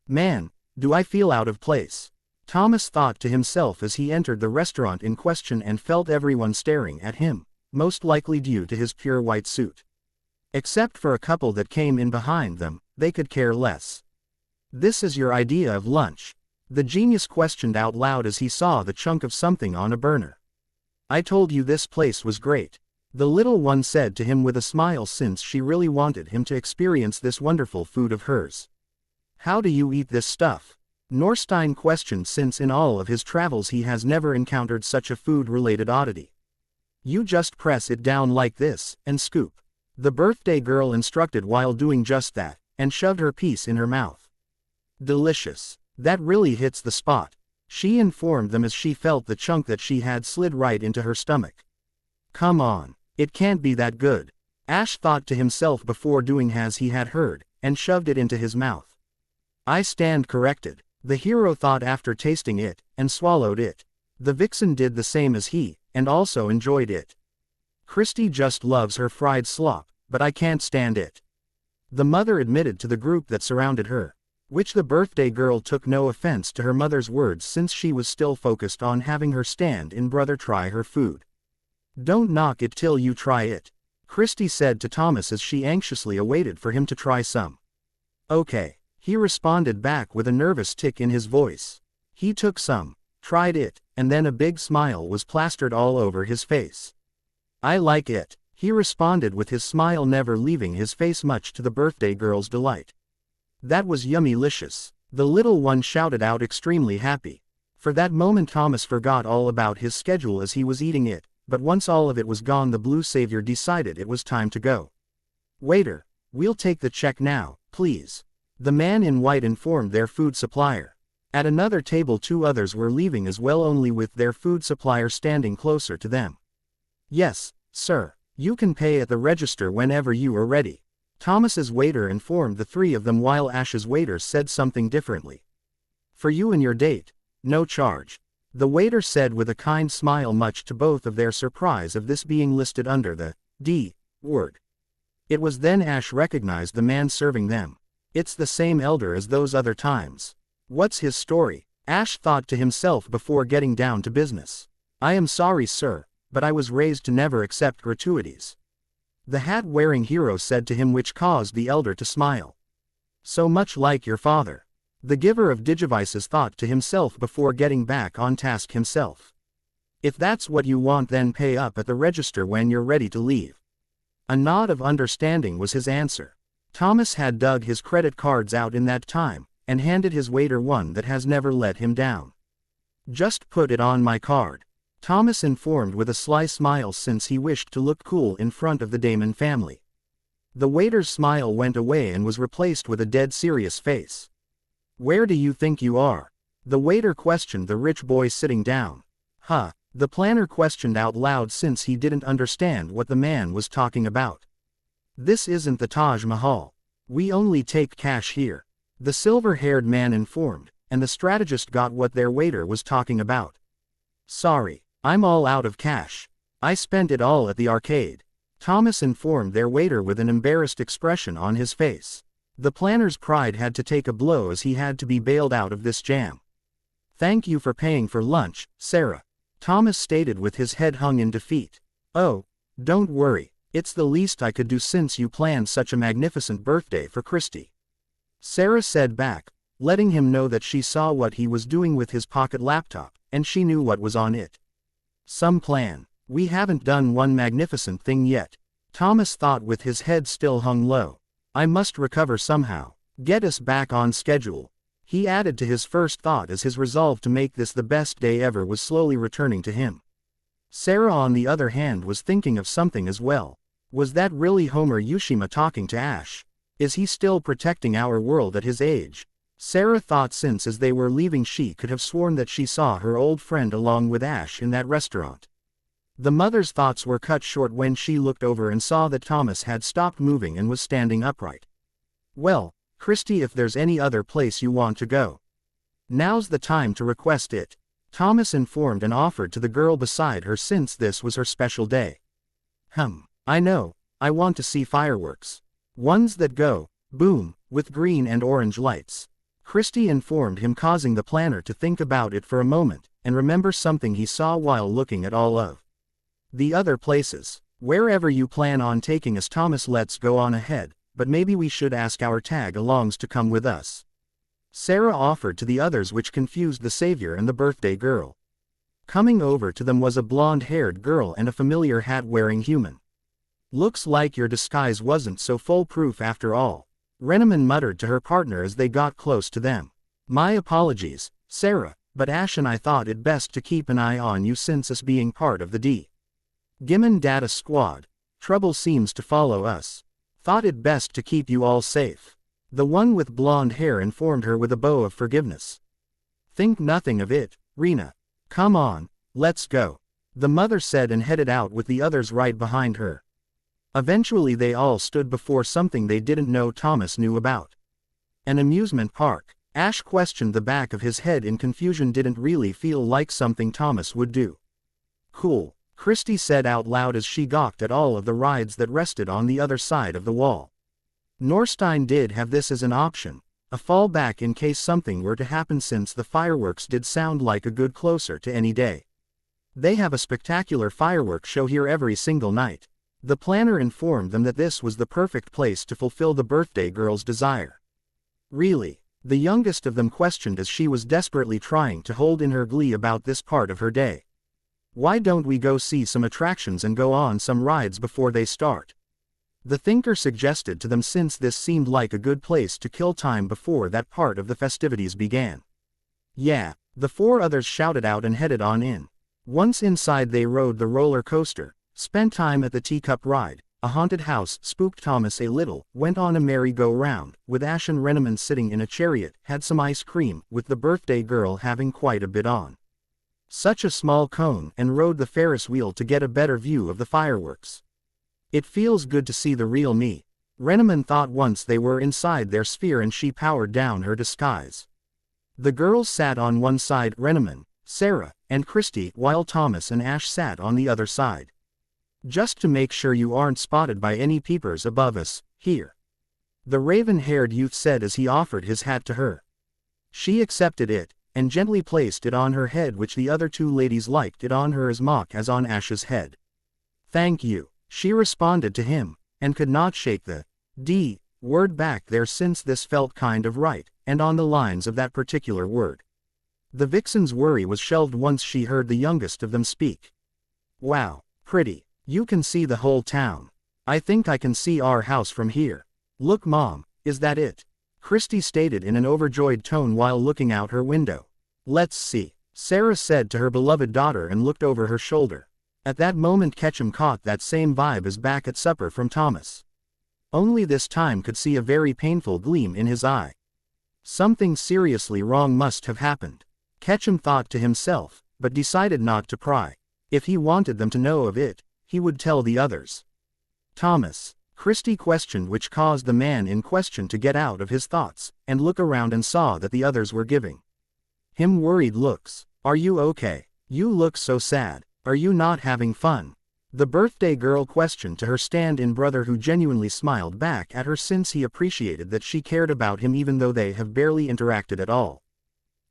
Man, do I feel out of place, Thomas thought to himself as he entered the restaurant in question and felt everyone staring at him, most likely due to his pure white suit. Except for a couple that came in behind them, they could care less. This is your idea of lunch? The genius questioned out loud as he saw the chunk of something on a burner. I told you this place was great, the little one said to him with a smile, since she really wanted him to experience this wonderful food of hers. How do you eat this stuff? Norstein questioned, since in all of his travels he has never encountered such a food-related oddity. You just press it down like this, and scoop. The birthday girl instructed while doing just that, and shoved her piece in her mouth. Delicious. That really hits the spot, she informed them as she felt the chunk that she had slid right into her stomach. Come on, it can't be that good, Ash thought to himself before doing as he had heard, and shoved it into his mouth. I stand corrected, the hero thought after tasting it, and swallowed it. The vixen did the same as he, and also enjoyed it. Christy just loves her fried slop, but I can't stand it, the mother admitted to the group that surrounded her. Which the birthday girl took no offense to her mother's words, since she was still focused on having her stand-in brother try her food. Don't knock it till you try it, Christy said to Thomas as she anxiously awaited for him to try some. Okay, he responded back with a nervous tick in his voice. He took some, tried it, and then a big smile was plastered all over his face. I like it, he responded with his smile never leaving his face, much to the birthday girl's delight. That was yummylicious, the little one shouted out, extremely happy. For that moment Thomas forgot all about his schedule as he was eating it, but once all of it was gone the blue savior decided it was time to go. Waiter, we'll take the check now, please, the man in white informed their food supplier. At another table 2 others were leaving as well, only with their food supplier standing closer to them. Yes, sir, you can pay at the register whenever you are ready, Thomas's waiter informed the 3 of them, while Ash's waiter said something differently. For you and your date, no charge, the waiter said with a kind smile, much to both of their surprise of this being listed under the D word. It was then Ash recognized the man serving them. It's the same elder as those other times. What's his story? Ash thought to himself before getting down to business. I am sorry, sir, but I was raised to never accept gratuities, the hat-wearing hero said to him, which caused the elder to smile. So much like your father, the giver of Digivices thought to himself before getting back on task himself. If that's what you want, then pay up at the register when you're ready to leave. A nod of understanding was his answer. Thomas had dug his credit cards out in that time, and handed his waiter one that has never let him down. Just put it on my card, Thomas informed with a sly smile, since he wished to look cool in front of the Damon family. The waiter's smile went away and was replaced with a dead serious face. Where do you think you are? The waiter questioned the rich boy sitting down. Huh, the planner questioned out loud, since he didn't understand what the man was talking about. This isn't the Taj Mahal. We only take cash here, the silver-haired man informed, and the strategist got what their waiter was talking about. Sorry, I'm all out of cash. I spent it all at the arcade. Thomas informed their waiter with an embarrassed expression on his face. The planner's pride had to take a blow as he had to be bailed out of this jam. Thank you for paying for lunch, Sarah, Thomas stated with his head hung in defeat. Oh, don't worry, it's the least I could do since you planned such a magnificent birthday for Christy, Sarah said back, letting him know that she saw what he was doing with his pocket laptop, and she knew what was on it. Some plan. We haven't done one magnificent thing yet, Thomas thought with his head still hung low. I must recover somehow. Get us back on schedule. He added to his first thought as his resolve to make this the best day ever was slowly returning to him. Sarah on the other hand was thinking of something as well. Was that really Homer Yushima talking to Ash? Is he still protecting our world at his age? Sarah thought since as they were leaving she could have sworn that she saw her old friend along with Ash in that restaurant. The mother's thoughts were cut short when she looked over and saw that Thomas had stopped moving and was standing upright. Well, Christy, if there's any other place you want to go, now's the time to request it, Thomas informed and offered to the girl beside her since this was her special day. I know, I want to see fireworks. Ones that go, boom, with green and orange lights. Christy informed him, causing the planner to think about it for a moment, and remember something he saw while looking at all of the other places. Wherever you plan on taking us, Thomas, let's go on ahead, but maybe we should ask our tag-alongs to come with us, Sarah offered to the others, which confused the savior and the birthday girl. Coming over to them was a blonde-haired girl and a familiar hat-wearing human. Looks like your disguise wasn't so foolproof after all, Renneman muttered to her partner as they got close to them. My apologies, Sarah, but Ash and I thought it best to keep an eye on you since us being part of the Digimon Data Squad. Trouble seems to follow us. Thought it best to keep you all safe, the one with blonde hair informed her with a bow of forgiveness. Think nothing of it, Rena. Come on, let's go, the mother said and headed out with the others right behind her. Eventually they all stood before something they didn't know Thomas knew about. An amusement park. Ash questioned the back of his head in confusion. Didn't really feel like something Thomas would do. Cool, Christy said out loud as she gawked at all of the rides that rested on the other side of the wall. Norstein did have this as an option, a fallback in case something were to happen, since the fireworks did sound like a good closer to any day. They have a spectacular fireworks show here every single night. The planner informed them that this was the perfect place to fulfill the birthday girl's desire. Really? The youngest of them questioned as she was desperately trying to hold in her glee about this part of her day. Why don't we go see some attractions and go on some rides before they start? The thinker suggested to them, since this seemed like a good place to kill time before that part of the festivities began. Yeah, the four others shouted out and headed on in. Once inside they rode the roller coaster, spent time at the teacup ride, a haunted house spooked Thomas a little, went on a merry-go-round, with Ash and Renneman sitting in a chariot, had some ice cream, with the birthday girl having quite a bit on such a small cone, and rode the Ferris wheel to get a better view of the fireworks. It feels good to see the real me, Renneman thought once they were inside their sphere and she powered down her disguise. The girls sat on one side, Renneman, Sarah, and Christy, while Thomas and Ash sat on the other side. Just to make sure you aren't spotted by any peepers above us, here, the raven-haired youth said as he offered his hat to her. She accepted it, and gently placed it on her head, which the other two ladies liked it on her as mock as on Ash's head. Thank you, she responded to him, and could not shake the word back there, since this felt kind of right, and on the lines of that particular word. The vixen's worry was shelved once she heard the youngest of them speak. Wow, pretty. You can see the whole town. I think I can see our house from here. Look, Mom, is that it? Christy stated in an overjoyed tone while looking out her window. Let's see, Sarah said to her beloved daughter and looked over her shoulder. At that moment Ketchum caught that same vibe as back at supper from Thomas. Only this time could see a very painful gleam in his eye. Something seriously wrong must have happened, Ketchum thought to himself, but decided not to pry. If he wanted them to know of it, he would tell the others. Thomas, Christy questioned, which caused the man in question to get out of his thoughts, and look around and saw that the others were giving him worried looks. Are you okay? You look so sad. Are you not having fun? The birthday girl questioned to her stand-in brother, who genuinely smiled back at her since he appreciated that she cared about him even though they have barely interacted at all.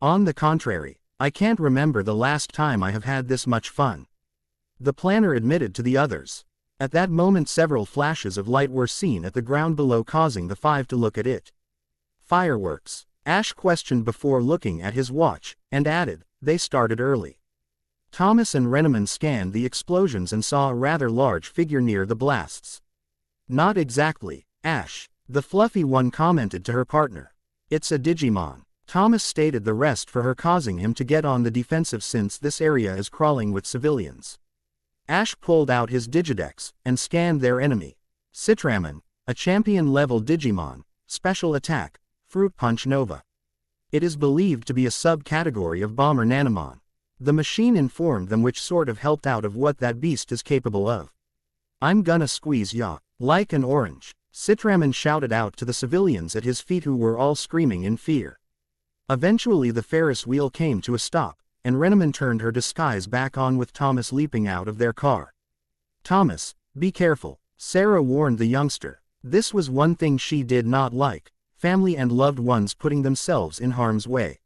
On the contrary, I can't remember the last time I have had this much fun, the planner admitted to the others. At that moment several flashes of light were seen at the ground below, causing the five to look at it. Fireworks? Ash questioned before looking at his watch, and added, they started early. Thomas and Renneman scanned the explosions and saw a rather large figure near the blasts. Not exactly, Ash, the fluffy one commented to her partner. It's a Digimon. Thomas stated the rest for her, causing him to get on the defensive since this area is crawling with civilians. Ash pulled out his Digidex and scanned their enemy. Citraman, a champion-level Digimon, special attack, Fruit Punch Nova. It is believed to be a subcategory of Bomber Nanomon. The machine informed them which sort of helped out of what that beast is capable of. I'm gonna squeeze ya, like an orange, Citraman shouted out to the civilians at his feet, who were all screaming in fear. Eventually the Ferris wheel came to a stop, and Renneman turned her disguise back on with Thomas leaping out of their car. Thomas, be careful, Sarah warned the youngster. This was one thing she did not like, family and loved ones putting themselves in harm's way.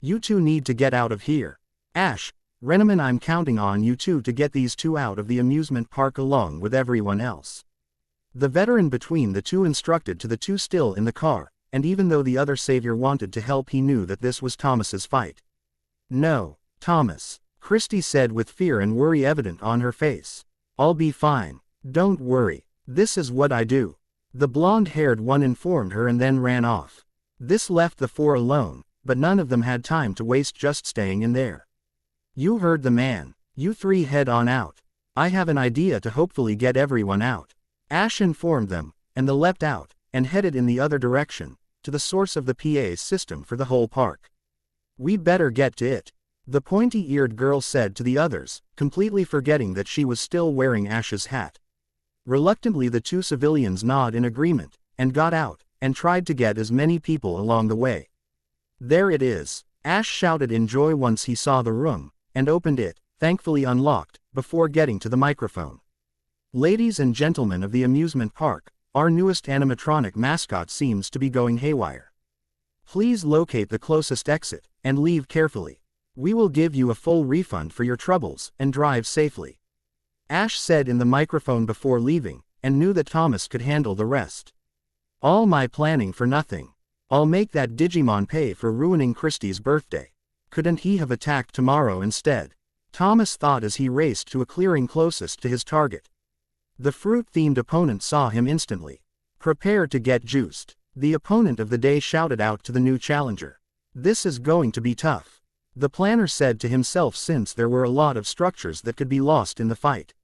You two need to get out of here. Ash, Renneman, I'm counting on you two to get these two out of the amusement park along with everyone else. The veteran between the two instructed to the two still in the car, and even though the other savior wanted to help, he knew that this was Thomas's fight. No, Thomas, Christy said with fear and worry evident on her face. I'll be fine, don't worry, this is what I do. The blonde-haired one informed her and then ran off. This left the four alone, but none of them had time to waste just staying in there. You heard the man, you three head on out. I have an idea to hopefully get everyone out. Ash informed them, and they leapt out, and headed in the other direction, to the source of the PA system for the whole park. We better get to it, the pointy-eared girl said to the others, completely forgetting that she was still wearing Ash's hat. Reluctantly the two civilians nodded in agreement, and got out, and tried to get as many people along the way. There it is, Ash shouted in joy once he saw the room, and opened it, thankfully unlocked, before getting to the microphone. Ladies and gentlemen of the amusement park, our newest animatronic mascot seems to be going haywire. Please locate the closest exit, and leave carefully. We will give you a full refund for your troubles, and drive safely. Ash said in the microphone before leaving, and knew that Thomas could handle the rest. All my planning for nothing. I'll make that Digimon pay for ruining Christie's birthday. Couldn't he have attacked tomorrow instead? Thomas thought as he raced to a clearing closest to his target. The fruit-themed opponent saw him instantly. Prepare to get juiced, the opponent of the day shouted out to the new challenger. This is going to be tough, the planner said to himself, since there were a lot of structures that could be lost in the fight.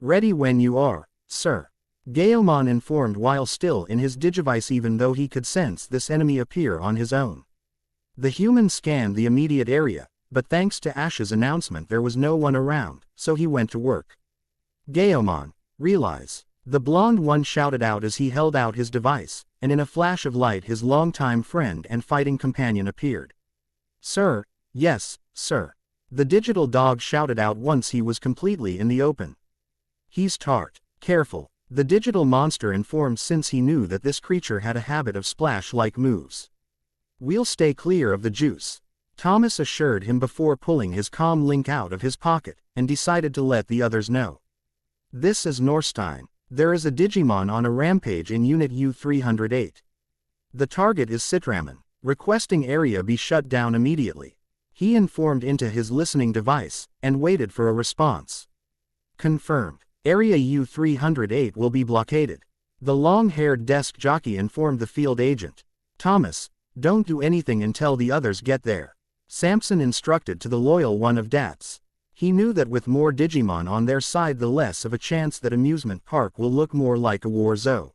Ready when you are, sir, Gaomon informed while still in his digivice, even though he could sense this enemy appear on his own. The human scanned the immediate area, but thanks to Ash's announcement there was no one around, so he went to work. Gaomon, realize, the blonde one shouted out as he held out his device, and in a flash of light his longtime friend and fighting companion appeared. Sir, yes, sir, the digital dog shouted out once he was completely in the open. He's tart, careful, the digital monster informed, since he knew that this creature had a habit of splash-like moves. We'll stay clear of the juice, Thomas assured him before pulling his comm link out of his pocket, and decided to let the others know. This is Norstein. There is a Digimon on a rampage in Unit U-308. The target is Citraman, requesting area be shut down immediately. He informed into his listening device, and waited for a response. Confirmed. Area U-308 will be blockaded. The long-haired desk jockey informed the field agent. Thomas, don't do anything until the others get there, Samson instructed to the loyal one of DATS. He knew that with more Digimon on their side the less of a chance that amusement park will look more like a war zone.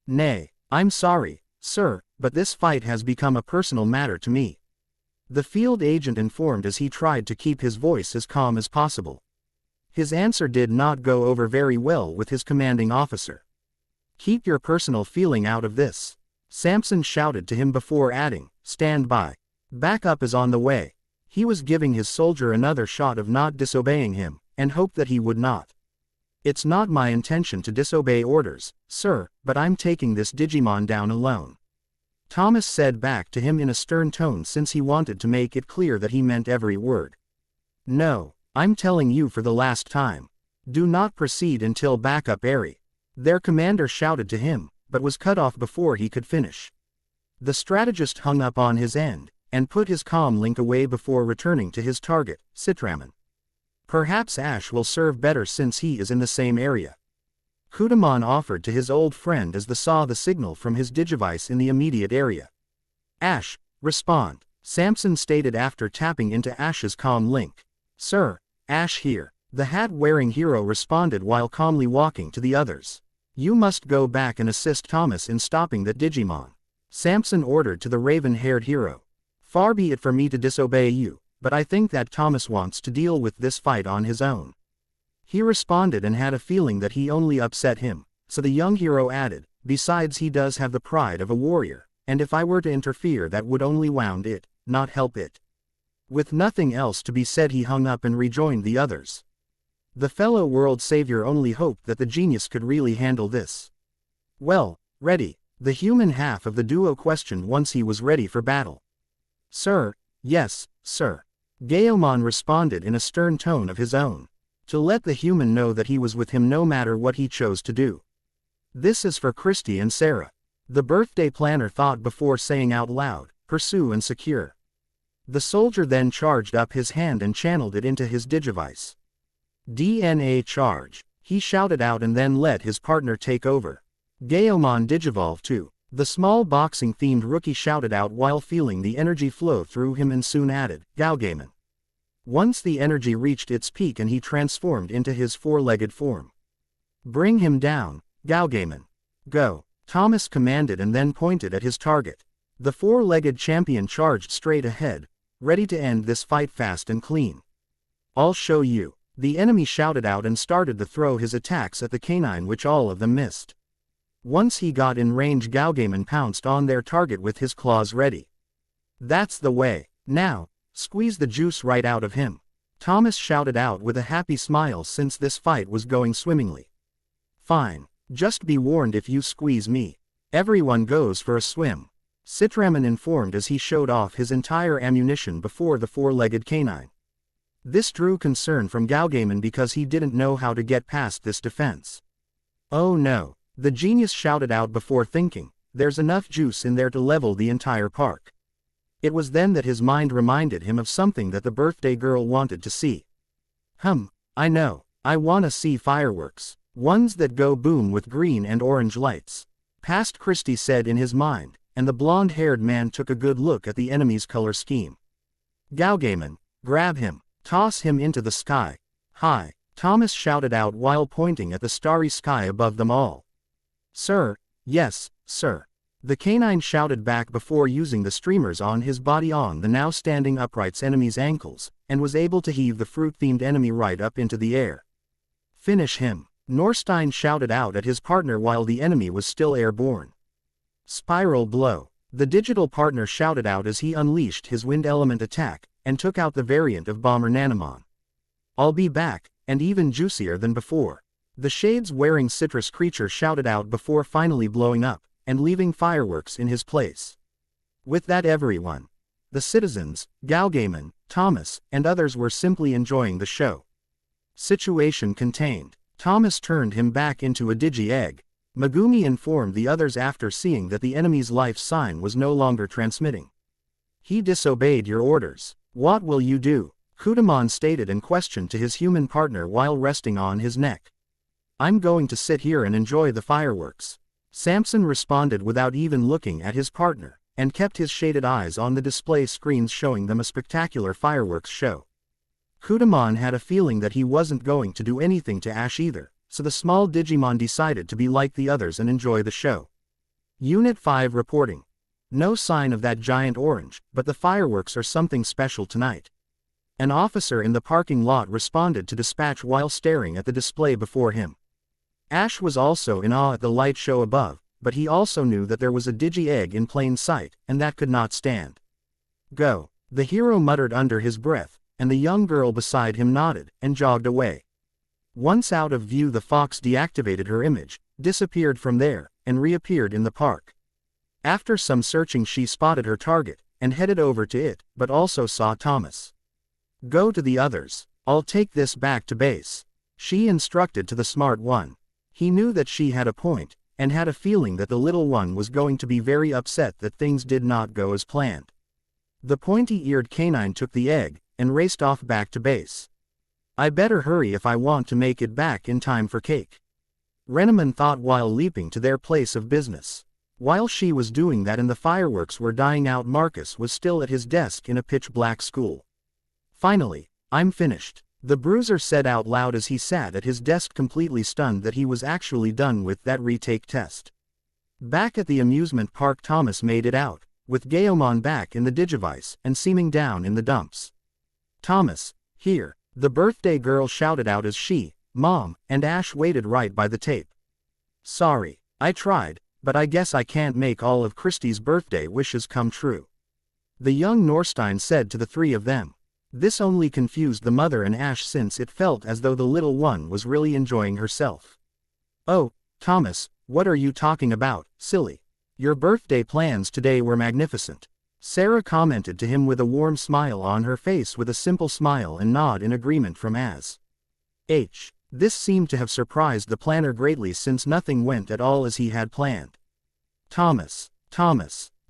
Nay, I'm sorry, sir, but this fight has become a personal matter to me, the field agent informed as he tried to keep his voice as calm as possible. His answer did not go over very well with his commanding officer. Keep your personal feeling out of this, Samson shouted to him before adding, stand by. Backup is on the way. He was giving his soldier another shot of not disobeying him, and hoped that he would not. It's not my intention to disobey orders, sir, but I'm taking this Digimon down alone. Thomas said back to him in a stern tone since he wanted to make it clear that he meant every word. No, I'm telling you for the last time. Do not proceed until backup area. Their commander shouted to him, but was cut off before he could finish. The strategist hung up on his end, and put his comm link away before returning to his target, Citraman. Perhaps Ash will serve better since he is in the same area. Kudamon offered to his old friend as saw the signal from his digivice in the immediate area. Ash, respond, Samson stated after tapping into Ash's comm link. Sir, Ash here, the hat-wearing hero responded while calmly walking to the others. You must go back and assist Thomas in stopping that Digimon. Samson ordered to the raven-haired hero. Far be it for me to disobey you, but I think that Thomas wants to deal with this fight on his own. He responded and had a feeling that he only upset him, so the young hero added, besides he does have the pride of a warrior, and if I were to interfere that would only wound it, not help it. With nothing else to be said he hung up and rejoined the others. The fellow world savior only hoped that the genius could really handle this. Well, ready, the human half of the duo questioned once he was ready for battle. Sir, yes, sir. Gaomon responded in a stern tone of his own, to let the human know that he was with him no matter what he chose to do. This is for Christy and Sarah. The birthday planner thought before saying out loud, pursue and secure. The soldier then charged up his hand and channeled it into his digivice. DNA charge, he shouted out and then let his partner take over. Gaomon Digivolve too. The small boxing-themed rookie shouted out while feeling the energy flow through him and soon added, Gaogaman. Once the energy reached its peak and he transformed into his four-legged form. Bring him down, Gaogaman. Go, Thomas commanded and then pointed at his target. The four-legged champion charged straight ahead, ready to end this fight fast and clean. I'll show you. The enemy shouted out and started to throw his attacks at the canine which all of them missed. Once he got in range Gaogaman pounced on their target with his claws ready. That's the way. Now, squeeze the juice right out of him. Thomas shouted out with a happy smile since this fight was going swimmingly. Fine, just be warned if you squeeze me. Everyone goes for a swim. Citraman informed as he showed off his entire ammunition before the four-legged canine. This drew concern from Gaogaman because he didn't know how to get past this defense. Oh no. The genius shouted out before thinking, there's enough juice in there to level the entire park. It was then that his mind reminded him of something that the birthday girl wanted to see. I know, I wanna see fireworks, ones that go boom with green and orange lights. Past Christie said in his mind, and the blonde-haired man took a good look at the enemy's color scheme. Gaogaman, grab him, toss him into the sky. Hi, Thomas shouted out while pointing at the starry sky above them all. Sir, yes, sir. The canine shouted back before using the streamers on his body on the now standing upright's enemy's ankles, and was able to heave the fruit-themed enemy right up into the air. Finish him, Norstein shouted out at his partner while the enemy was still airborne. Spiral blow, the digital partner shouted out as he unleashed his wind element attack, and took out the variant of Bomber Nanamon. I'll be back, and even juicier than before. The shades-wearing citrus creature shouted out before finally blowing up, and leaving fireworks in his place. With that everyone, the citizens, Gaogaman, Thomas, and others were simply enjoying the show. Situation contained. Thomas turned him back into a digi-egg. Megumi informed the others after seeing that the enemy's life sign was no longer transmitting. He disobeyed your orders. What will you do? Kudamon stated and questioned to his human partner while resting on his neck. I'm going to sit here and enjoy the fireworks. Samson responded without even looking at his partner, and kept his shaded eyes on the display screens showing them a spectacular fireworks show. Kudamon had a feeling that he wasn't going to do anything to Ash either, so the small Digimon decided to be like the others and enjoy the show. Unit 5 reporting. No sign of that giant orange, but the fireworks are something special tonight. An officer in the parking lot responded to dispatch while staring at the display before him. Ash was also in awe at the light show above, but he also knew that there was a digi-egg in plain sight, and that could not stand. Go, the hero muttered under his breath, and the young girl beside him nodded, and jogged away. Once out of view, the fox deactivated her image, disappeared from there, and reappeared in the park. After some searching, she spotted her target, and headed over to it, but also saw Thomas. "Go to the others. I'll take this back to base," she instructed to the smart one. He knew that she had a point, and had a feeling that the little one was going to be very upset that things did not go as planned. The pointy-eared canine took the egg, and raced off back to base. "I better hurry if I want to make it back in time for cake," Renneman thought while leaping to their place of business. While she was doing that and the fireworks were dying out, Marcus was still at his desk in a pitch-black school. "Finally, I'm finished," the bruiser said out loud as he sat at his desk, completely stunned that he was actually done with that retake test. Back at the amusement park, Thomas made it out, with Gayomon back in the Digivice and seeming down in the dumps. "Thomas, here," the birthday girl shouted out as she, Mom, and Ash waited right by the tape. "Sorry, I tried, but I guess I can't make all of Christie's birthday wishes come true," the young Norstein said to the three of them. This only confused the mother and Ash, since it felt as though the little one was really enjoying herself. "Oh, Thomas, what are you talking about, silly? Your birthday plans today were magnificent," Sarah commented to him with a warm smile on her face, with a simple smile and nod in agreement from H. This seemed to have surprised the planner greatly, since nothing went at all as he had planned. Thomas,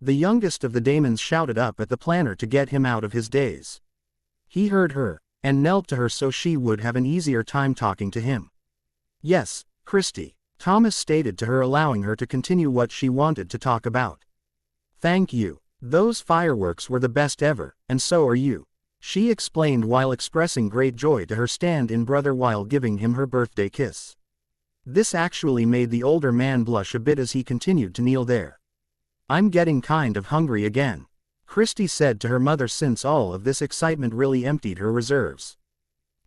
the youngest of the daemons shouted up at the planner to get him out of his daze. He heard her, and knelt to her so she would have an easier time talking to him. "Yes, Christie," Thomas stated to her, allowing her to continue what she wanted to talk about. "Thank you. Those fireworks were the best ever, and so are you," she explained while expressing great joy to her stand-in brother while giving him her birthday kiss. This actually made the older man blush a bit as he continued to kneel there. "I'm getting kind of hungry again," Christie said to her mother, since all of this excitement really emptied her reserves.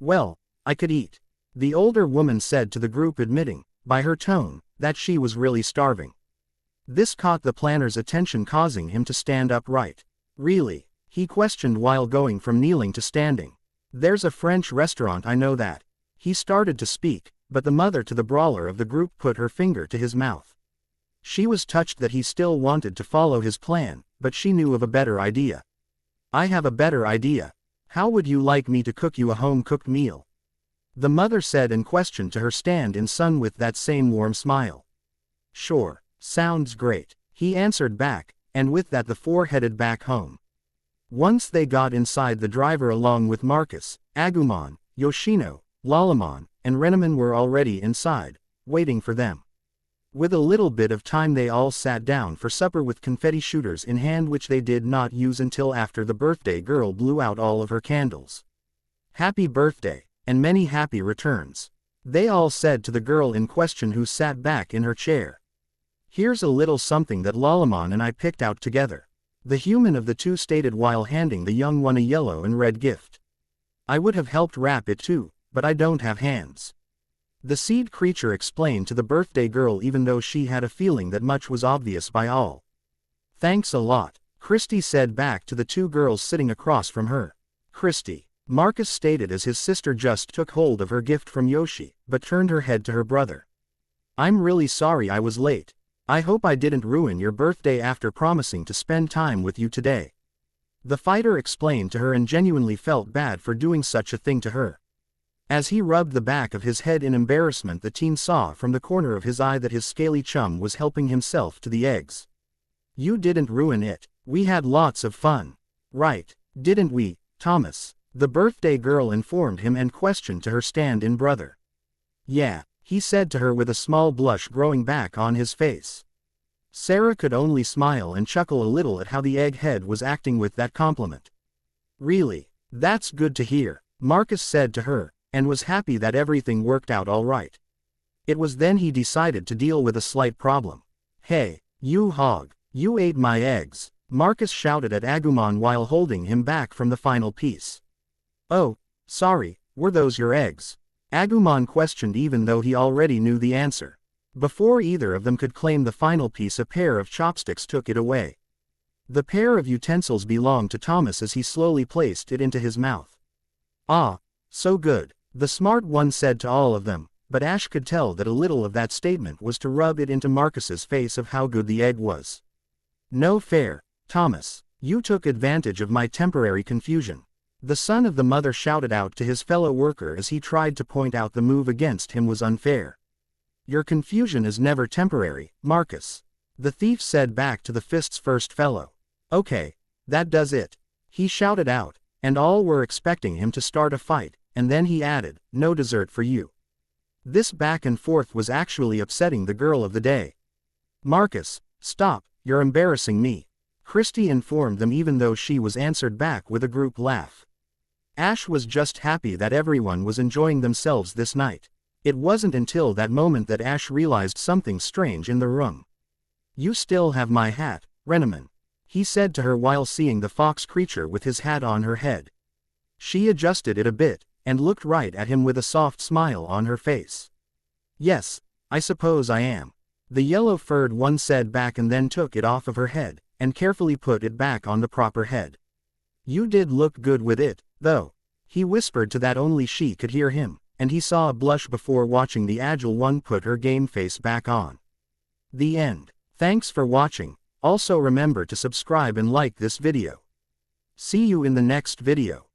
"Well, I could eat," the older woman said to the group, admitting, by her tone, that she was really starving. This caught the planner's attention, causing him to stand upright. "Really?" he questioned while going from kneeling to standing. "There's a French restaurant, I know that." He started to speak, but the mother to the brawler of the group put her finger to his mouth. She was touched that he still wanted to follow his plan, but she knew of a better idea. "I have a better idea. How would you like me to cook you a home-cooked meal?" the mother said in question to her stand-in son with that same warm smile. "Sure, sounds great," he answered back, and with that the four headed back home. Once they got inside, the driver along with Marcus, Agumon, Yoshino, Lalamon, and Renneman were already inside, waiting for them. With a little bit of time they all sat down for supper with confetti shooters in hand, which they did not use until after the birthday girl blew out all of her candles. "Happy birthday, and many happy returns," they all said to the girl in question, who sat back in her chair. "Here's a little something that Lalamon and I picked out together," the human of the two stated while handing the young one a yellow and red gift. "I would have helped wrap it too, but I don't have hands," the seed creature explained to the birthday girl, even though she had a feeling that much was obvious by all. "Thanks a lot," Christie said back to the two girls sitting across from her. "Christie," Marcus stated as his sister just took hold of her gift from Yoshi, but turned her head to her brother. "I'm really sorry I was late. I hope I didn't ruin your birthday after promising to spend time with you today," the fighter explained to her, and genuinely felt bad for doing such a thing to her. As he rubbed the back of his head in embarrassment, the teen saw from the corner of his eye that his scaly chum was helping himself to the eggs. "You didn't ruin it. We had lots of fun. Right, didn't we, Thomas?" the birthday girl informed him and questioned to her stand-in brother. "Yeah," he said to her with a small blush growing back on his face. Sarah could only smile and chuckle a little at how the egghead was acting with that compliment. "Really? That's good to hear," Marcus said to her, and was happy that everything worked out all right. It was then he decided to deal with a slight problem. "Hey, you hog, you ate my eggs," Marcus shouted at Agumon while holding him back from the final piece. "Oh, sorry, were those your eggs?" Agumon questioned, even though he already knew the answer. Before either of them could claim the final piece, a pair of chopsticks took it away. The pair of utensils belonged to Thomas as he slowly placed it into his mouth. "Ah, so good," The smart one said to all of them, but Ash could tell that a little of that statement was to rub it into Marcus's face of how good the egg was. No fair, Thomas. You took advantage of my temporary confusion. The son of the mother shouted out to his fellow worker as he tried to point out the move against him was unfair. Your confusion is never temporary, Marcus. The thief said back to the fist's first fellow. Okay, that does it. He shouted out, and all were expecting him to start a fight, and then he added, no dessert for you. This back and forth was actually upsetting the girl of the day. Marcus, stop, you're embarrassing me. Christy informed them even though she was answered back with a group laugh. Ash was just happy that everyone was enjoying themselves this night. It wasn't until that moment that Ash realized something strange in the room. You still have my hat, Renneman, he said to her while seeing the fox creature with his hat on her head. She adjusted it a bit, and looked right at him with a soft smile on her face. Yes, I suppose I am. The yellow-furred one said back and then took it off of her head, and carefully put it back on the proper head. You did look good with it, though. He whispered to that only she could hear him, and he saw a blush before watching the agile one put her game face back on. The end. Thanks for watching. Also remember to subscribe and like this video. See you in the next video.